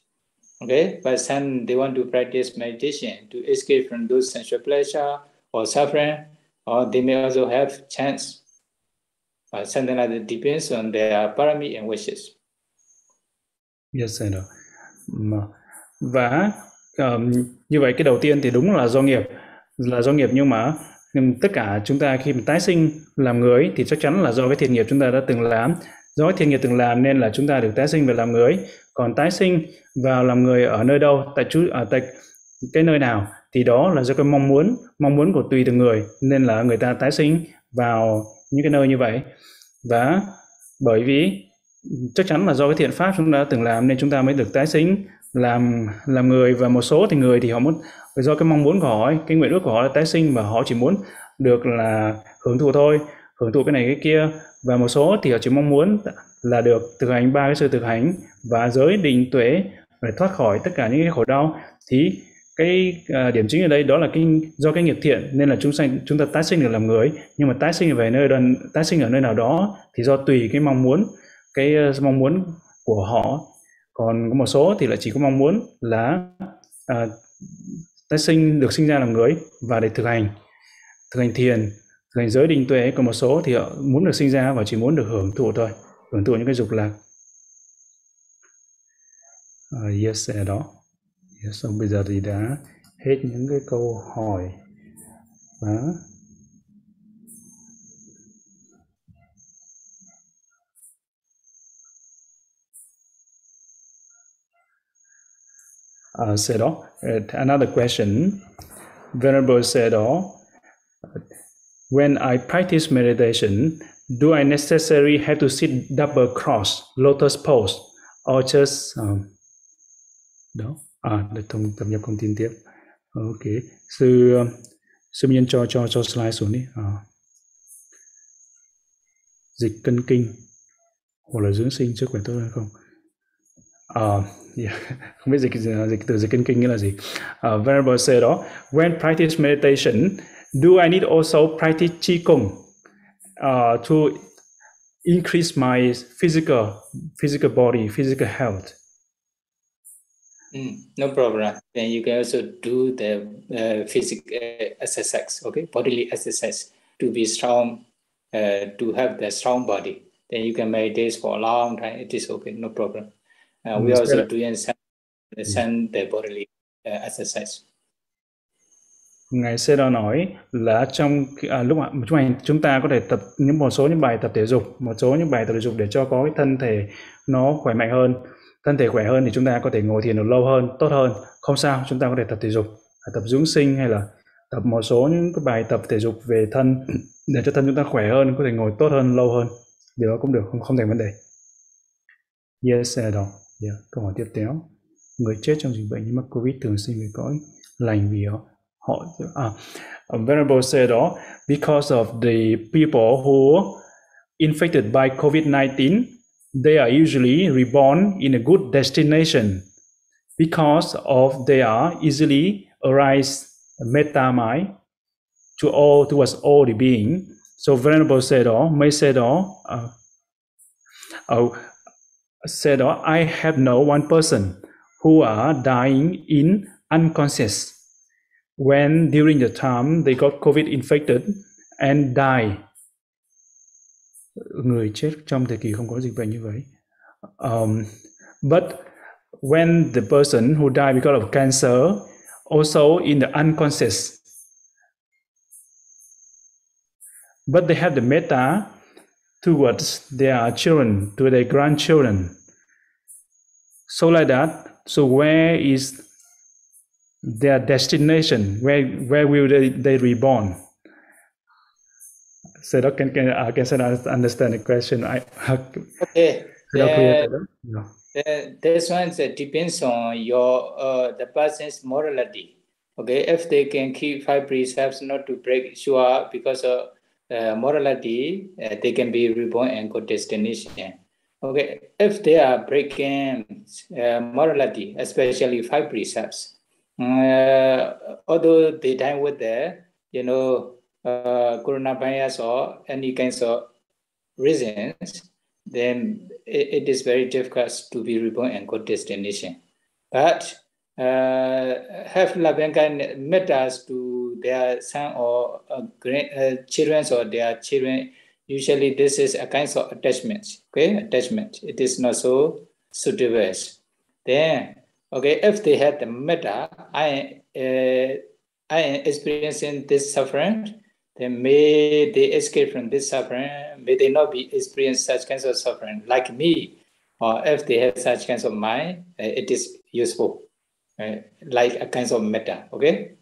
Okay, but some they want to practice meditation to escape from those sensual pleasure or suffering, or they may also have chance. Something like that depends on their parami and wishes. Yes, I know. Và như vậy cái đầu tiên thì đúng là do nghiệp, nhưng mà tất cả chúng ta khi mà tái sinh làm người thì chắc chắn là do cái thiện nghiệp chúng ta đã từng làm. Do cái thiện nghiệp từng làm nên là chúng ta được tái sinh về làm người. Còn tái sinh vào làm người ở nơi đâu, tại cái nơi nào thì đó là do cái mong muốn của tùy từng người, nên là người ta tái sinh vào những cái nơi như vậy. Và bởi vì chắc chắn là do cái thiện pháp chúng ta đã từng làm nên chúng ta mới được tái sinh làm người. Và một số thì người thì họ muốn, do cái mong muốn của họ, cái nguyện ước của họ là tái sinh, và họ chỉ muốn được là hưởng thụ thôi, hưởng thụ cái này cái kia. Và một số thì họ chỉ mong muốn là được thực hành 3 cái sự thực hành và giới, định, tuệ để thoát khỏi tất cả những cái khổ đau. Thì cái điểm chính ở đây đó là do cái nghiệp thiện nên là chúng ta tái sinh được làm người. Nhưng mà tái sinh ở nơi nào đó thì do tùy cái mong muốn của họ. Còn có một số thì lại chỉ có mong muốn là tái sinh, được sinh ra làm người và để thực hành thiền, thực hành giới, định, tuệ. Còn một số thì họ muốn được sinh ra và chỉ muốn được hưởng thụ thôi, hưởng thụ những cái dục lạc. Yes, đó. Yes, bây giờ thì đã hết những cái câu hỏi. Sayadaw, another question. Venerable Sayadaw, when I practice meditation, do I necessarily have to sit double cross, lotus pose, or just đó? Để tập nhập thông tin tiếp. Ok, sư nhân cho slide xuống đi. Dịch cân kinh hoặc là dưỡng sinh sức khỏe tốt hơn không? Không biết dịch cân kinh nghĩa là gì. Venerable Sayadaw, when practice meditation, do I need also practice Trị Cùng to increase my physical body, physical health? No problem. Then you can also do the physical exercise, okay, bodily exercise to be strong, to have the strong body. Then you can meditate for a long time. It is okay, no problem. We also do some the bodily exercise. Ngài Sayadaw nói là trong lúc chúng ta có thể tập một số những bài tập thể dục, để cho có cái thân thể nó khỏe mạnh hơn. Thân thể khỏe hơn thì chúng ta có thể ngồi thiền được lâu hơn, tốt hơn. Không sao, chúng ta có thể tập thể dục, tập dưỡng sinh hay là tập một số những cái bài tập thể dục về thân để cho thân chúng ta khỏe hơn, có thể ngồi tốt hơn, lâu hơn. Điều đó cũng được, không thành vấn đề. Yes, Sayadaw. Yeah. Câu hỏi tiếp theo. Người chết trong dịch bệnh như mắc Covid thường sinh về cõi lành vì họ Venerable Sayadaw, because of the people who infected by COVID-19, they are usually reborn in a good destination because of they are easily arise metta mind towards all the being. So Venerable Sayadaw, may Sayadaw, Sayadaw, I have known one person who are dying in unconscious when during the time they got COVID infected and die. Người chết trong thời kỳ không có dịch bệnh như vậy. But when the person who died because of cancer, also in the unconscious, but they have the metta towards their children, to their grandchildren. So like that, so where is their destination? Where will they reborn? So that can understand the question. Okay. This one depends on your the person's morality. Okay, if they can keep 5 precepts not to break, sure, because of morality, they can be reborn and go destination. Okay, if they are breaking morality, especially 5 precepts, although they die with the coronavirus or any kinds of reasons, then it is very difficult to be reborn and go destination. But have loving mettas to their son or children or their children. Usually this is a kind of attachment. Okay, attachment. It is not so suitable. Then, okay, if they had the metta, I am experiencing this suffering, then may they escape from this suffering. May they not be experience such kinds of suffering like me. Or if they have such kinds of mind, it is useful, like a kind of metta. Okay,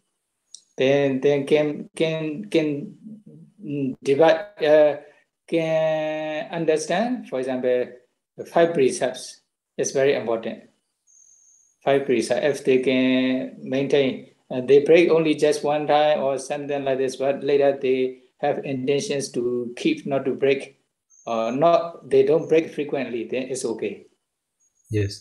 then can divide. Can understand, for example, 5 precepts is very important. 5 precepts, if they can maintain, they break only just one time or something like this, but later they have intentions to keep, not to break, they don't break frequently, then it's okay. Yes.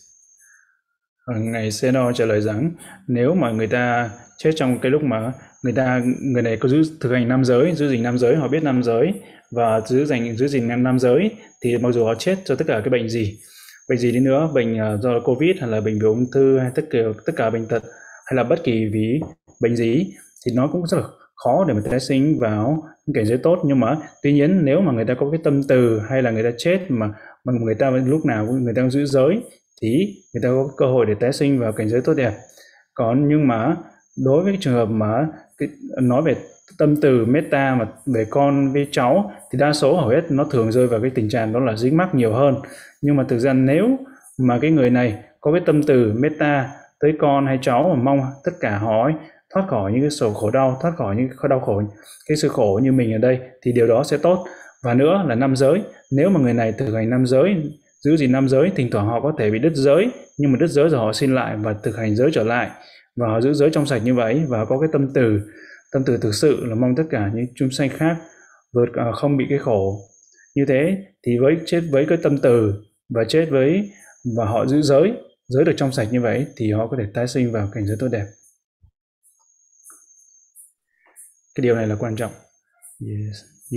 Ngài Sayadaw trả lời rằng nếu mà người ta chết trong cái lúc mà người này có thực hành nam giới, giữ gìn nam giới, họ biết nam giới và giữ gìn nam giới, thì mặc dù họ chết cho tất cả cái bệnh gì đi nữa, bệnh do Covid hay là bệnh vì ung thư hay tất cả bệnh tật hay là bất kỳ vì bệnh gì, thì nó cũng rất là khó để mà tái sinh vào những cảnh giới tốt. Nhưng mà tuy nhiên nếu mà người ta có cái tâm từ hay là người ta chết mà người ta lúc nào người ta giữ giới thì người ta có cơ hội để tái sinh vào cảnh giới tốt đẹp. Nhưng mà đối với cái trường hợp mà nói về tâm từ metta mà về con với cháu thì đa số hầu hết nó thường rơi vào cái tình trạng đó là dính mắc nhiều hơn. Nhưng mà thực ra nếu mà cái người này có cái tâm từ metta tới con hay cháu mà mong tất cả họ thoát khỏi những cái sầu khổ đau, thoát khỏi những cái đau khổ, cái sự khổ như mình ở đây, thì điều đó sẽ tốt. Và nữa là năm giới, nếu mà người này thực hành năm giới, giữ gìn năm giới, thỉnh thoảng họ có thể bị đứt giới, nhưng mà đứt giới rồi họ xin lại và thực hành giới trở lại, và họ giữ giới trong sạch như vậy, và có cái tâm từ thực sự là mong tất cả những chúng sanh khác không bị cái khổ như thế, thì chết với cái tâm từ và chết với, và họ giữ giới được trong sạch như vậy, thì họ có thể tái sinh vào cảnh giới tốt đẹp. Cái điều này là quan trọng.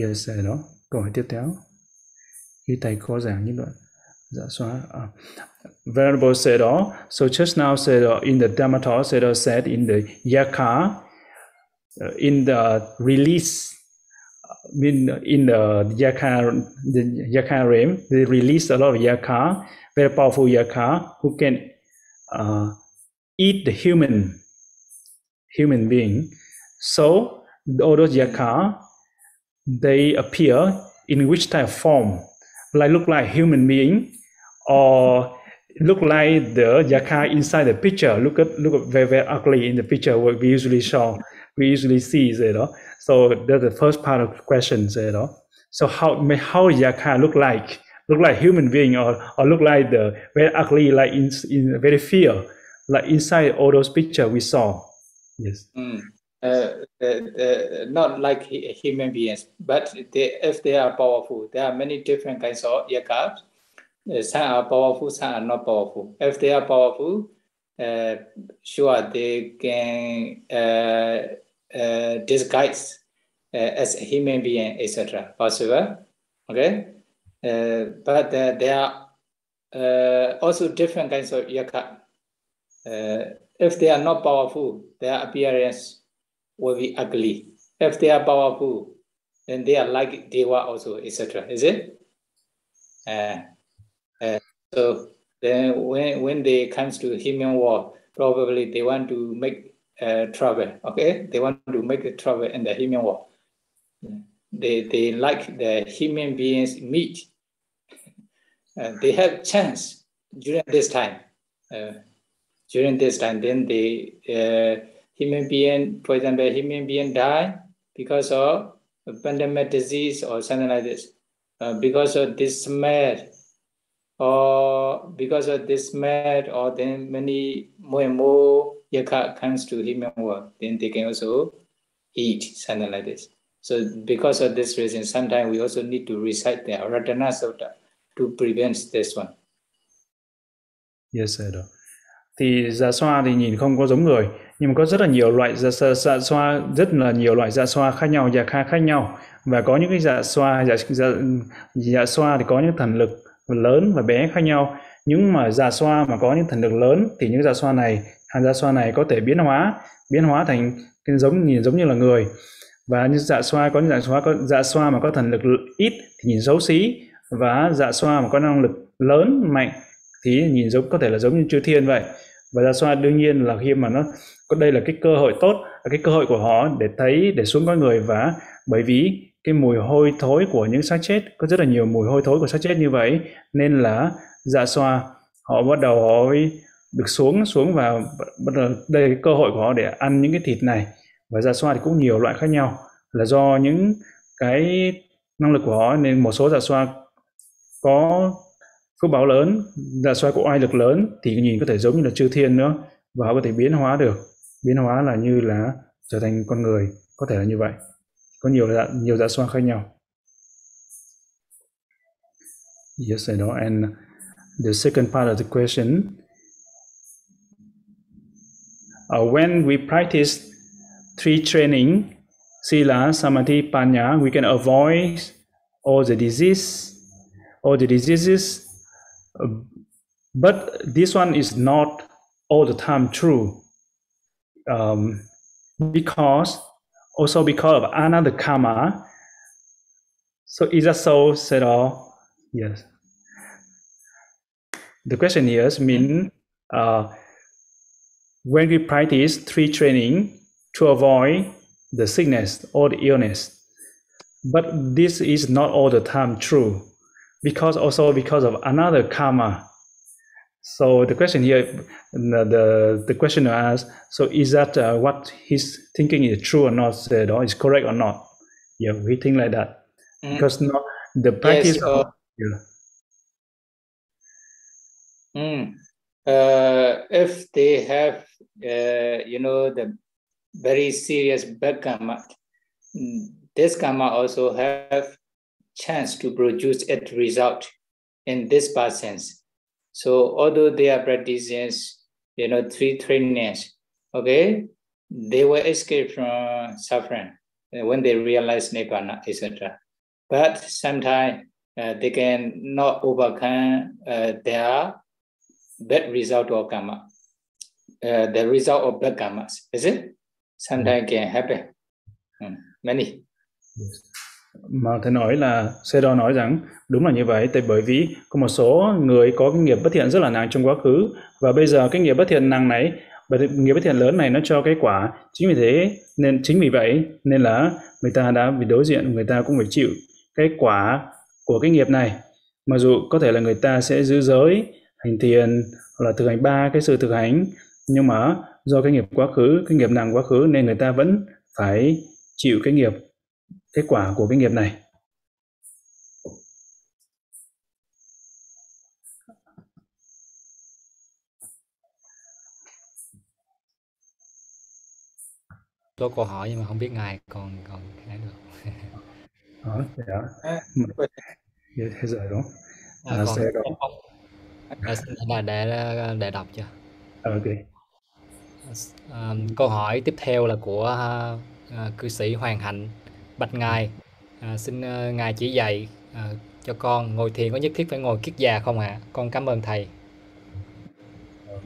Yes, đó. Câu hỏi tiếp theo. Khi thầy có giảng những đoạn dạ xóa. Venerable Sayadaw, so just now Sayadaw in the Dhamma talk, Sayadaw said in the Yaka, in the release, in the Yaka realm, they release a lot of Yaka, very powerful Yaka, who can eat the human being. So all those Yaka, they appear in which type of form? Look like human being, or look like the Yaka inside the picture? Look very, very ugly in the picture what we usually see, you know. So that's the first part of the question, you know. So how Yaka look like human being, or look like the very ugly, like in very fear, like inside all those pictures we saw? Yes. Not like human beings, but if they are powerful, there are many different kinds of yakas. Some are powerful, some are not powerful. If they are powerful, sure they can disguise as a human being, etc. Possible, okay. But there are also different kinds of yaka. If they are not powerful, their appearance will be ugly. If they are powerful, then they are like Deva also, etc. Is it? So then when they comes to human world, probably they want to make trouble. Okay, they want to make the trouble in the human world. They like the human beings meat. They have chance during this time. Then the human being, for example, human being die because of a pandemic disease or something like this, because of this smell, or then many more and more yaka comes to human world, then they can also eat something like this. So because of this reason, sometimes we also need to recite the Ratana Sutta to prevent this one. Yes, sir. Thì dạ xoa thì nhìn không có giống người, nhưng mà có rất là nhiều loại dạ xoa, rất là nhiều loại dạ xoa khác nhau, dạ khác nhau, và có những cái dạ xoa thì có những thần lực lớn và bé khác nhau. Nhưng mà dạ xoa mà có những thần lực lớn thì những dạ xoa này có thể biến hóa thành cái nhìn giống như là người. Và như dạ xoa dạ xoa mà có thần lực ít thì nhìn xấu xí, và dạ xoa mà có năng lực lớn mạnh thì nhìn có thể là giống như chư thiên vậy. Và dạ xoa đương nhiên là khi mà đây là cái cơ hội tốt, cái cơ hội của họ để xuống con người. Và bởi vì cái mùi hôi thối của những xác chết, có rất là nhiều mùi hôi thối của xác chết như vậy, nên là dạ xoa họ bắt đầu họ được xuống và bắt đầu đây là cơ hội của họ để ăn những cái thịt này. Và dạ xoa thì cũng nhiều loại khác nhau, là do những cái năng lực của họ, nên một số dạ xoa có phước báo lớn, dạ xoa có oai lực lớn thì nhìn có thể giống như là chư thiên nữa, và họ có thể biến hóa là như là trở thành con người, có thể là như vậy. Có nhiều dạ xoa khác nhau. Yes, I know. And the second part of the question, when we practice three training, Sila, Samadhi, Panya, we can avoid all the diseases. But this one is not all the time true, because of another karma. So is that so, Sayadaw? Yes. The question here means when we practice three training to avoid the sickness or the illness, but this is not all the time true, because of another karma. So the question here, the questioner asks, so is that what he's thinking is true or not, or is correct or not? Yeah, we think like that. Because not the practice of... If they have, the very serious bad karma, this karma also have chance to produce a result in this past sense. So although they are practicing, three trainings, okay, they will escape from suffering when they realize Nibbana, etc. But sometimes they can not overcome their bad result of karma, the result of bad karmas, is it? Sometimes can happen. Many. Mà thầy nói là Sayadaw nói rằng đúng là như vậy, tại bởi vì có một số người có cái nghiệp bất thiện rất là nặng trong quá khứ, và bây giờ cái nghiệp bất thiện nặng này, nghiệp bất thiện lớn này nó cho cái quả, chính vì vậy nên là người ta đã bị đối diện, người ta cũng phải chịu cái quả của cái nghiệp này. Mặc dù có thể là người ta sẽ giữ giới, hành thiền hoặc là thực hành 3 cái sự thực hành, nhưng mà do cái nghiệp quá khứ, cái nghiệp nặng quá khứ nên người ta vẫn phải chịu cái quả của cái nghiệp này. Có câu hỏi nhưng mà không biết ngài còn cái được. Thế rồi đúng. Để đọc cho. Ok. Câu hỏi tiếp theo là của cư sĩ Hoàng Hạnh. Bạch ngài, xin ngài chỉ dạy cho con ngồi thiền có nhất thiết phải ngồi kiết già không ạ? Con cảm ơn thầy.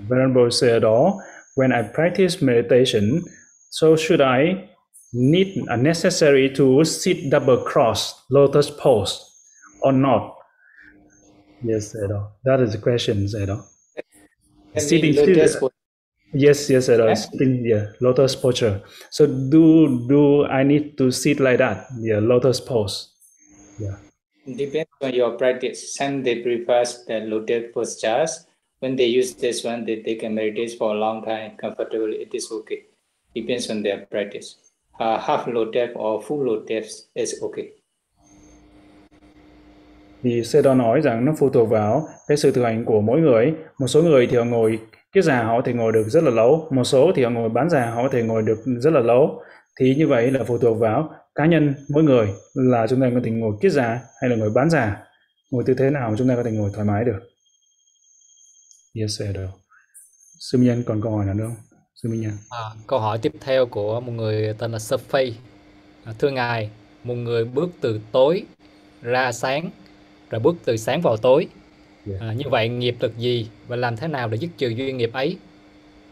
Venerable Sayadaw, when I practice meditation, so should I necessary to sit double cross lotus pose or not? Yes, Sayadaw. That is the question, Sayadaw. Sitting still. Yes, Sayadaw. Sitting, lotus posture. So do I need to sit like that? Yeah, lotus pose. Yeah. Depends on your practice. Some they prefer the lotus postures. When they use this one, they can meditate for a long time comfortably. It is okay. Depends on their practice. Half lotus or full lotus is okay. Thì Sayadaw nói rằng nó phụ thuộc vào cái sự thực hành của mỗi người. Một số người thì họ ngồi kiết già, họ có thể ngồi được rất là lâu. Một số thì họ ngồi bán già, họ có thể ngồi được rất là lâu. Thì như vậy là phụ thuộc vào cá nhân mỗi người, là chúng ta có thể ngồi kiết già hay là ngồi bán già. Ngồi tư thế nào chúng ta có thể ngồi thoải mái được. Yes, Sayadaw. Sư Minh Nhân còn câu hỏi nào nữa không? Sư Minh Nhân. Câu hỏi tiếp theo của một người tên là Sophie. Thưa ngài, một người bước từ tối ra sáng, rồi bước từ sáng vào tối. Như vậy nghiệp lực gì và làm thế nào để dứt trừ duyên nghiệp ấy?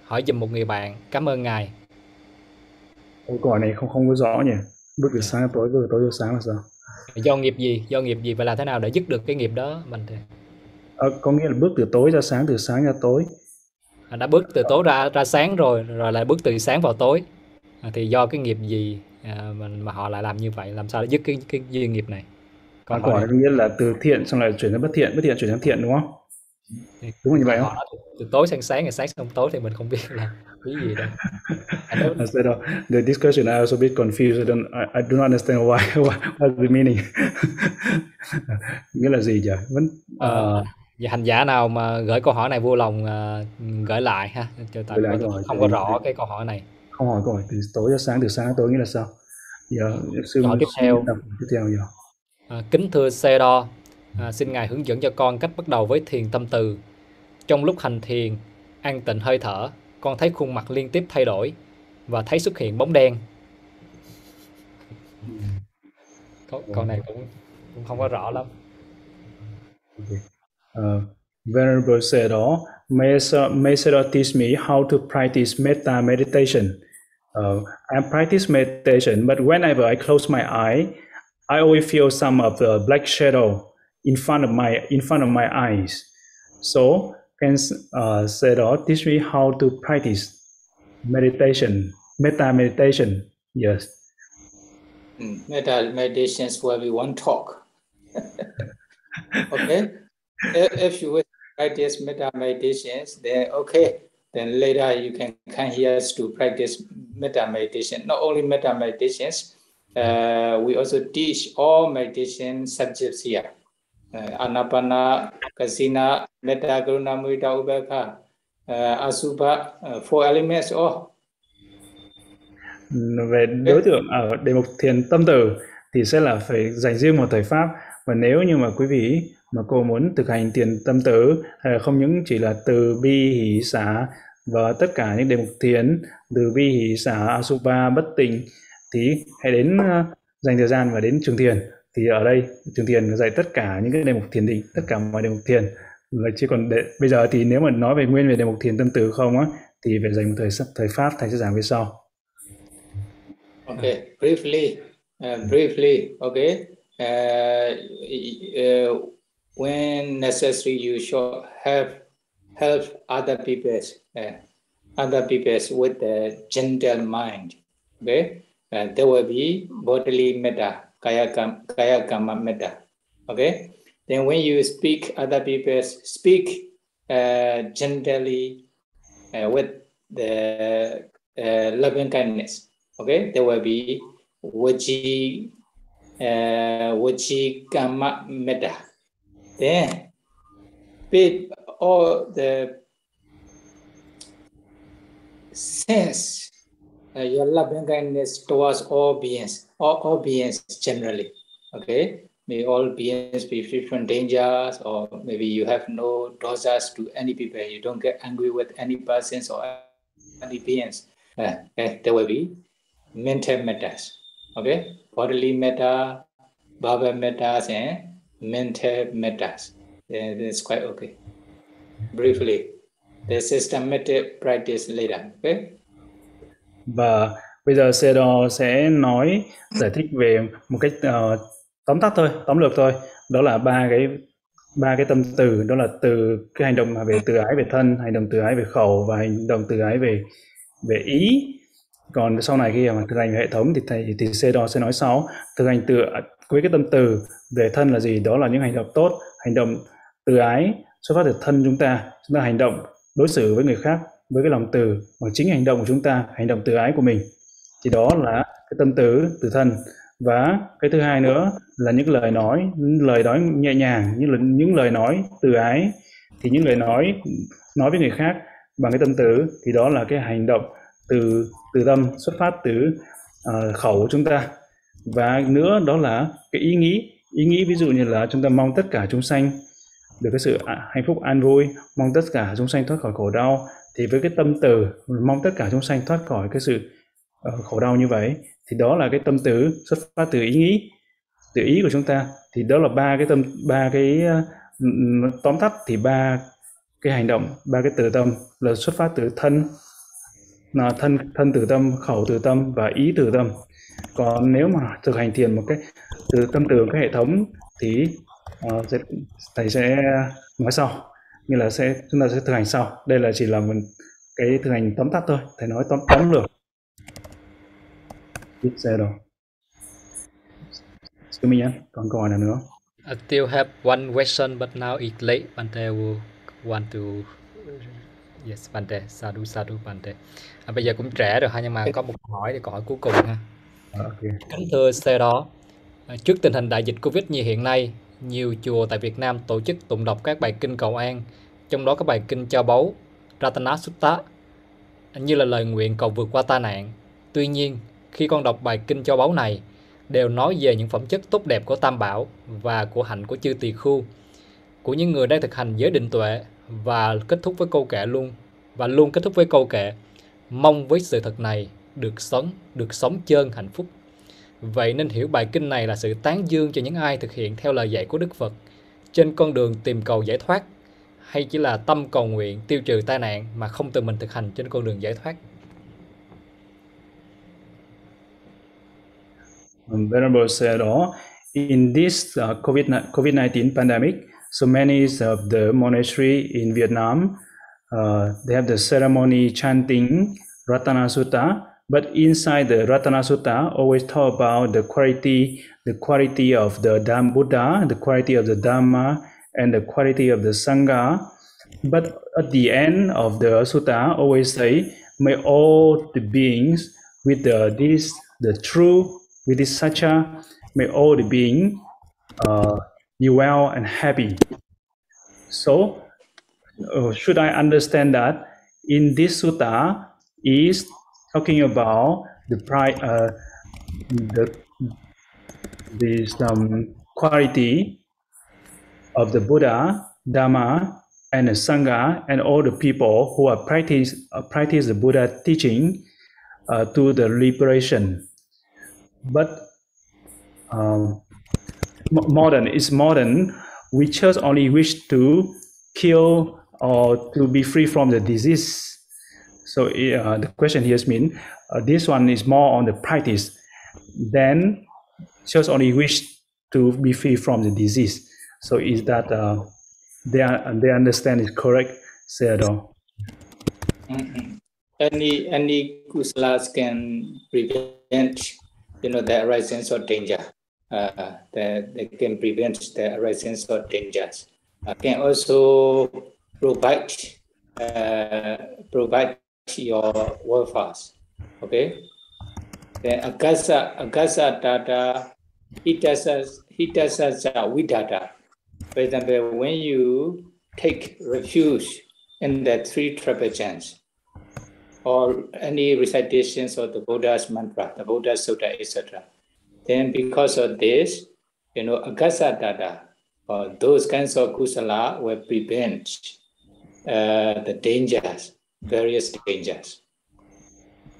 Hỏi giùm một người bạn. Cảm ơn ngài. Câu hỏi này không có rõ nhỉ. Bước từ sáng ra tối, bước từ tối ra sáng là sao? Do nghiệp gì và làm thế nào để dứt được cái nghiệp đó? Có nghĩa là bước từ tối ra sáng, từ sáng ra tối. Đã bước từ tối ra sáng rồi lại bước từ sáng vào tối. Thì do cái nghiệp gì mà họ lại làm như vậy? Làm sao để dứt cái duyên nghiệp này? Câu hỏi có nghĩa là từ thiện xong lại chuyển sang bất thiện chuyển sang thiện, đúng không? Đúng là như vậy không? Từ tối sang sáng, sáng sang tối thì mình không biết là cái gì đâu. The discussion I also a bit confused. I do not understand what's the meaning. Nghĩa là gì vậy? Và hành giả nào mà gửi câu hỏi này vui lòng gửi lại ha, cho tại không có rõ cái câu hỏi này. Không hỏi câu hỏi từ tối ra sáng, từ sáng ra tối nghĩa là sao? Câu hỏi tiếp theo. Kính thưa Sayadaw, xin ngài hướng dẫn cho con cách bắt đầu với thiền tâm từ. Trong lúc hành thiền, an tịnh hơi thở, con thấy khuôn mặt liên tiếp thay đổi và thấy xuất hiện bóng đen. Câu này cũng không có rõ lắm. Venerable Sayadaw, may Sayadaw teach me how to practice metta meditation. I practice meditation, but whenever I close my eye, I always feel some of the black shadow in front of my eyes. So, can Sayadaw teach me how to practice metta meditation? Yes. Metta meditation is where we want talk. Okay. If you wish practice metta meditations, then okay. Then later you can come here to practice metta meditation. Not only metta meditations, we also teach all meditation subjects here. Anapana, Kasina, Metta, Karuna, Mudita, Ubekha, Asubha, 4 elements all. Về đối tượng ở đề mục thiền tâm từ thì sẽ là phải dành riêng một thời pháp. Và nếu như mà quý vị mà cô muốn thực hành thiền tâm tử, hay là không những chỉ là từ bi hỷ xả và tất cả những đề mục thiền từ bi hỷ xả asubha bất tịnh, thì hãy đến dành thời gian và đến trường thiền. Thì ở đây trường thiền dạy tất cả những cái đề mục thiền định, tất cả mọi đề mục thiền. Là chỉ còn bây giờ thì nếu mà nói về nguyên về đề mục thiền tâm từ không á, thì phải dành một thời pháp, thầy sẽ giảng về sau. Okay, briefly, okay. When necessary, you should help other people with the gentle mind. Okay, there will be bodily metta, kaya kama metta. Okay, then when you speak, other people speak gently with the loving kindness. Okay, there will be vaci kama metta. Then with all the sense, your loving kindness towards all beings generally. Okay, may all beings be free from dangers, or maybe you have no dosas to any people. You don't get angry with any persons or any beings. There will be mental mettas. Okay, bodily metta, bhava mettas, and mental mettas. That's quite okay. Briefly, the systematic practice later. Okay. Và bây giờ Sayadaw sẽ giải thích về một cách tóm tắt thôi, tóm lược thôi. Đó là ba cái tâm từ, đó là từ cái hành động về từ ái về thân, hành động từ ái về khẩu và hành động từ ái về ý. Còn sau này khi mà thực hành hệ thống thì Sayadaw sẽ nói sau. Thực hành với cái tâm từ về thân là gì? Đó là những hành động tốt, hành động từ ái xuất phát từ thân chúng ta hành động đối xử với người khác với cái lòng từ bằng chính hành động của chúng ta, hành động từ ái của mình, thì đó là cái tâm từ thân. Và cái thứ hai nữa là những lời nói nhẹ nhàng, những lời nói từ ái, thì những lời nói với người khác bằng cái tâm từ thì đó là cái hành động từ tâm xuất phát từ khẩu của chúng ta. Và nữa đó là cái ý nghĩ, ví dụ như là chúng ta mong tất cả chúng sanh được cái sự hạnh phúc an vui, mong tất cả chúng sanh thoát khỏi khổ đau. Thì với cái tâm từ mong tất cả chúng sanh thoát khỏi cái sự khổ đau như vậy, thì đó là cái tâm từ xuất phát từ ý nghĩ, từ ý của chúng ta. Thì đó là ba cái tóm tắt thì ba cái hành động, ba cái từ tâm là xuất phát từ thân từ tâm, khẩu từ tâm và ý từ tâm. Còn nếu mà thực hành thiền một cái từ tâm từ cái hệ thống thì thầy sẽ nói sau, như là chúng ta sẽ thực hành sau. Đây là chỉ là một cái thực hành tóm tắt thôi, thầy nói tóm lược. Tiếp xe rồi. Excuse me, còn câu hỏi nào nữa? I still have one question, but now it's late. Bante will want to... Yes, Bante, sadhu, Bante. Bây giờ cũng trễ rồi ha, nhưng mà có một câu hỏi, câu hỏi cuối cùng ha. Okay. Kính thưa Sayadaw, trước tình hình đại dịch Covid như hiện nay, nhiều chùa tại Việt Nam tổ chức tụng đọc các bài kinh cầu an, trong đó có bài kinh Cho Báu, Ratana Sutta, như là lời nguyện cầu vượt qua tai nạn. Tuy nhiên, khi con đọc bài kinh Cho Báu này, đều nói về những phẩm chất tốt đẹp của Tam Bảo và của hạnh của chư tỳ khưu, của những người đang thực hành giới định tuệ, và kết thúc với luôn kết thúc với câu kệ mong với sự thật này được sống chơn hạnh phúc. Vậy nên hiểu bài kinh này là sự tán dương cho những ai thực hiện theo lời dạy của Đức Phật trên con đường tìm cầu giải thoát, hay chỉ là tâm cầu nguyện tiêu trừ tai nạn mà không tự mình thực hành trên con đường giải thoát? Venerable Sayadaw, in this COVID-19 pandemic, so many of the monastery in Vietnam, they have the ceremony chanting Ratana Sutta, but inside the Ratana Sutta always talk about the quality of the Buddha, the quality of the Dhamma, and the quality of the Sangha. But at the end of the sutta, always say, may all the beings with the true, with this satcha, may all the beings be well and happy. So, should I understand that in this sutta is talking about the quality of the Buddha, Dhamma, and the Sangha, and all the people who are practice the Buddha teaching to the liberation. But modern. We just only wish to kill or to be free from the disease. So the question here means this one is more on the practice. Then just only wish to be free from the disease. So is that they understand it correct, Sayadaw? Any kusalas can prevent, the arising of danger. They can prevent the arising of dangers. Can also provide your welfare. Okay. Then agasa data hitasa vidata. For example, when you take refuge in the three triple chants, or any recitations of the Buddha's mantra, the Buddha's sutta, etc. Then because of this, agasa data, or those kinds of kusala will prevent the dangers, various dangers,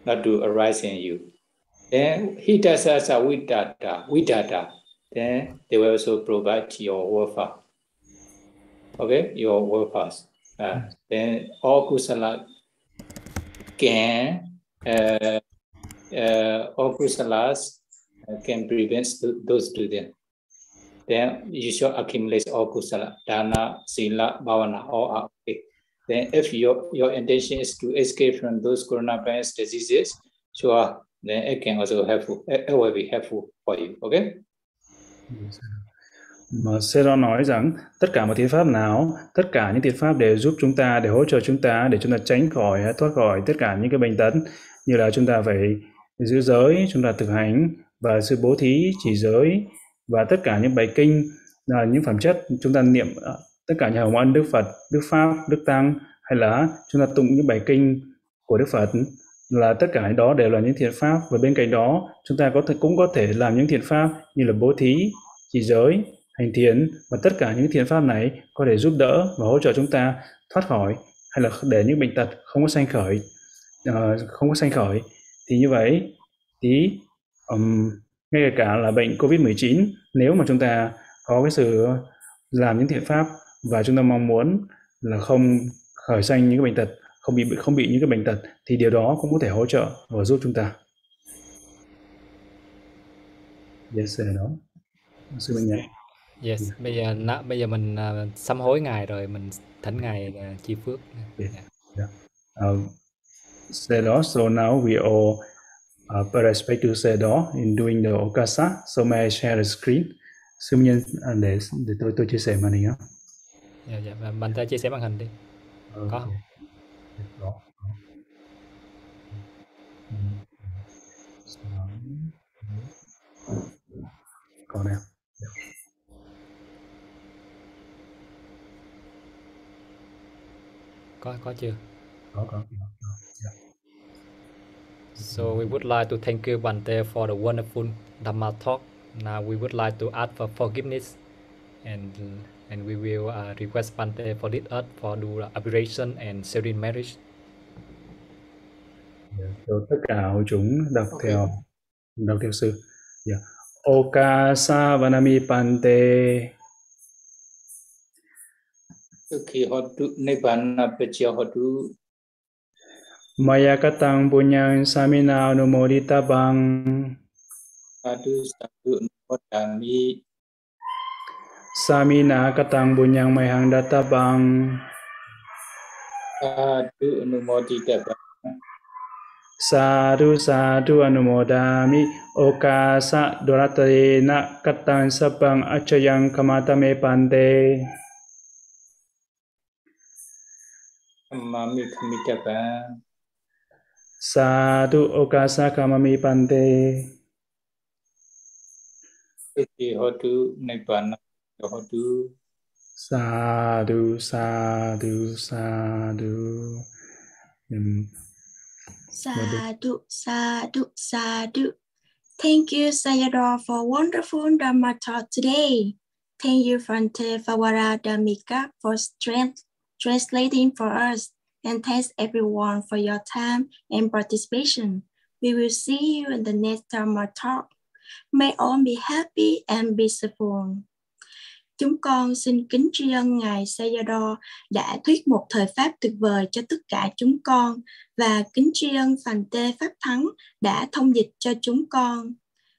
not to arise in you. Then hitasa vidata, then they will also provide your welfare. Okay, your welfare. Then all kusala can, all kusalas can prevent those to them. Then you should accumulate all kusala, dana, sila, bhavana, all are okay. Then if your intention is to escape from those coronavirus diseases, sure, then it can also helpful. It will be helpful for you. Okay? Mà Sayadaw nói rằng tất cả mọi thiện pháp nào, tất cả những thiện pháp đều giúp chúng ta, để hỗ trợ chúng ta, để chúng ta tránh khỏi, thoát khỏi tất cả những cái bệnh tật, như là chúng ta phải giữ giới, chúng ta thực hành và sự bố thí, trì giới, và tất cả những bài kinh, những phẩm chất chúng ta niệm, tất cả những hồng ân Đức Phật, Đức Pháp, Đức Tăng, hay là chúng ta tụng những bài kinh của Đức Phật, là tất cả đó đều là những thiện pháp. Và bên cạnh đó chúng ta cũng có thể làm những thiện pháp như là bố thí, trì giới, hành thiền, và tất cả những thiện pháp này có thể giúp đỡ và hỗ trợ chúng ta thoát khỏi, hay là để những bệnh tật không có sanh khởi. Thì như vậy thì ngay cả là bệnh COVID-19, nếu mà chúng ta có cái sự làm những thiện pháp và chúng ta mong muốn là không khởi sanh những cái bệnh tật, không bị những cái bệnh tật, thì điều đó cũng có thể hỗ trợ và giúp chúng ta. Yes, đó. Sư Minh Nhật. Yes, bây giờ mình sám hối Ngài rồi, mình thỉnh Ngài chi phước. Sayadaw, so now we all pay respect to Sayadaw in doing the okasa. So may I share the screen? Sư Minh Nhân, để tôi chia sẻ màn hình. Dạ, bạn ta chia sẻ màn hình đi. Có không? Có. Có nè. Có chưa? Có. So we would like to thank you, Bante, for the wonderful Dhamma talk. Now we would like to ask for forgiveness, and we will request Bante for lead us for do aberration and serene marriage. So tất cả hội chúng đọc theo sư. Okasa vanami Bante. Sukhi hotu nibbana pacaya hotu. Maya katang punyang samina anumoditabang. Sadu nupodami. Samina katang punyang mayhang databang. Sadu anumoditabang. Sadu anumodami. Okasa doratarena katang sabang achayang kamatame Bante. Mami Kamitapa. Sadhu okasa kamami pante. Iti hotu nibbana hotu. Sadhu, sadhu, sadhu. Sadhu, sadhu, sadhu. Thank you, Sayadaw, for wonderful Dharma talk today. Thank you, Bhante Vavaradhamika, for translating for us. And thanks everyone for your time and participation. We will see you in the next Dharma talk. May all be happy and peaceful. Chúng con xin kính tri ân Ngài Sayadaw đã thuyết một thời Pháp tuyệt vời cho tất cả chúng con và kính tri ân Bhante Pháp Thắng đã thông dịch cho chúng con.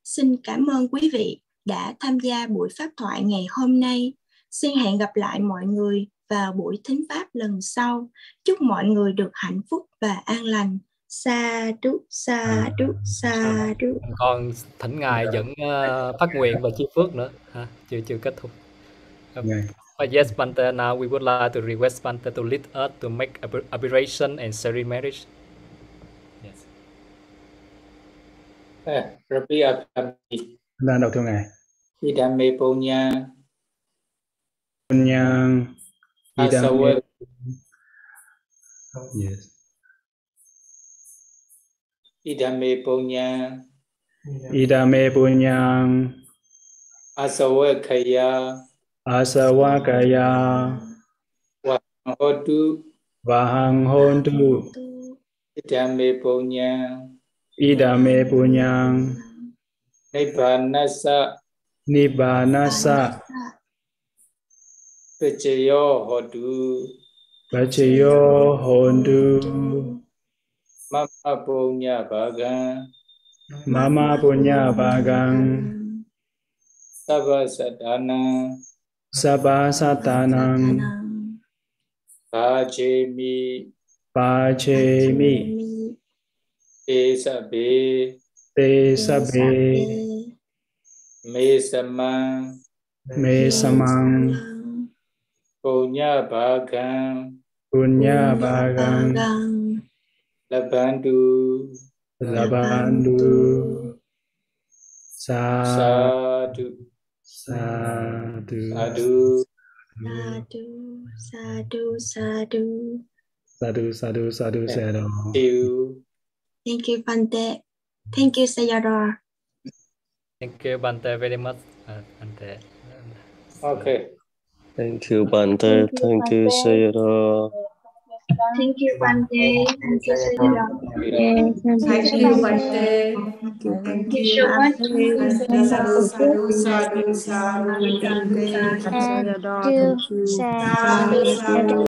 Xin cảm ơn quý vị đã tham gia buổi Pháp thoại ngày hôm nay. Xin hẹn gặp lại mọi người vào buổi thính Pháp lần sau. Chúc mọi người được hạnh phúc và an lành. Sadhu, sadhu, sadhu. Còn thỉnh Ngài dẫn phát nguyện và chia phước nữa. Chưa kết thúc. But yes, Bhante, now we would like to request Bhante to lead us to make aberration and ceremonies. Yes. Rabbi Abhi. Đang đọc theo Ngài. Idame Punya. Punyang. Idame. Yes. Idame Punya. Idame punyang. Asawakaya. Asawakaya. Wahotu. Vahang hontu. Idame Punya. Idame punyang. Nibbanasa. Nibbanasa. Pachayo hotu. Pachayo hontu. Mama punya bagang. Mama punya bagang. Sabha sadhana. Sabha satanang. Pachemi. Pachemi. Te sabe. Te sabe. Me samang. Me samang. Punya bagang. Punya bagang. Labandu. Labandu. Sadhu. Sadhu. Sadhu. Sadhu, sadhu. Sadhu, sadhu, sadhu, sadhu. Thank you, Bhante. Thank you, Sayadaw. Thank you, Bhante, very much. Bhante. Okay. Thank you, Bhante. Thank you, Sayadaw. Thank you, Bhante. Thank you, Sayadaw. Thank you, Bhante. Thank you so much. Sadhu, sadhu, sadhu. Thank you, Sayadaw. Thank you.